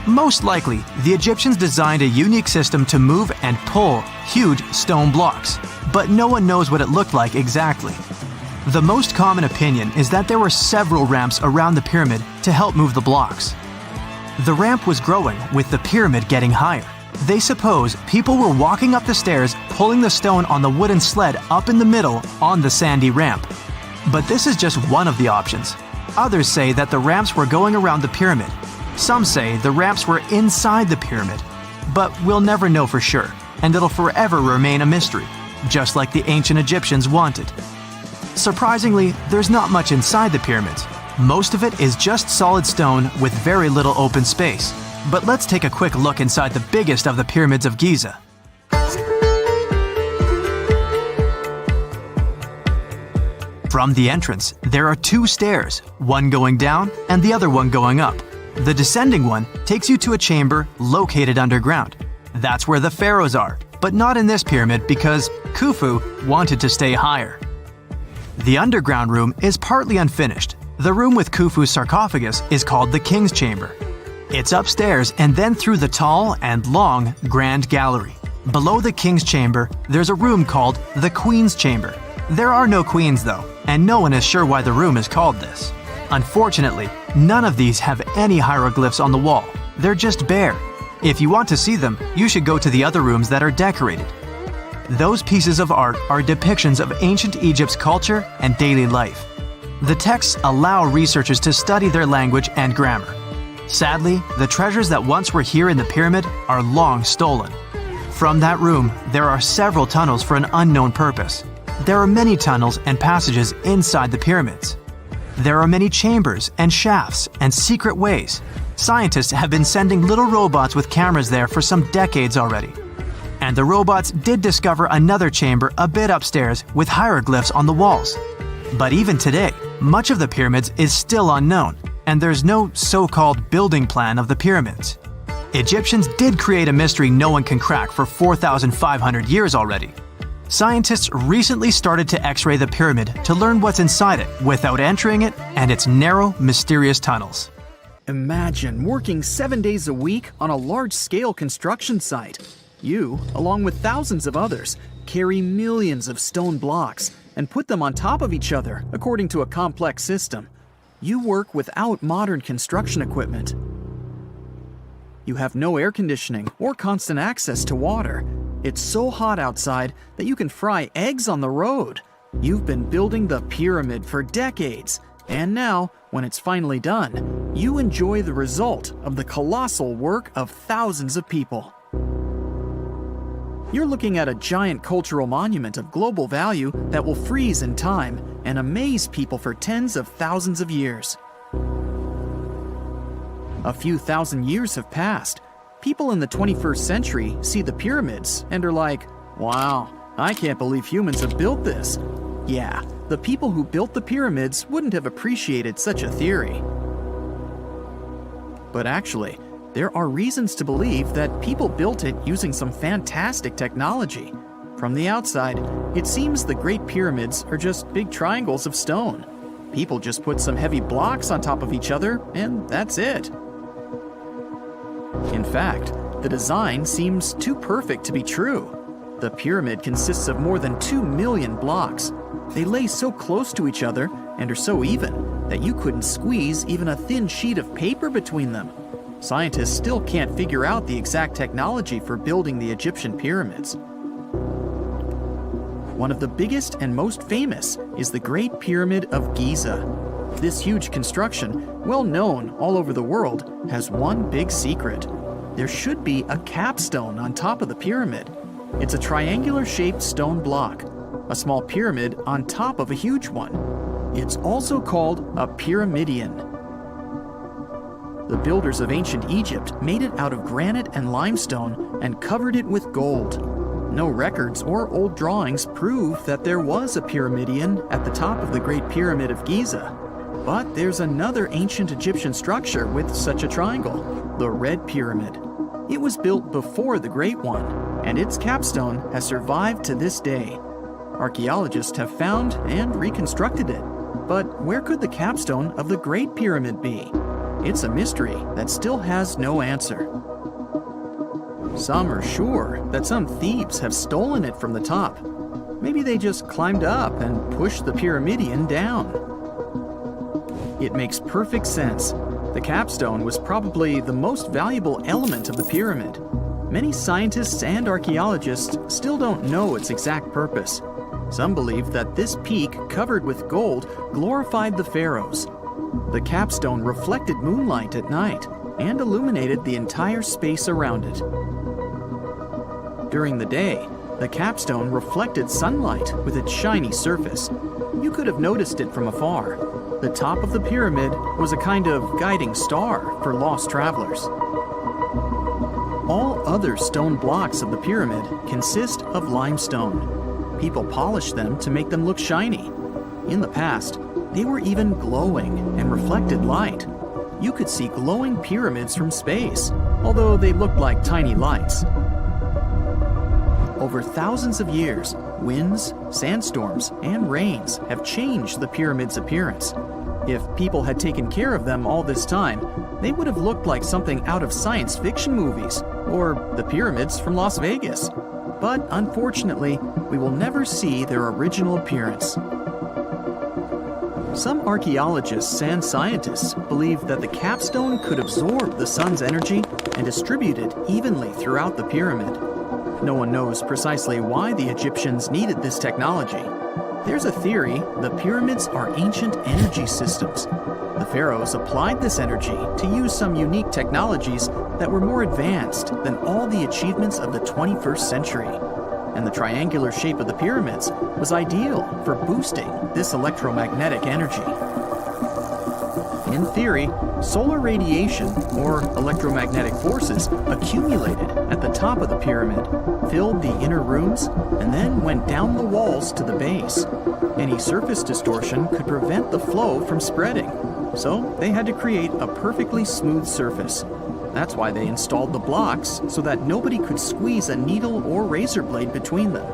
Most likely, the Egyptians designed a unique system to move and pull huge stone blocks, but no one knows what it looked like exactly. The most common opinion is that there were several ramps around the pyramid to help move the blocks. The ramp was growing with the pyramid getting higher. They suppose people were walking up the stairs, pulling the stone on the wooden sled up in the middle on the sandy ramp. But this is just one of the options. Others say that the ramps were going around the pyramid. Some say the ramps were inside the pyramid. But we'll never know for sure, and it'll forever remain a mystery, just like the ancient Egyptians wanted. Surprisingly, there's not much inside the pyramids. Most of it is just solid stone with very little open space. But let's take a quick look inside the biggest of the pyramids of Giza. From the entrance, there are 2 stairs, one going down and the other one going up. The descending one takes you to a chamber located underground. That's where the pharaohs are, but not in this pyramid because Khufu wanted to stay higher. The underground room is partly unfinished. The room with Khufu's sarcophagus is called the King's Chamber. It's upstairs and then through the tall and long Grand Gallery. Below the King's Chamber, there's a room called the Queen's Chamber. There are no queens though, and no one is sure why the room is called this. Unfortunately, none of these have any hieroglyphs on the wall. They're just bare. If you want to see them, you should go to the other rooms that are decorated. Those pieces of art are depictions of ancient Egypt's culture and daily life. The texts allow researchers to study their language and grammar. Sadly, the treasures that once were here in the pyramid are long stolen. From that room, there are several tunnels for an unknown purpose. There are many tunnels and passages inside the pyramids. There are many chambers and shafts and secret ways. Scientists have been sending little robots with cameras there for some decades already. And the robots did discover another chamber a bit upstairs with hieroglyphs on the walls. But even today, much of the pyramids is still unknown, and there's no so-called building plan of the pyramids. Egyptians did create a mystery no one can crack for 4,500 years already. Scientists recently started to X-ray the pyramid to learn what's inside it without entering it and its narrow, mysterious tunnels. Imagine working 7 days a week on a large-scale construction site. You, along with thousands of others, carry millions of stone blocks and put them on top of each other according to a complex system. You work without modern construction equipment. You have no air conditioning or constant access to water. It's so hot outside that you can fry eggs on the road. You've been building the pyramid for decades, and now, when it's finally done, you enjoy the result of the colossal work of thousands of people. You're looking at a giant cultural monument of global value that will freeze in time and amaze people for tens of thousands of years. A few thousand years have passed. People in the 21st century see the pyramids and are like, wow, I can't believe humans have built this. Yeah, the people who built the pyramids wouldn't have appreciated such a theory. But actually, there are reasons to believe that people built it using some fantastic technology. From the outside, it seems the Great Pyramids are just big triangles of stone. People just put some heavy blocks on top of each other, and that's it. In fact, the design seems too perfect to be true. The pyramid consists of more than 2 million blocks. They lay so close to each other and are so even that you couldn't squeeze even a thin sheet of paper between them. Scientists still can't figure out the exact technology for building the Egyptian pyramids. One of the biggest and most famous is the Great Pyramid of Giza. This huge construction, well known all over the world, has one big secret. There should be a capstone on top of the pyramid. It's a triangular-shaped stone block, a small pyramid on top of a huge one. It's also called a pyramidion. The builders of ancient Egypt made it out of granite and limestone and covered it with gold. No records or old drawings prove that there was a pyramidion at the top of the Great Pyramid of Giza. But there's another ancient Egyptian structure with such a triangle, the Red Pyramid. It was built before the Great One, and its capstone has survived to this day. Archaeologists have found and reconstructed it. But where could the capstone of the Great Pyramid be? It's a mystery that still has no answer. Some are sure that some thieves have stolen it from the top. Maybe they just climbed up and pushed the pyramidion down. It makes perfect sense. The capstone was probably the most valuable element of the pyramid. Many scientists and archaeologists still don't know its exact purpose. Some believe that this peak covered with gold glorified the pharaohs. The capstone reflected moonlight at night and illuminated the entire space around it. During the day, the capstone reflected sunlight with its shiny surface. You could have noticed it from afar. The top of the pyramid was a kind of guiding star for lost travelers. All other stone blocks of the pyramid consist of limestone. People polished them to make them look shiny. In the past, they were even glowing and reflected light. You could see glowing pyramids from space, although they looked like tiny lights. Over thousands of years, winds, sandstorms, and rains have changed the pyramid's appearance. If people had taken care of them all this time, they would have looked like something out of science fiction movies, or the pyramids from Las Vegas. But unfortunately, we will never see their original appearance. Some archaeologists and scientists believe that the capstone could absorb the sun's energy and distribute it evenly throughout the pyramid. No one knows precisely why the Egyptians needed this technology. There's a theory the pyramids are ancient energy systems. The pharaohs applied this energy to use some unique technologies that were more advanced than all the achievements of the 21st century. And the triangular shape of the pyramids was ideal for boosting this electromagnetic energy. In theory, solar radiation, or electromagnetic forces, accumulated at the top of the pyramid, filled the inner rooms, and then went down the walls to the base. Any surface distortion could prevent the flow from spreading, so they had to create a perfectly smooth surface. That's why they installed the blocks so that nobody could squeeze a needle or razor blade between them.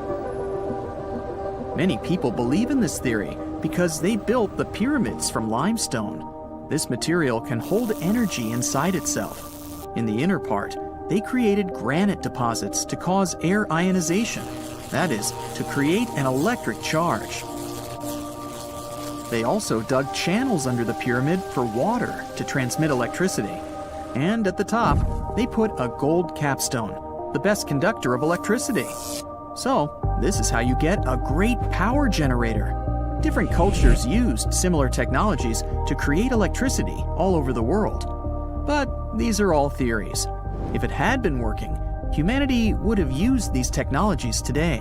Many people believe in this theory because they built the pyramids from limestone. This material can hold energy inside itself. In the inner part, they created granite deposits to cause air ionization, that is, to create an electric charge. They also dug channels under the pyramid for water to transmit electricity. And at the top, they put a gold capstone, the best conductor of electricity. So, this is how you get a great power generator. Different cultures used similar technologies to create electricity all over the world. But these are all theories. If it had been working, humanity would have used these technologies today.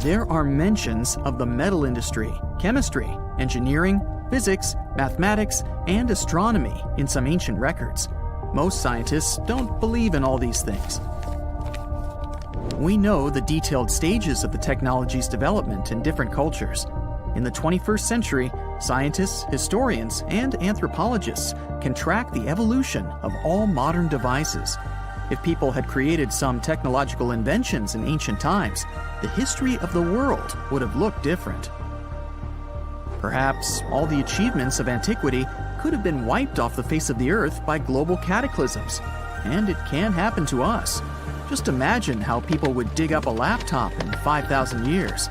There are mentions of the metal industry, chemistry, engineering, physics, mathematics, and astronomy in some ancient records. Most scientists don't believe in all these things. We know the detailed stages of the technology's development in different cultures. In the 21st century, scientists, historians, and anthropologists can track the evolution of all modern devices. If people had created some technological inventions in ancient times, the history of the world would have looked different. Perhaps all the achievements of antiquity could have been wiped off the face of the earth by global cataclysms, and it can happen to us. Just imagine how people would dig up a laptop in 5,000 years.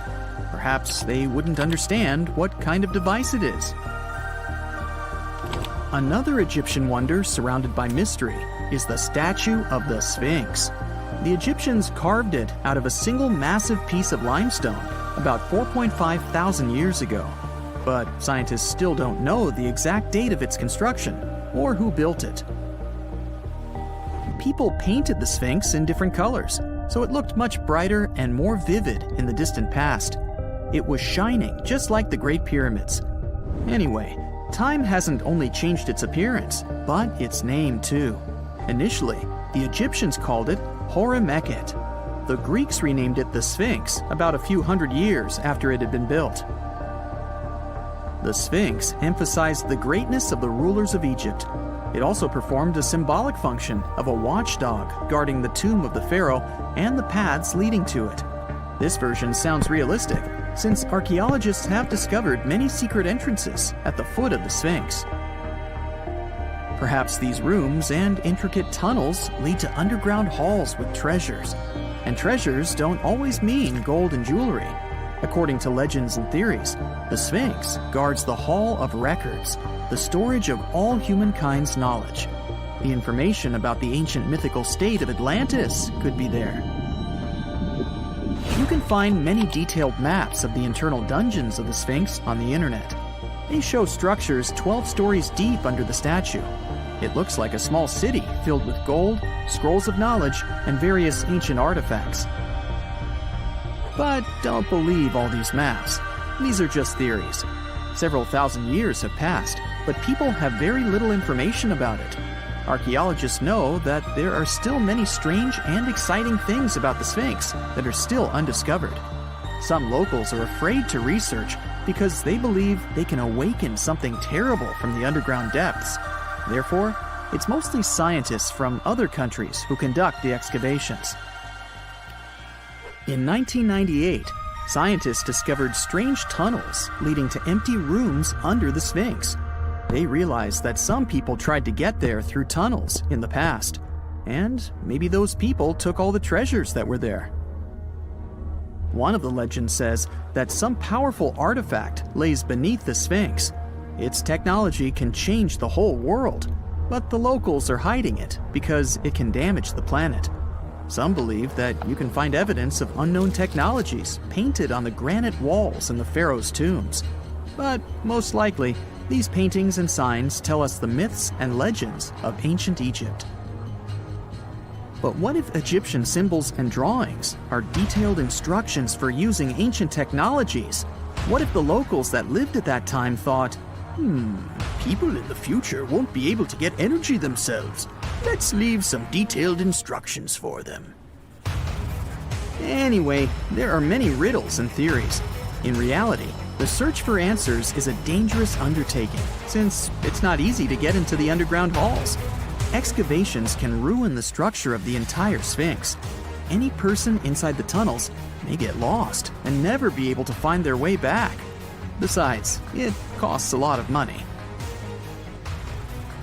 Perhaps they wouldn't understand what kind of device it is. Another Egyptian wonder surrounded by mystery is the statue of the Sphinx. The Egyptians carved it out of a single massive piece of limestone about 4.5 thousand years ago. But scientists still don't know the exact date of its construction or who built it. People painted the Sphinx in different colors, so it looked much brighter and more vivid in the distant past. It was shining just like the Great Pyramids. Anyway, time hasn't only changed its appearance, but its name too. Initially, the Egyptians called it Horemheb. The Greeks renamed it the Sphinx about a few hundred years after it had been built. The Sphinx emphasized the greatness of the rulers of Egypt. It also performed a symbolic function of a watchdog guarding the tomb of the pharaoh and the paths leading to it. This version sounds realistic, since archaeologists have discovered many secret entrances at the foot of the Sphinx. Perhaps these rooms and intricate tunnels lead to underground halls with treasures. And treasures don't always mean gold and jewelry. According to legends and theories, the Sphinx guards the Hall of Records, the storage of all humankind's knowledge. The information about the ancient mythical state of Atlantis could be there. You can find many detailed maps of the internal dungeons of the Sphinx on the internet. They show structures 12 stories deep under the statue. It looks like a small city filled with gold, scrolls of knowledge, and various ancient artifacts. But don't believe all these maps. These are just theories. Several thousand years have passed, but people have very little information about it. Archaeologists know that there are still many strange and exciting things about the Sphinx that are still undiscovered. Some locals are afraid to research because they believe they can awaken something terrible from the underground depths. Therefore, it's mostly scientists from other countries who conduct the excavations. In 1998, scientists discovered strange tunnels leading to empty rooms under the Sphinx. They realized that some people tried to get there through tunnels in the past, and maybe those people took all the treasures that were there. One of the legends says that some powerful artifact lays beneath the Sphinx. Its technology can change the whole world, but the locals are hiding it because it can damage the planet. Some believe that you can find evidence of unknown technologies painted on the granite walls in the pharaoh's tombs. But most likely, these paintings and signs tell us the myths and legends of ancient Egypt. But what if Egyptian symbols and drawings are detailed instructions for using ancient technologies? What if the locals that lived at that time thought, people in the future won't be able to get energy themselves. Let's leave some detailed instructions for them. Anyway, there are many riddles and theories. In reality, the search for answers is a dangerous undertaking, since it's not easy to get into the underground halls. Excavations can ruin the structure of the entire Sphinx. Any person inside the tunnels may get lost and never be able to find their way back. Besides, it costs a lot of money.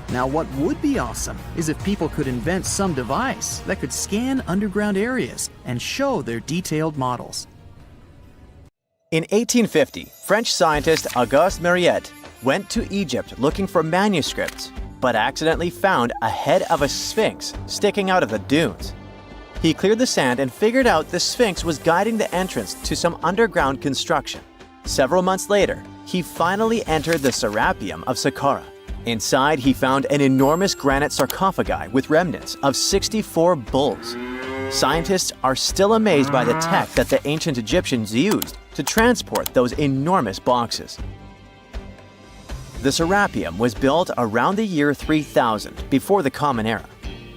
Now, what would be awesome is if people could invent some device that could scan underground areas and show their detailed models. In 1850, French scientist Auguste Mariette went to Egypt looking for manuscripts, but accidentally found a head of a sphinx sticking out of the dunes. He cleared the sand and figured out the sphinx was guiding the entrance to some underground construction. Several months later, he finally entered the Serapeum of Saqqara. Inside, he found an enormous granite sarcophagi with remnants of 64 bulls. Scientists are still amazed by the tech that the ancient Egyptians used to transport those enormous boxes. The Serapeum was built around the year 3000 before the Common Era.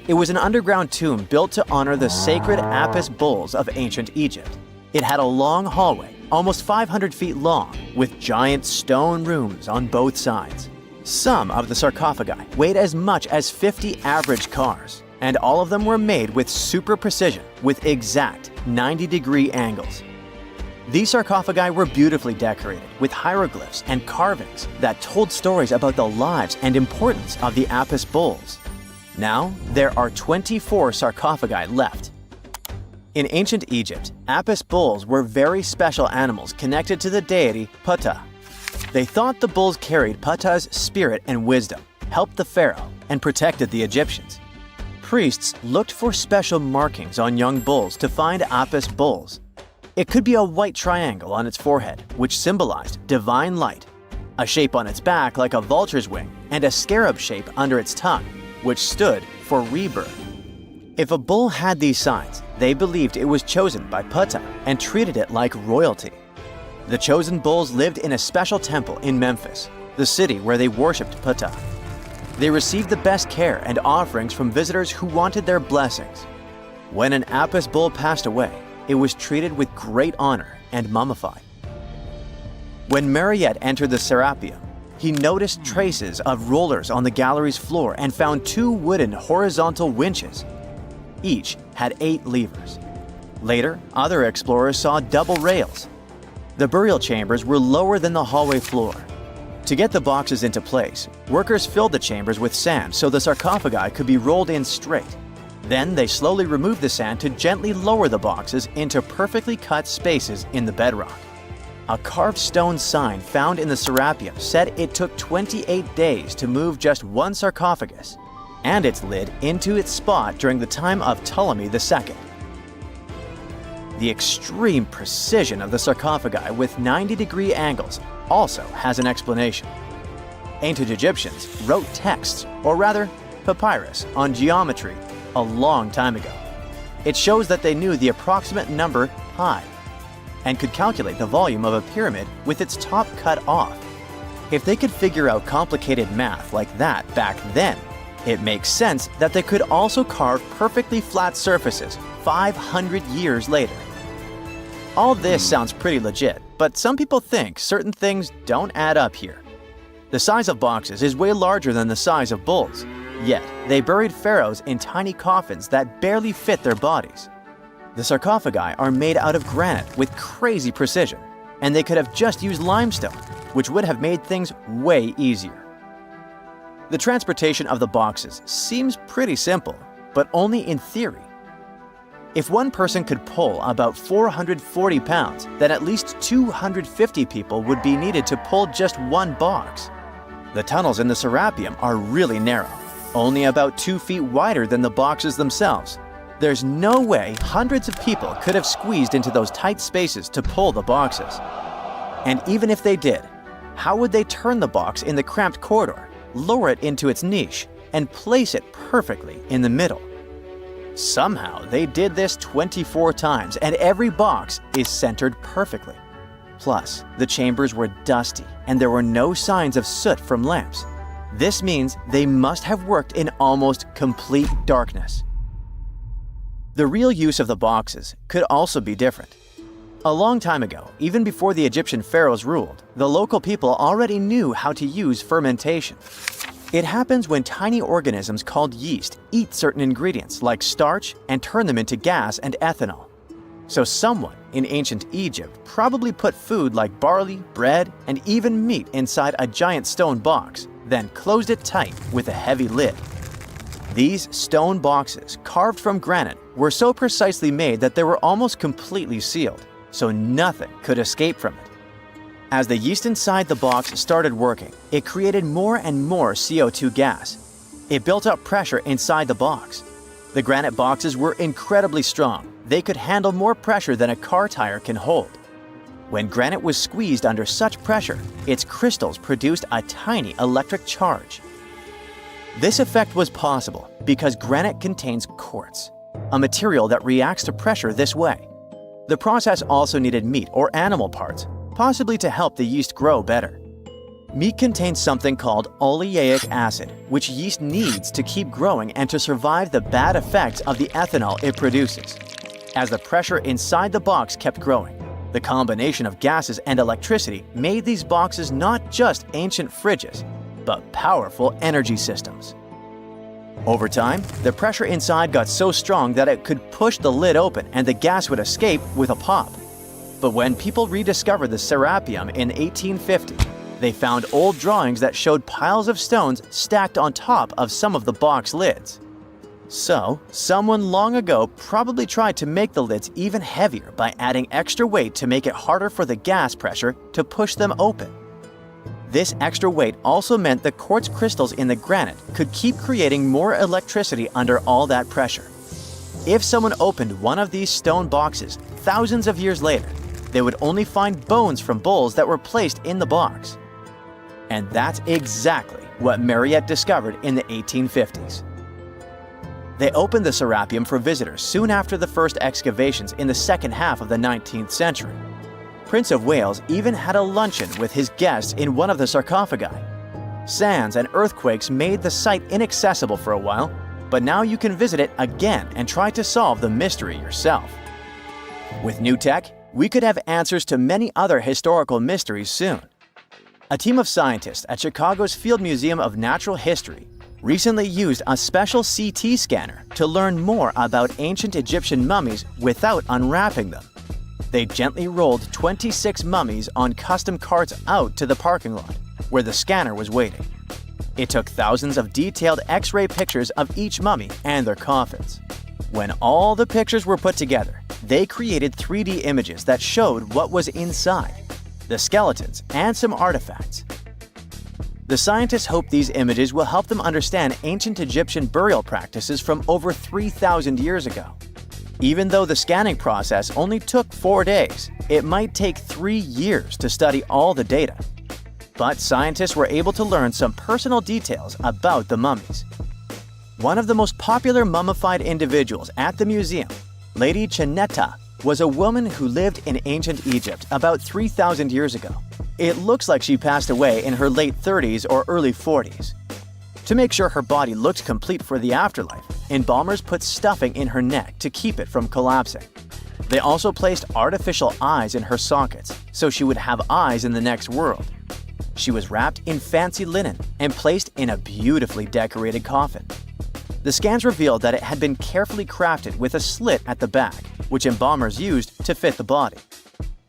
It was an underground tomb built to honor the sacred Apis bulls of ancient Egypt. It had a long hallway, almost 500 feet long, with giant stone rooms on both sides. Some of the sarcophagi weighed as much as 50 average cars, and all of them were made with super precision with exact 90-degree angles. These sarcophagi were beautifully decorated with hieroglyphs and carvings that told stories about the lives and importance of the Apis bulls. Now, there are 24 sarcophagi left. In ancient Egypt, Apis bulls were very special animals connected to the deity Ptah. They thought the bulls carried Ptah's spirit and wisdom, helped the pharaoh, and protected the Egyptians. Priests looked for special markings on young bulls to find Apis bulls. It could be a white triangle on its forehead, which symbolized divine light, a shape on its back like a vulture's wing, and a scarab shape under its tongue, which stood for rebirth. If a bull had these signs, they believed it was chosen by Ptah and treated it like royalty. The chosen bulls lived in a special temple in Memphis, the city where they worshipped Ptah. They received the best care and offerings from visitors who wanted their blessings. When an Apis bull passed away, it was treated with great honor and mummified. When Mariette entered the Serapeum, he noticed traces of rollers on the gallery's floor and found 2 wooden horizontal winches. Each had 8 levers. Later, other explorers saw double rails. The burial chambers were lower than the hallway floor. To get the boxes into place, workers filled the chambers with sand so the sarcophagi could be rolled in straight. Then they slowly removed the sand to gently lower the boxes into perfectly cut spaces in the bedrock. A carved stone sign found in the Serapeum said it took 28 days to move just one sarcophagus and its lid into its spot during the time of Ptolemy II. The extreme precision of the sarcophagi with 90-degree angles also has an explanation. Ancient Egyptians wrote texts, or rather, papyrus, on geometry a long time ago. It shows that they knew the approximate number pi and could calculate the volume of a pyramid with its top cut off. If they could figure out complicated math like that back then, it makes sense that they could also carve perfectly flat surfaces 500 years later. All this sounds pretty legit, but some people think certain things don't add up here. The size of boxes is way larger than the size of bulls, yet they buried pharaohs in tiny coffins that barely fit their bodies. The sarcophagi are made out of granite with crazy precision, and they could have just used limestone, which would have made things way easier. The transportation of the boxes seems pretty simple, but only in theory. If one person could pull about 440 pounds, then at least 250 people would be needed to pull just one box. The tunnels in the Serapeum are really narrow, only about 2 feet wider than the boxes themselves. There's no way hundreds of people could have squeezed into those tight spaces to pull the boxes. And even if they did, how would they turn the box in the cramped corridor, lower it into its niche, and place it perfectly in the middle? Somehow, they did this 24 times, and every box is centered perfectly. Plus, the chambers were dusty, and there were no signs of soot from lamps. This means they must have worked in almost complete darkness. The real use of the boxes could also be different. A long time ago, even before the Egyptian pharaohs ruled, the local people already knew how to use fermentation. It happens when tiny organisms called yeast eat certain ingredients like starch and turn them into gas and ethanol. So someone in ancient Egypt probably put food like barley, bread, and even meat inside a giant stone box, then closed it tight with a heavy lid. These stone boxes, carved from granite, were so precisely made that they were almost completely sealed, so nothing could escape from it. As the yeast inside the box started working, it created more and more CO2 gas. It built up pressure inside the box. The granite boxes were incredibly strong. They could handle more pressure than a car tire can hold. When granite was squeezed under such pressure, its crystals produced a tiny electric charge. This effect was possible because granite contains quartz, a material that reacts to pressure this way. The process also needed meat or animal parts, possibly to help the yeast grow better. Meat contains something called oleic acid, which yeast needs to keep growing and to survive the bad effects of the ethanol it produces. As the pressure inside the box kept growing, the combination of gases and electricity made these boxes not just ancient fridges, but powerful energy systems. Over time, the pressure inside got so strong that it could push the lid open and the gas would escape with a pop. But when people rediscovered the Serapeum in 1850, they found old drawings that showed piles of stones stacked on top of some of the box lids. So, someone long ago probably tried to make the lids even heavier by adding extra weight to make it harder for the gas pressure to push them open. This extra weight also meant the quartz crystals in the granite could keep creating more electricity under all that pressure. If someone opened one of these stone boxes thousands of years later, they would only find bones from bulls that were placed in the box. And that's exactly what Mariette discovered in the 1850s. They opened the Serapeum for visitors soon after the first excavations in the second half of the 19th century. Prince of Wales even had a luncheon with his guests in one of the sarcophagi. Sands and earthquakes made the site inaccessible for a while, but now you can visit it again and try to solve the mystery yourself. With new tech, we could have answers to many other historical mysteries soon. A team of scientists at Chicago's Field Museum of Natural History recently used a special CT scanner to learn more about ancient Egyptian mummies without unwrapping them. They gently rolled 26 mummies on custom carts out to the parking lot, where the scanner was waiting. It took thousands of detailed X-ray pictures of each mummy and their coffins. When all the pictures were put together, they created 3D images that showed what was inside, the skeletons, and some artifacts. The scientists hope these images will help them understand ancient Egyptian burial practices from over 3,000 years ago. Even though the scanning process only took 4 days, it might take 3 years to study all the data. But scientists were able to learn some personal details about the mummies. One of the most popular mummified individuals at the museum, Lady Chineta, was a woman who lived in ancient Egypt about 3,000 years ago. It looks like she passed away in her late 30s or early 40s. To make sure her body looked complete for the afterlife, embalmers put stuffing in her neck to keep it from collapsing. They also placed artificial eyes in her sockets, so she would have eyes in the next world. She was wrapped in fancy linen and placed in a beautifully decorated coffin. The scans revealed that it had been carefully crafted with a slit at the back, which embalmers used to fit the body.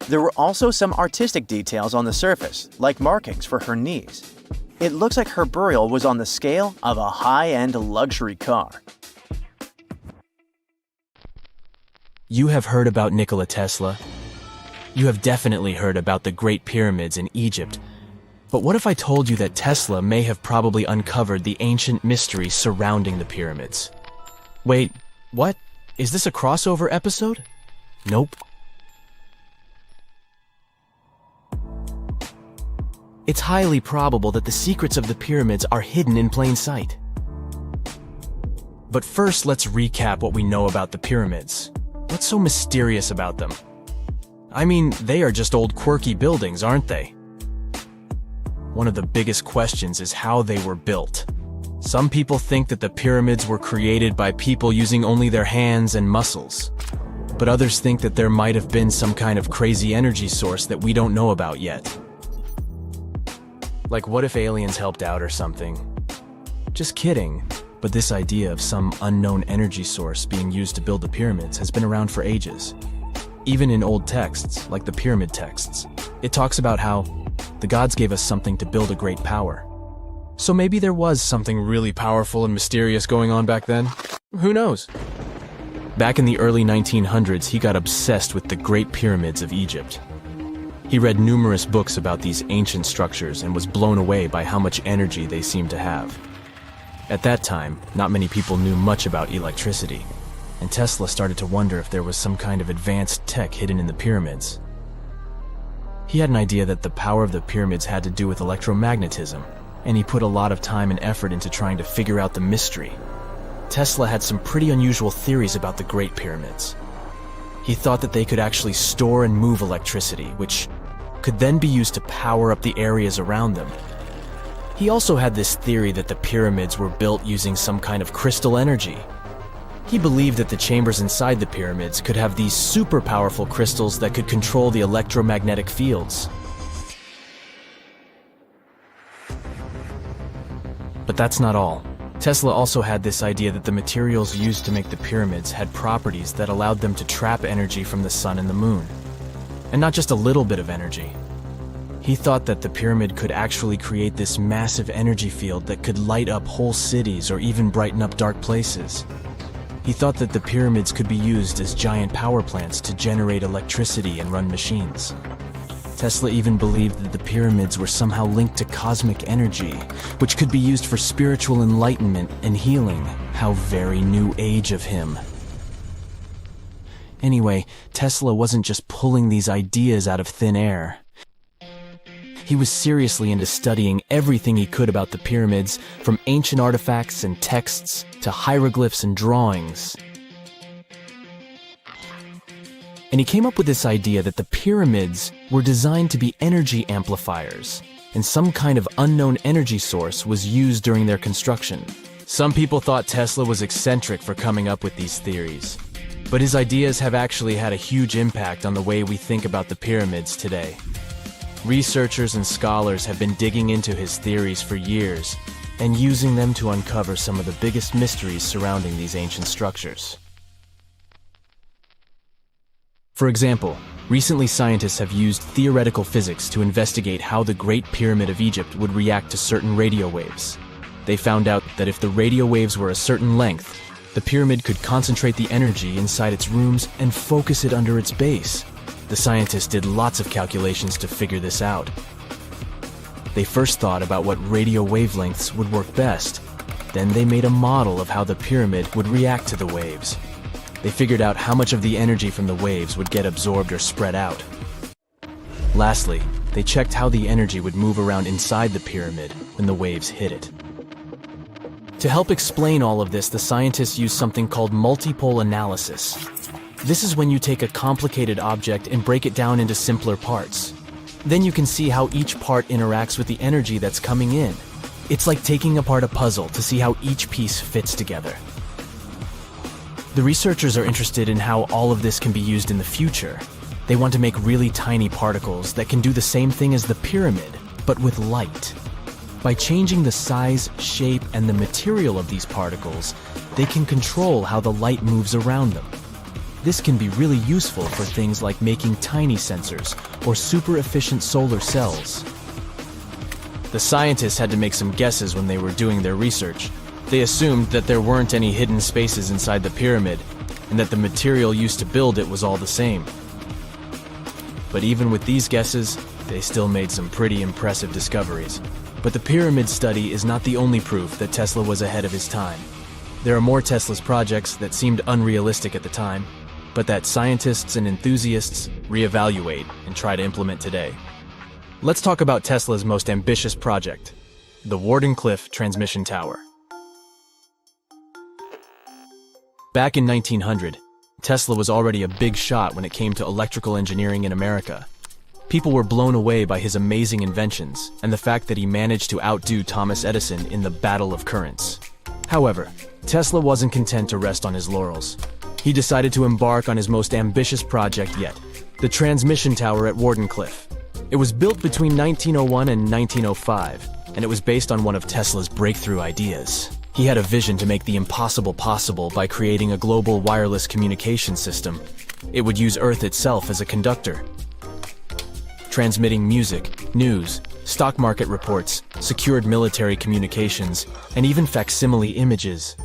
There were also some artistic details on the surface, like markings for her knees. It looks like her burial was on the scale of a high-end luxury car. You have heard about Nikola Tesla. You have definitely heard about the Great Pyramids in Egypt. But what if I told you that Tesla may have probably uncovered the ancient mysteries surrounding the pyramids? Wait, what? Is this a crossover episode? Nope. It's highly probable that the secrets of the pyramids are hidden in plain sight. But first, let's recap what we know about the pyramids. What's so mysterious about them? I mean, they are just old quirky buildings, aren't they? One of the biggest questions is how they were built. Some people think that the pyramids were created by people using only their hands and muscles. But others think that there might have been some kind of crazy energy source that we don't know about yet. Like, what if aliens helped out or something? Just kidding. But this idea of some unknown energy source being used to build the pyramids has been around for ages. Even in old texts, like the pyramid texts, it talks about how the gods gave us something to build a great power. So maybe there was something really powerful and mysterious going on back then? Who knows? Back in the early 1900s, he got obsessed with the Great Pyramids of Egypt. He read numerous books about these ancient structures and was blown away by how much energy they seemed to have. At that time, not many people knew much about electricity, and Tesla started to wonder if there was some kind of advanced tech hidden in the pyramids. He had an idea that the power of the pyramids had to do with electromagnetism, and he put a lot of time and effort into trying to figure out the mystery. Tesla had some pretty unusual theories about the Great Pyramids. He thought that they could actually store and move electricity, which could then be used to power up the areas around them. He also had this theory that the pyramids were built using some kind of crystal energy. He believed that the chambers inside the pyramids could have these super powerful crystals that could control the electromagnetic fields. But that's not all. Tesla also had this idea that the materials used to make the pyramids had properties that allowed them to trap energy from the sun and the moon. And not just a little bit of energy. He thought that the pyramid could actually create this massive energy field that could light up whole cities or even brighten up dark places. He thought that the pyramids could be used as giant power plants to generate electricity and run machines. Tesla even believed that the pyramids were somehow linked to cosmic energy, which could be used for spiritual enlightenment and healing. How very new age of him. Anyway, Tesla wasn't just pulling these ideas out of thin air. He was seriously into studying everything he could about the pyramids, from ancient artifacts and texts to hieroglyphs and drawings. And he came up with this idea that the pyramids were designed to be energy amplifiers, and some kind of unknown energy source was used during their construction. Some people thought Tesla was eccentric for coming up with these theories, but his ideas have actually had a huge impact on the way we think about the pyramids today. Researchers and scholars have been digging into his theories for years and using them to uncover some of the biggest mysteries surrounding these ancient structures. For example, recently scientists have used theoretical physics to investigate how the Great Pyramid of Egypt would react to certain radio waves. They found out that if the radio waves were a certain length, the pyramid could concentrate the energy inside its rooms and focus it under its base. The scientists did lots of calculations to figure this out. They first thought about what radio wavelengths would work best. Then they made a model of how the pyramid would react to the waves. They figured out how much of the energy from the waves would get absorbed or spread out. Lastly, they checked how the energy would move around inside the pyramid when the waves hit it. To help explain all of this, the scientists used something called multipole analysis. This is when you take a complicated object and break it down into simpler parts. Then you can see how each part interacts with the energy that's coming in. It's like taking apart a puzzle to see how each piece fits together. The researchers are interested in how all of this can be used in the future. They want to make really tiny particles that can do the same thing as the pyramid, but with light. By changing the size, shape, and the material of these particles, they can control how the light moves around them. This can be really useful for things like making tiny sensors or super efficient solar cells. The scientists had to make some guesses when they were doing their research. They assumed that there weren't any hidden spaces inside the pyramid, and that the material used to build it was all the same. But even with these guesses, they still made some pretty impressive discoveries. But the pyramid study is not the only proof that Tesla was ahead of his time. There are more Tesla's projects that seemed unrealistic at the time, but that scientists and enthusiasts reevaluate and try to implement today. Let's talk about Tesla's most ambitious project, the Wardenclyffe Transmission Tower. Back in 1900, Tesla was already a big shot when it came to electrical engineering in America. People were blown away by his amazing inventions and the fact that he managed to outdo Thomas Edison in the battle of currents. However, Tesla wasn't content to rest on his laurels. He decided to embark on his most ambitious project yet, the transmission tower at Wardenclyffe. It was built between 1901 and 1905, and it was based on one of Tesla's breakthrough ideas. He had a vision to make the impossible possible by creating a global wireless communication system. It would use Earth itself as a conductor, transmitting music, news, stock market reports, secured military communications, and even facsimile images.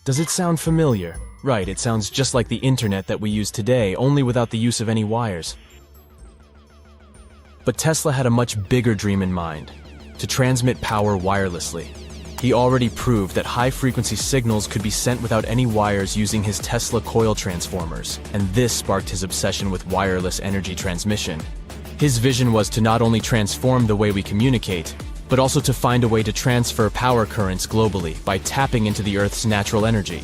Does it sound familiar? Right, it sounds just like the internet that we use today, only without the use of any wires. But Tesla had a much bigger dream in mind: to transmit power wirelessly. He already proved that high-frequency signals could be sent without any wires using his Tesla coil transformers, and this sparked his obsession with wireless energy transmission. His vision was to not only transform the way we communicate, but also to find a way to transfer power currents globally by tapping into the Earth's natural energy.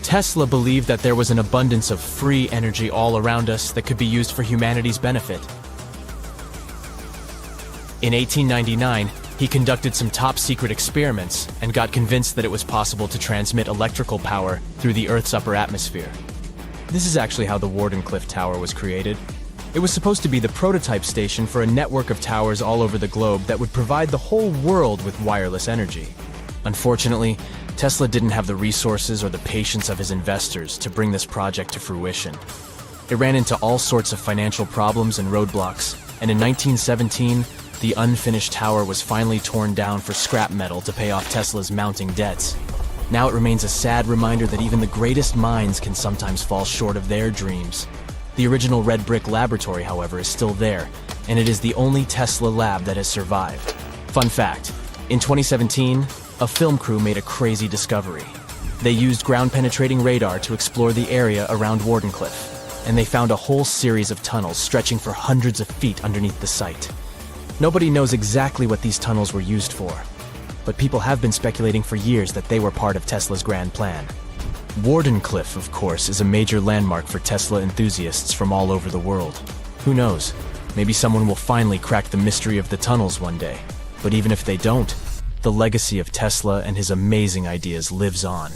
Tesla believed that there was an abundance of free energy all around us that could be used for humanity's benefit. In 1899, he conducted some top-secret experiments and got convinced that it was possible to transmit electrical power through the Earth's upper atmosphere. This is actually how the Wardenclyffe Tower was created. It was supposed to be the prototype station for a network of towers all over the globe that would provide the whole world with wireless energy. Unfortunately, Tesla didn't have the resources or the patience of his investors to bring this project to fruition. It ran into all sorts of financial problems and roadblocks, and in 1917, the unfinished tower was finally torn down for scrap metal to pay off Tesla's mounting debts. Now it remains a sad reminder that even the greatest minds can sometimes fall short of their dreams. The original red brick laboratory, however, is still there, and it is the only Tesla lab that has survived. Fun fact, in 2017, a film crew made a crazy discovery. They used ground-penetrating radar to explore the area around Wardenclyffe, and they found a whole series of tunnels stretching for hundreds of feet underneath the site. Nobody knows exactly what these tunnels were used for, but people have been speculating for years that they were part of Tesla's grand plan. Wardenclyffe, of course, is a major landmark for Tesla enthusiasts from all over the world. Who knows? Maybe someone will finally crack the mystery of the tunnels one day. But even if they don't, the legacy of Tesla and his amazing ideas lives on.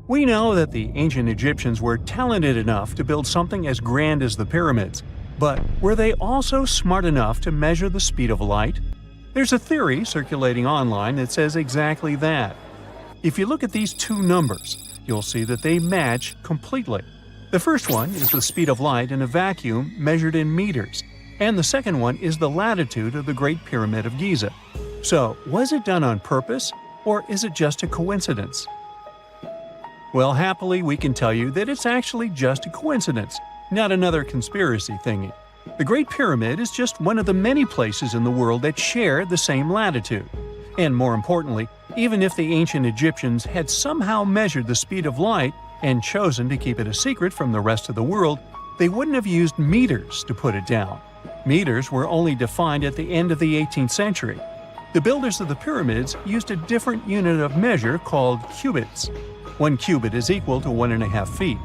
We know that the ancient Egyptians were talented enough to build something as grand as the pyramids, but were they also smart enough to measure the speed of light? There's a theory circulating online that says exactly that. If you look at these two numbers, you'll see that they match completely. The first one is the speed of light in a vacuum measured in meters, and the second one is the latitude of the Great Pyramid of Giza. So, was it done on purpose, or is it just a coincidence? Well, happily, we can tell you that it's actually just a coincidence, not another conspiracy thingy. The Great Pyramid is just one of the many places in the world that share the same latitude. And more importantly, even if the ancient Egyptians had somehow measured the speed of light and chosen to keep it a secret from the rest of the world, they wouldn't have used meters to put it down. Meters were only defined at the end of the 18th century. The builders of the pyramids used a different unit of measure called cubits. 1 cubit is equal to 1.5 feet.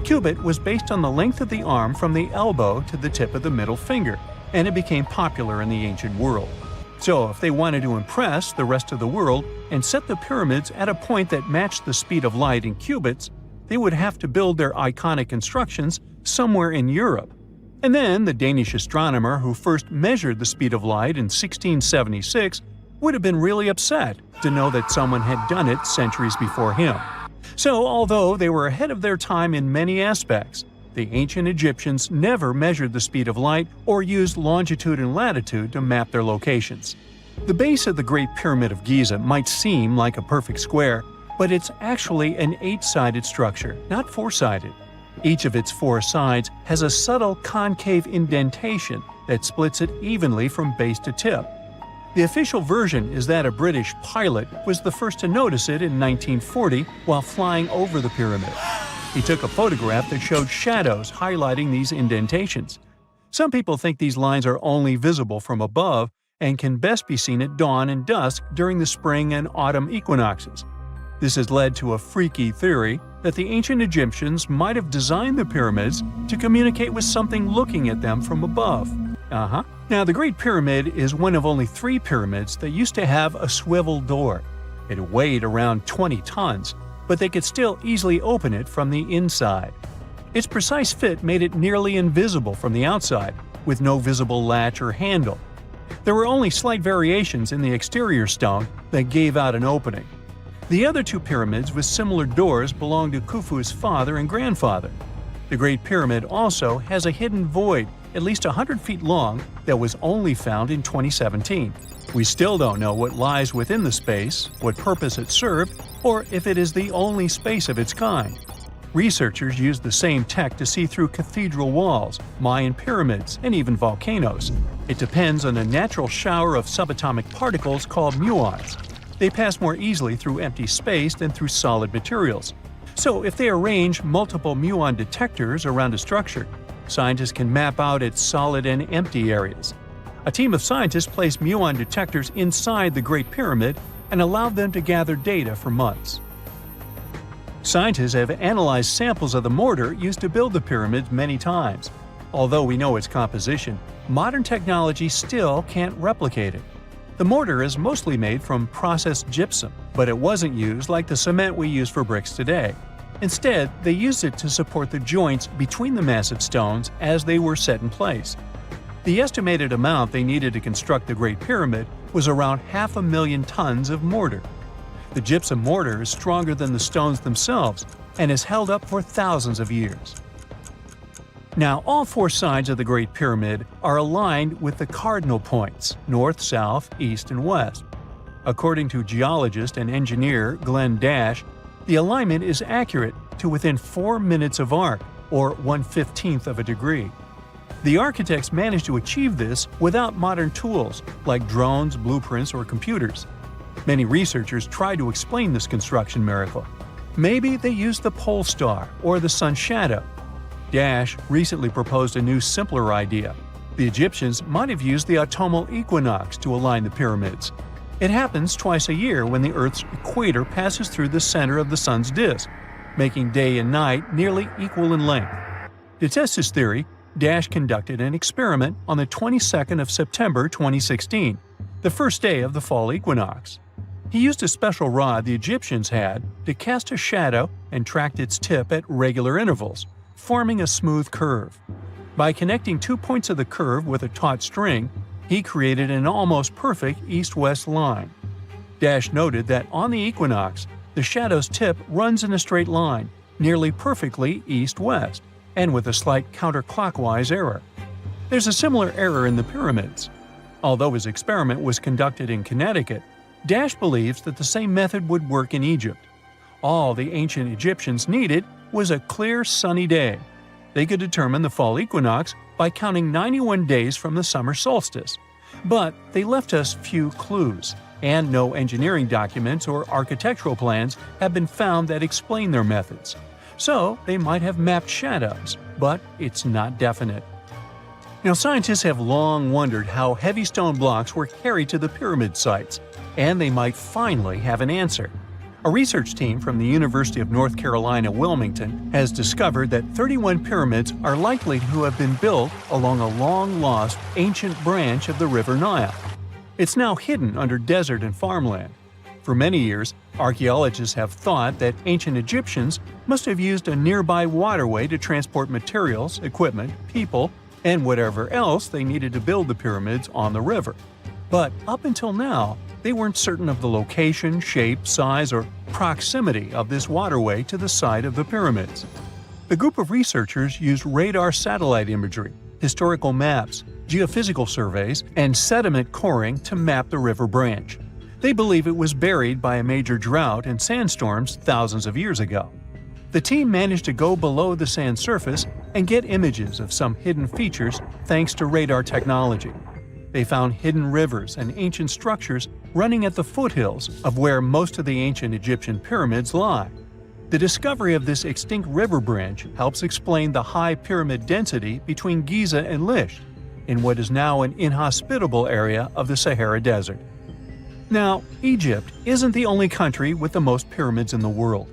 Cubit was based on the length of the arm from the elbow to the tip of the middle finger, and it became popular in the ancient world. So if they wanted to impress the rest of the world and set the pyramids at a point that matched the speed of light in cubits, they would have to build their iconic constructions somewhere in Europe. And then the Danish astronomer who first measured the speed of light in 1676 would have been really upset to know that someone had done it centuries before him. So although they were ahead of their time in many aspects, the ancient Egyptians never measured the speed of light or used longitude and latitude to map their locations. The base of the Great Pyramid of Giza might seem like a perfect square, but it's actually an 8-sided structure, not 4-sided. Each of its 4 sides has a subtle concave indentation that splits it evenly from base to tip. The official version is that a British pilot was the first to notice it in 1940 while flying over the pyramid. He took a photograph that showed shadows highlighting these indentations. Some people think these lines are only visible from above and can best be seen at dawn and dusk during the spring and autumn equinoxes. This has led to a freaky theory that the ancient Egyptians might have designed the pyramids to communicate with something looking at them from above. Now, the Great Pyramid is one of only 3 pyramids that used to have a swivel door. It weighed around 20 tons, but they could still easily open it from the inside. Its precise fit made it nearly invisible from the outside, with no visible latch or handle. There were only slight variations in the exterior stone that gave out an opening. The other two pyramids with similar doors belonged to Khufu's father and grandfather. The Great Pyramid also has a hidden void at least 100 feet long that was only found in 2017. We still don't know what lies within the space, what purpose it served, or if it is the only space of its kind. Researchers used the same tech to see through cathedral walls, Mayan pyramids, and even volcanoes. It depends on a natural shower of subatomic particles called muons. They pass more easily through empty space than through solid materials. So if they arrange multiple muon detectors around a structure, scientists can map out its solid and empty areas. A team of scientists placed muon detectors inside the Great Pyramid and allowed them to gather data for months. Scientists have analyzed samples of the mortar used to build the pyramids many times. Although we know its composition, modern technology still can't replicate it. The mortar is mostly made from processed gypsum, but it wasn't used like the cement we use for bricks today. Instead, they used it to support the joints between the massive stones as they were set in place. The estimated amount they needed to construct the Great Pyramid was around 500,000 tons of mortar. The gypsum mortar is stronger than the stones themselves and has held up for thousands of years. Now, all four sides of the Great Pyramid are aligned with the cardinal points – north, south, east, and west. According to geologist and engineer Glenn Dash, the alignment is accurate to within 4 minutes of arc, or 1/15th of a degree. The architects managed to achieve this without modern tools like drones, blueprints, or computers. Many researchers try to explain this construction miracle. Maybe they used the pole star or the sun's shadow. Dash recently proposed a new, simpler idea. The Egyptians might have used the autumnal equinox to align the pyramids. It happens twice a year when the Earth's equator passes through the center of the sun's disk, making day and night nearly equal in length. To test his theory, Dash conducted an experiment on the 22nd of September 2016, the first day of the fall equinox. He used a special rod the Egyptians had to cast a shadow and tracked its tip at regular intervals, forming a smooth curve. By connecting 2 points of the curve with a taut string, he created an almost perfect east-west line. Dash noted that on the equinox, the shadow's tip runs in a straight line, nearly perfectly east-west, and with a slight counterclockwise error. There's a similar error in the pyramids. Although his experiment was conducted in Connecticut, Dash believes that the same method would work in Egypt. All the ancient Egyptians needed was a clear, sunny day. They could determine the fall equinox by counting 91 days from the summer solstice. But they left us few clues, and no engineering documents or architectural plans have been found that explain their methods. So they might have mapped shadows, but it's not definite. Now, scientists have long wondered how heavy stone blocks were carried to the pyramid sites, and they might finally have an answer. A research team from the University of North Carolina, Wilmington, has discovered that 31 pyramids are likely to have been built along a long-lost ancient branch of the River Nile. It's now hidden under desert and farmland. For many years, archaeologists have thought that ancient Egyptians must have used a nearby waterway to transport materials, equipment, people, and whatever else they needed to build the pyramids on the river. But up until now, they weren't certain of the location, shape, size, or proximity of this waterway to the site of the pyramids. The group of researchers used radar satellite imagery, historical maps, geophysical surveys, and sediment coring to map the river branch. They believe it was buried by a major drought and sandstorms thousands of years ago. The team managed to go below the sand surface and get images of some hidden features thanks to radar technology. They found hidden rivers and ancient structures running at the foothills of where most of the ancient Egyptian pyramids lie. The discovery of this extinct river branch helps explain the high pyramid density between Giza and Lisht, in what is now an inhospitable area of the Sahara Desert. Now, Egypt isn't the only country with the most pyramids in the world.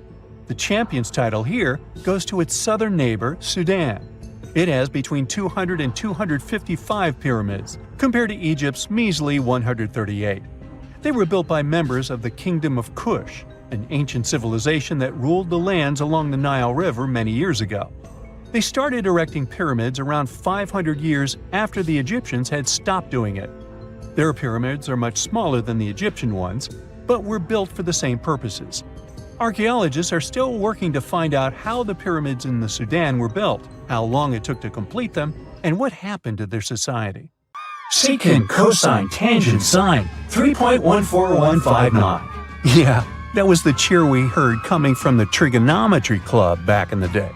The champion's title here goes to its southern neighbor, Sudan. It has between 200 and 255 pyramids, compared to Egypt's measly 138. They were built by members of the Kingdom of Kush, an ancient civilization that ruled the lands along the Nile River many years ago. They started erecting pyramids around 500 years after the Egyptians had stopped doing it. Their pyramids are much smaller than the Egyptian ones, but were built for the same purposes. Archaeologists are still working to find out how the pyramids in the Sudan were built, how long it took to complete them, and what happened to their society. Secant, cosine, tangent, sine, 3.14159. Yeah, that was the cheer we heard coming from the trigonometry club back in the day.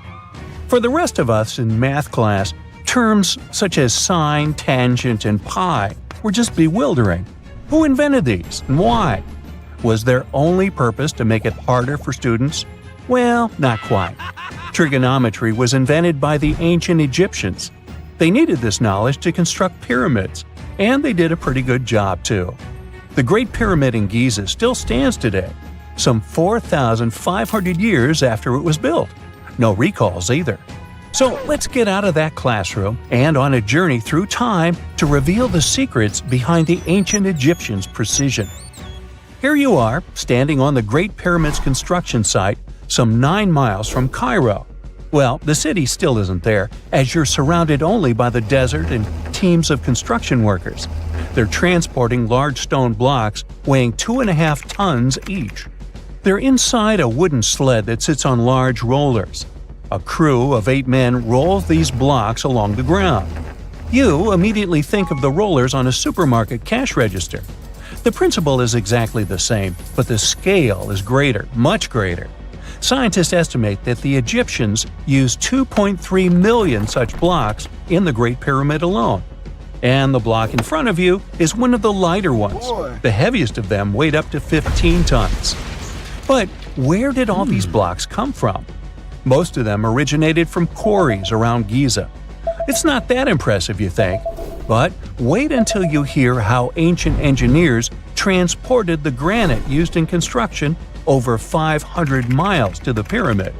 For the rest of us in math class, terms such as sine, tangent, and pi were just bewildering. Who invented these and why? Was their only purpose to make it harder for students? Well, not quite. Trigonometry was invented by the ancient Egyptians. They needed this knowledge to construct pyramids, and they did a pretty good job too. The Great Pyramid in Giza still stands today, some 4,500 years after it was built. No recalls either. So let's get out of that classroom and on a journey through time to reveal the secrets behind the ancient Egyptians' precision. Here you are, standing on the Great Pyramid's construction site, some 9 miles from Cairo. Well, the city still isn't there, as you're surrounded only by the desert and teams of construction workers. They're transporting large stone blocks weighing 2.5 tons each. They're inside a wooden sled that sits on large rollers. A crew of 8 men rolls these blocks along the ground. You immediately think of the rollers on a supermarket cash register. The principle is exactly the same, but the scale is greater, much greater. Scientists estimate that the Egyptians used 2.3 million such blocks in the Great Pyramid alone. And the block in front of you is one of the lighter ones. The heaviest of them weighed up to 15 tons. But where did all these blocks come from? Most of them originated from quarries around Giza. It's not that impressive, you think, but wait until you hear how ancient engineers transported the granite used in construction over 500 miles to the pyramid.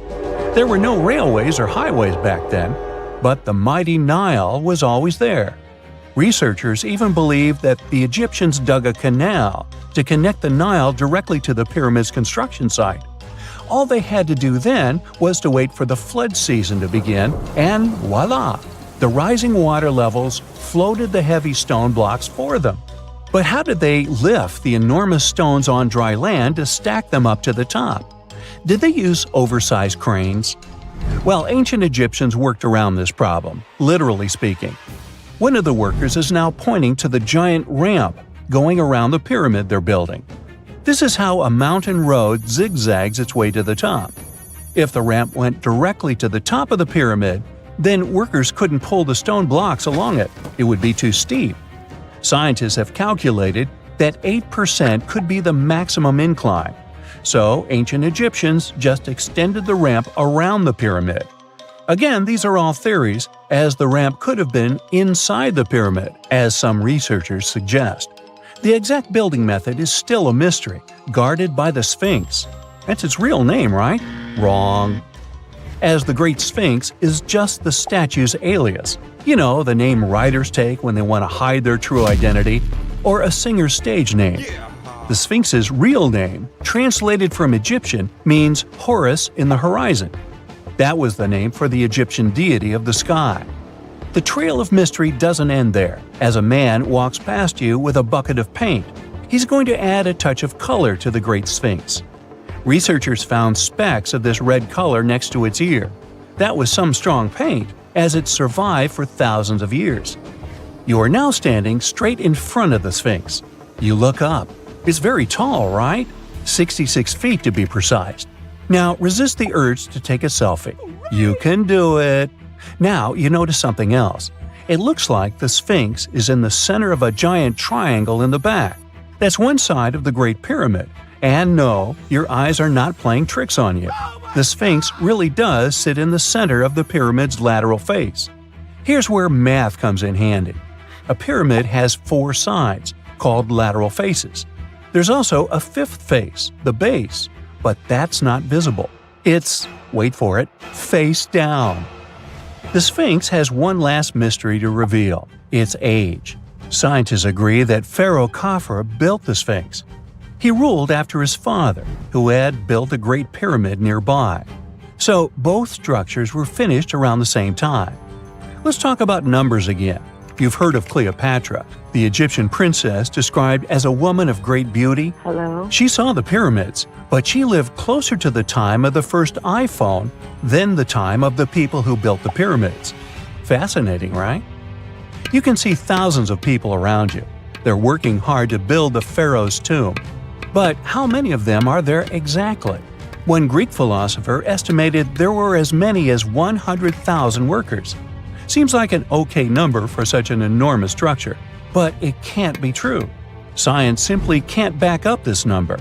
There were no railways or highways back then, but the mighty Nile was always there. Researchers even believe that the Egyptians dug a canal to connect the Nile directly to the pyramid's construction site. All they had to do then was to wait for the flood season to begin, and voila! The rising water levels floated the heavy stone blocks for them. But how did they lift the enormous stones on dry land to stack them up to the top? Did they use oversized cranes? Well, ancient Egyptians worked around this problem, literally speaking. One of the workers is now pointing to the giant ramp going around the pyramid they're building. This is how a mountain road zigzags its way to the top. If the ramp went directly to the top of the pyramid, then workers couldn't pull the stone blocks along it. It would be too steep. Scientists have calculated that 8% could be the maximum incline. So ancient Egyptians just extended the ramp around the pyramid. Again, these are all theories, as the ramp could have been inside the pyramid, as some researchers suggest. The exact building method is still a mystery, guarded by the Sphinx. That's its real name, right? Wrong. As the Great Sphinx is just the statue's alias. You know, the name writers take when they want to hide their true identity, or a singer's stage name. The Sphinx's real name, translated from Egyptian, means Horus in the horizon. That was the name for the Egyptian deity of the sky. The trail of mystery doesn't end there. As a man walks past you with a bucket of paint, he's going to add a touch of color to the Great Sphinx. Researchers found specks of this red color next to its ear. That was some strong paint, as it survived for thousands of years. You are now standing straight in front of the Sphinx. You look up. It's very tall, right? 66 feet to be precise. Now resist the urge to take a selfie. You can do it. Now you notice something else. It looks like the Sphinx is in the center of a giant triangle in the back. That's one side of the Great Pyramid. And no, your eyes are not playing tricks on you. The Sphinx really does sit in the center of the pyramid's lateral face. Here's where math comes in handy. A pyramid has 4 sides, called lateral faces. There's also a 5th face, the base, but that's not visible. It's, wait for it, face down. The Sphinx has one last mystery to reveal: its age. Scientists agree that Pharaoh Khafre built the Sphinx. He ruled after his father, who had built a great pyramid nearby. So both structures were finished around the same time. Let's talk about numbers again. You've heard of Cleopatra, the Egyptian princess described as a woman of great beauty. Hello? She saw the pyramids, but she lived closer to the time of the first iPhone than the time of the people who built the pyramids. Fascinating, right? You can see thousands of people around you. They're working hard to build the pharaoh's tomb. But how many of them are there exactly? One Greek philosopher estimated there were as many as 100,000 workers. Seems like an okay number for such an enormous structure, but it can't be true. Science simply can't back up this number.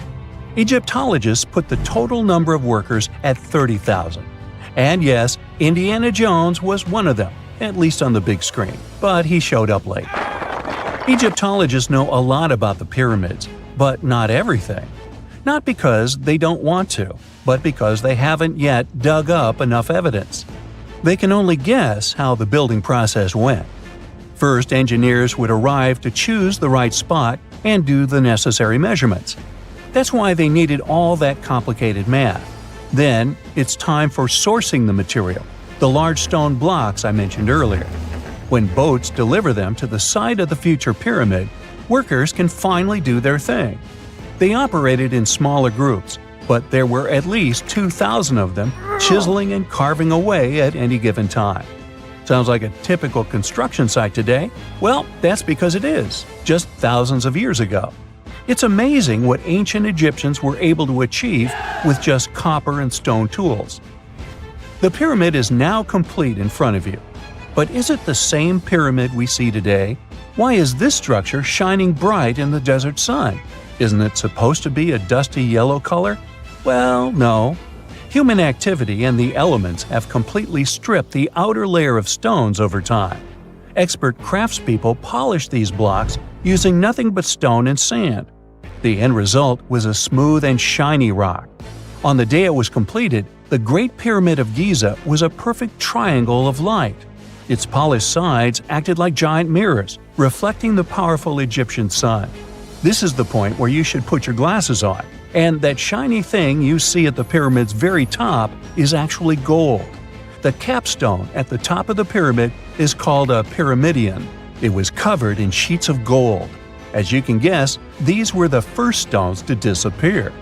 Egyptologists put the total number of workers at 30,000. And yes, Indiana Jones was one of them, at least on the big screen, but he showed up late. Egyptologists know a lot about the pyramids, but not everything. Not because they don't want to, but because they haven't yet dug up enough evidence. They can only guess how the building process went. First, engineers would arrive to choose the right spot and do the necessary measurements. That's why they needed all that complicated math. Then, it's time for sourcing the material, the large stone blocks I mentioned earlier. When boats deliver them to the site of the future pyramid, workers can finally do their thing. They operated in smaller groups, but there were at least 2,000 of them chiseling and carving away at any given time. Sounds like a typical construction site today? Well, that's because it is, just thousands of years ago. It's amazing what ancient Egyptians were able to achieve with just copper and stone tools. The pyramid is now complete in front of you. But is it the same pyramid we see today? Why is this structure shining bright in the desert sun? Isn't it supposed to be a dusty yellow color? Well, no. Human activity and the elements have completely stripped the outer layer of stones over time. Expert craftspeople polished these blocks using nothing but stone and sand. The end result was a smooth and shiny rock. On the day it was completed, the Great Pyramid of Giza was a perfect triangle of light. Its polished sides acted like giant mirrors, reflecting the powerful Egyptian sun. This is the point where you should put your glasses on, and that shiny thing you see at the pyramid's very top is actually gold. The capstone at the top of the pyramid is called a pyramidion. It was covered in sheets of gold. As you can guess, these were the first stones to disappear.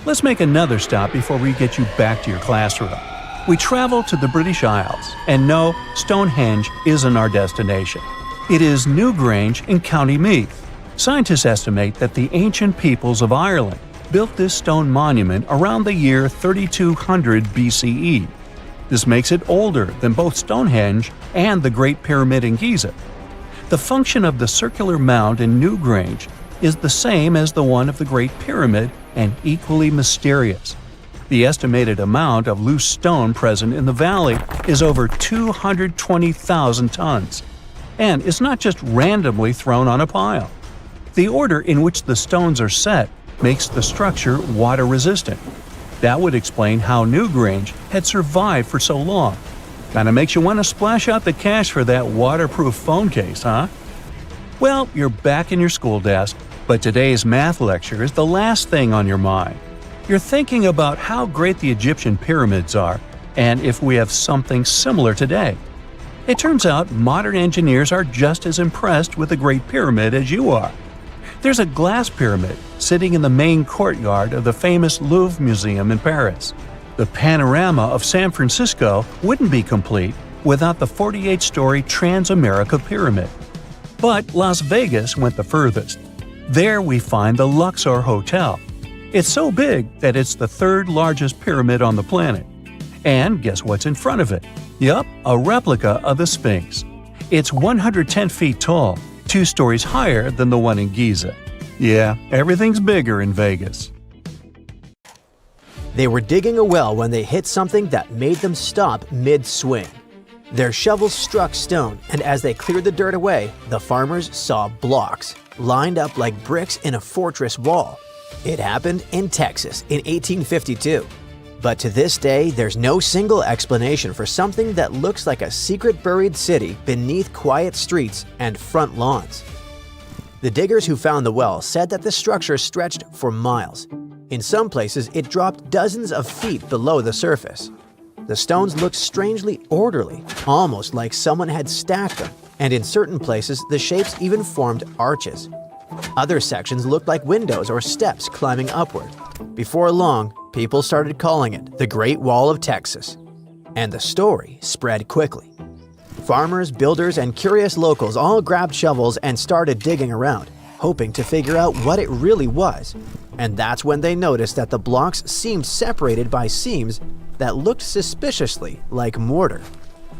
Let's make another stop before we get you back to your classroom. We travel to the British Isles, and no, Stonehenge isn't our destination. It is Newgrange in County Meath. Scientists estimate that the ancient peoples of Ireland built this stone monument around the year 3200 BCE. This makes it older than both Stonehenge and the Great Pyramid in Giza. The function of the circular mound in Newgrange is the same as the one of the Great Pyramid and equally mysterious. The estimated amount of loose stone present in the valley is over 220,000 tons. And it's not just randomly thrown on a pile. The order in which the stones are set makes the structure water-resistant. That would explain how Newgrange had survived for so long. Kinda makes you want to splash out the cash for that waterproof phone case, huh? Well, you're back in your school desk, but today's math lecture is the last thing on your mind. You're thinking about how great the Egyptian pyramids are, and if we have something similar today. It turns out modern engineers are just as impressed with the Great Pyramid as you are. There's a glass pyramid sitting in the main courtyard of the famous Louvre Museum in Paris. The panorama of San Francisco wouldn't be complete without the 48-story Transamerica Pyramid. But Las Vegas went the furthest. There we find the Luxor Hotel. It's so big that it's the third largest pyramid on the planet. And guess what's in front of it? Yup, a replica of the Sphinx. It's 110 feet tall, 2 stories higher than the one in Giza. Yeah, everything's bigger in Vegas. They were digging a well when they hit something that made them stop mid-swing. Their shovels struck stone, and as they cleared the dirt away, the farmers saw blocks, lined up like bricks in a fortress wall. It happened in Texas in 1852. But to this day, there's no single explanation for something that looks like a secret buried city beneath quiet streets and front lawns. The diggers who found the well said that the structure stretched for miles. In some places, it dropped dozens of feet below the surface. The stones looked strangely orderly, almost like someone had stacked them. and in certain places the shapes even formed arches. Other sections looked like windows or steps climbing upward. Before long, people started calling it the Great Wall of Texas. And the story spread quickly. Farmers, builders, and curious locals all grabbed shovels and started digging around, hoping to figure out what it really was. And that's when they noticed that the blocks seemed separated by seams that looked suspiciously like mortar.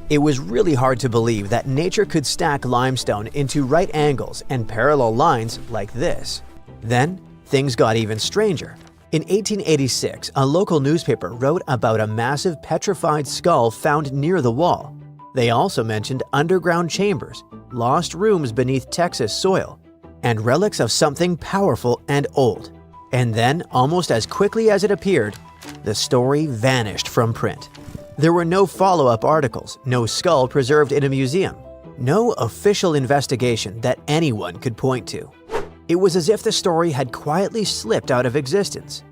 It was really hard to believe that nature could stack limestone into right angles and parallel lines like this. Then, things got even stranger. In 1886, a local newspaper wrote about a massive petrified skull found near the wall. They also mentioned underground chambers, lost rooms beneath Texas soil, and relics of something powerful and old. And then, almost as quickly as it appeared, the story vanished from print. There were no follow-up articles, no skull preserved in a museum, no official investigation that anyone could point to. It was as if the story had quietly slipped out of existence.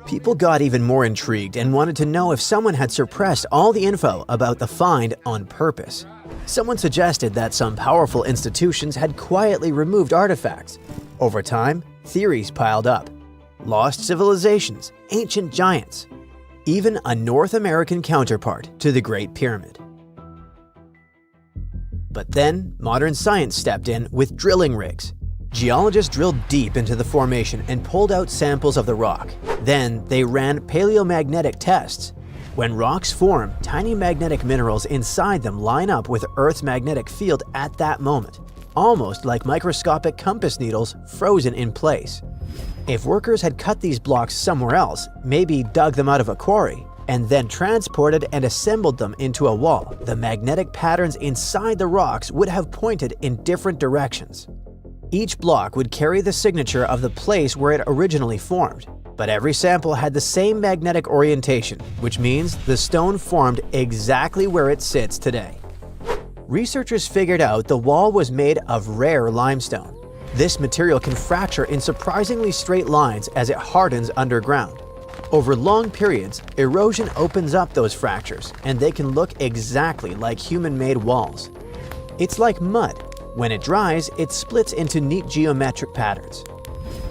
People got even more intrigued and wanted to know if someone had suppressed all the info about the find on purpose. Someone suggested that some powerful institutions had quietly removed artifacts. Over time, theories piled up. Lost civilizations, ancient giants, even a North American counterpart to the Great Pyramid. But then, modern science stepped in with drilling rigs. Geologists drilled deep into the formation and pulled out samples of the rock. Then, they ran paleomagnetic tests. When rocks form, tiny magnetic minerals inside them line up with Earth's magnetic field at that moment, almost like microscopic compass needles frozen in place. If workers had cut these blocks somewhere else, maybe dug them out of a quarry, and then transported and assembled them into a wall, the magnetic patterns inside the rocks would have pointed in different directions. Each block would carry the signature of the place where it originally formed, but every sample had the same magnetic orientation, which means the stone formed exactly where it sits today. Researchers figured out the wall was made of rare limestone. This material can fracture in surprisingly straight lines as it hardens underground. Over long periods, erosion opens up those fractures, and they can look exactly like human-made walls. It's like mud. When it dries, it splits into neat geometric patterns.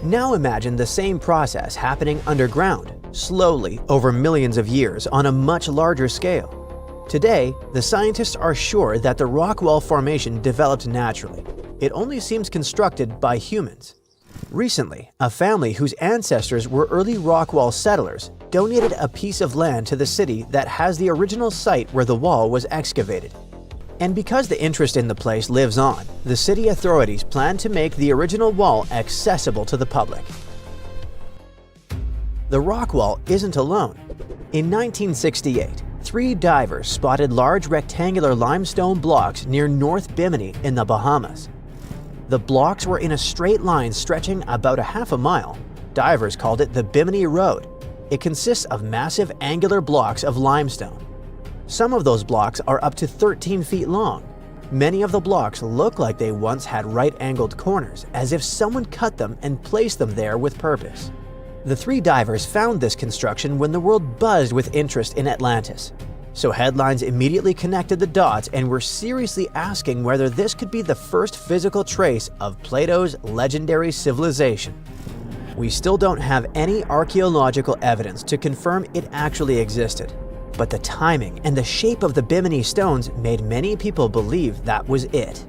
Now imagine the same process happening underground, slowly over millions of years on a much larger scale. Today, the scientists are sure that the rock wall formation developed naturally. It only seems constructed by humans. Recently, a family whose ancestors were early rock wall settlers donated a piece of land to the city that has the original site where the wall was excavated. And because the interest in the place lives on, the city authorities plan to make the original wall accessible to the public. The rock wall isn't alone. In 1968, 3 divers spotted large rectangular limestone blocks near North Bimini in the Bahamas. The blocks were in a straight line stretching about a half a mile. Divers called it the Bimini Road. It consists of massive angular blocks of limestone. Some of those blocks are up to 13 feet long. Many of the blocks look like they once had right-angled corners, as if someone cut them and placed them there with purpose. The 3 divers found this construction when the world buzzed with interest in Atlantis. So headlines immediately connected the dots and were seriously asking whether this could be the first physical trace of Plato's legendary civilization. We still don't have any archaeological evidence to confirm it actually existed. But the timing and the shape of the Bimini stones made many people believe that was it.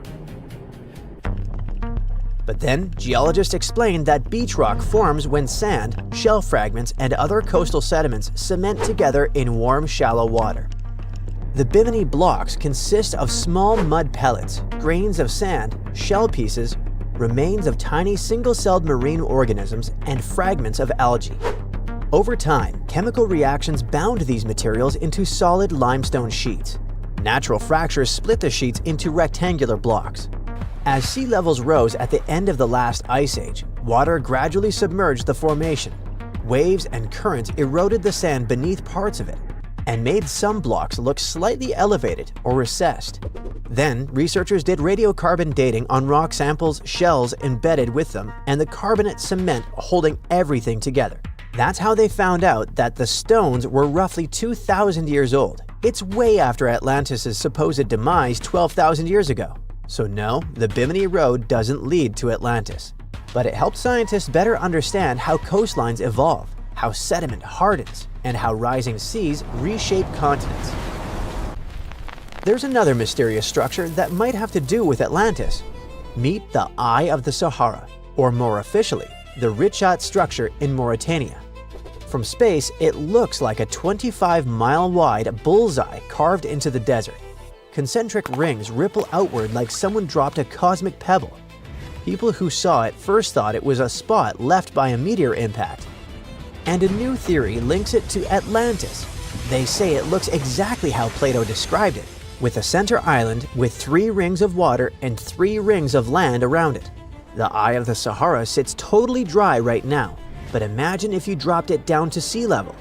But then, geologists explained that beach rock forms when sand, shell fragments, and other coastal sediments cement together in warm, shallow water. The Bimini blocks consist of small mud pellets, grains of sand, shell pieces, remains of tiny single-celled marine organisms, and fragments of algae. Over time, chemical reactions bound these materials into solid limestone sheets. Natural fractures split the sheets into rectangular blocks. As sea levels rose at the end of the last ice age, water gradually submerged the formation. Waves and currents eroded the sand beneath parts of it and made some blocks look slightly elevated or recessed. Then, researchers did radiocarbon dating on rock samples, shells embedded with them, and the carbonate cement holding everything together. That's how they found out that the stones were roughly 2,000 years old. It's way after Atlantis' supposed demise 12,000 years ago. So no, the Bimini Road doesn't lead to Atlantis. But it helped scientists better understand how coastlines evolve, how sediment hardens, and how rising seas reshape continents. There's another mysterious structure that might have to do with Atlantis. Meet the Eye of the Sahara, or more officially, the Richat structure in Mauritania. From space, it looks like a 25-mile-wide bullseye carved into the desert. Concentric rings ripple outward like someone dropped a cosmic pebble. People who saw it first thought it was a spot left by a meteor impact. And a new theory links it to Atlantis. They say it looks exactly how Plato described it, with a center island with 3 rings of water and 3 rings of land around it. The Eye of the Sahara sits totally dry right now, but imagine if you dropped it down to sea level.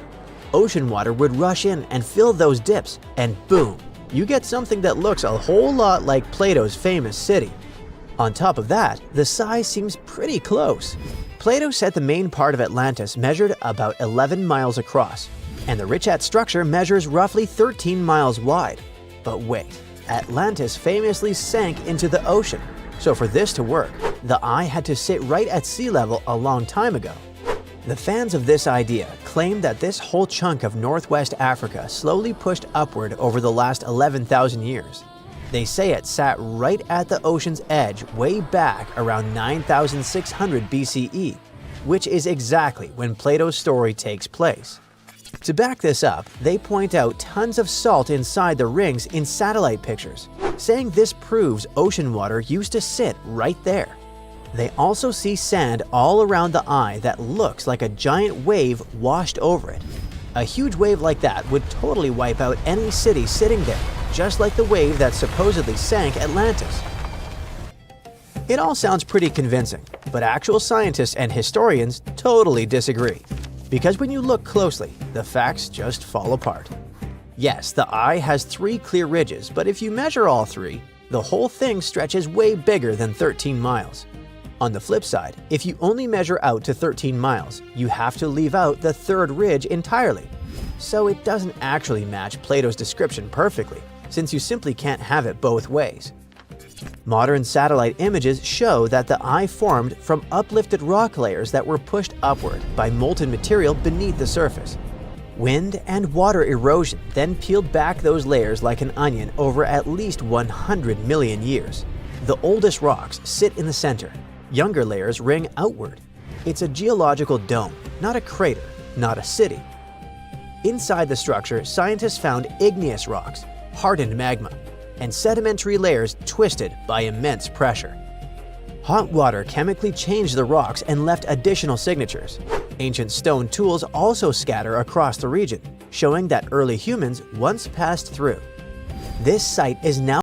Ocean water would rush in and fill those dips, and boom, you get something that looks a whole lot like Plato's famous city. On top of that, the size seems pretty close. Plato said the main part of Atlantis measured about 11 miles across, and the Richat structure measures roughly 13 miles wide. But wait, Atlantis famously sank into the ocean, so for this to work, the eye had to sit right at sea level a long time ago. The fans of this idea claim that this whole chunk of northwest Africa slowly pushed upward over the last 11,000 years. They say it sat right at the ocean's edge way back around 9,600 BCE, which is exactly when Plato's story takes place. To back this up, they point out tons of salt inside the rings in satellite pictures, saying this proves ocean water used to sit right there. They also see sand all around the eye that looks like a giant wave washed over it. A huge wave like that would totally wipe out any city sitting there, just like the wave that supposedly sank Atlantis. It all sounds pretty convincing, but actual scientists and historians totally disagree. Because when you look closely, the facts just fall apart. Yes, the eye has 3 clear ridges, but if you measure all 3, the whole thing stretches way bigger than 13 miles. On the flip side, if you only measure out to 13 miles, you have to leave out the 3rd ridge entirely. So it doesn't actually match Plato's description perfectly, since you simply can't have it both ways. Modern satellite images show that the eye formed from uplifted rock layers that were pushed upward by molten material beneath the surface. Wind and water erosion then peeled back those layers like an onion over at least 100 million years. The oldest rocks sit in the center. Younger layers ring outward. It's a geological dome, not a crater, not a city. Inside the structure, scientists found igneous rocks, hardened magma, and sedimentary layers twisted by immense pressure. Hot water chemically changed the rocks and left additional signatures. Ancient stone tools also scatter across the region, showing that early humans once passed through. This site is now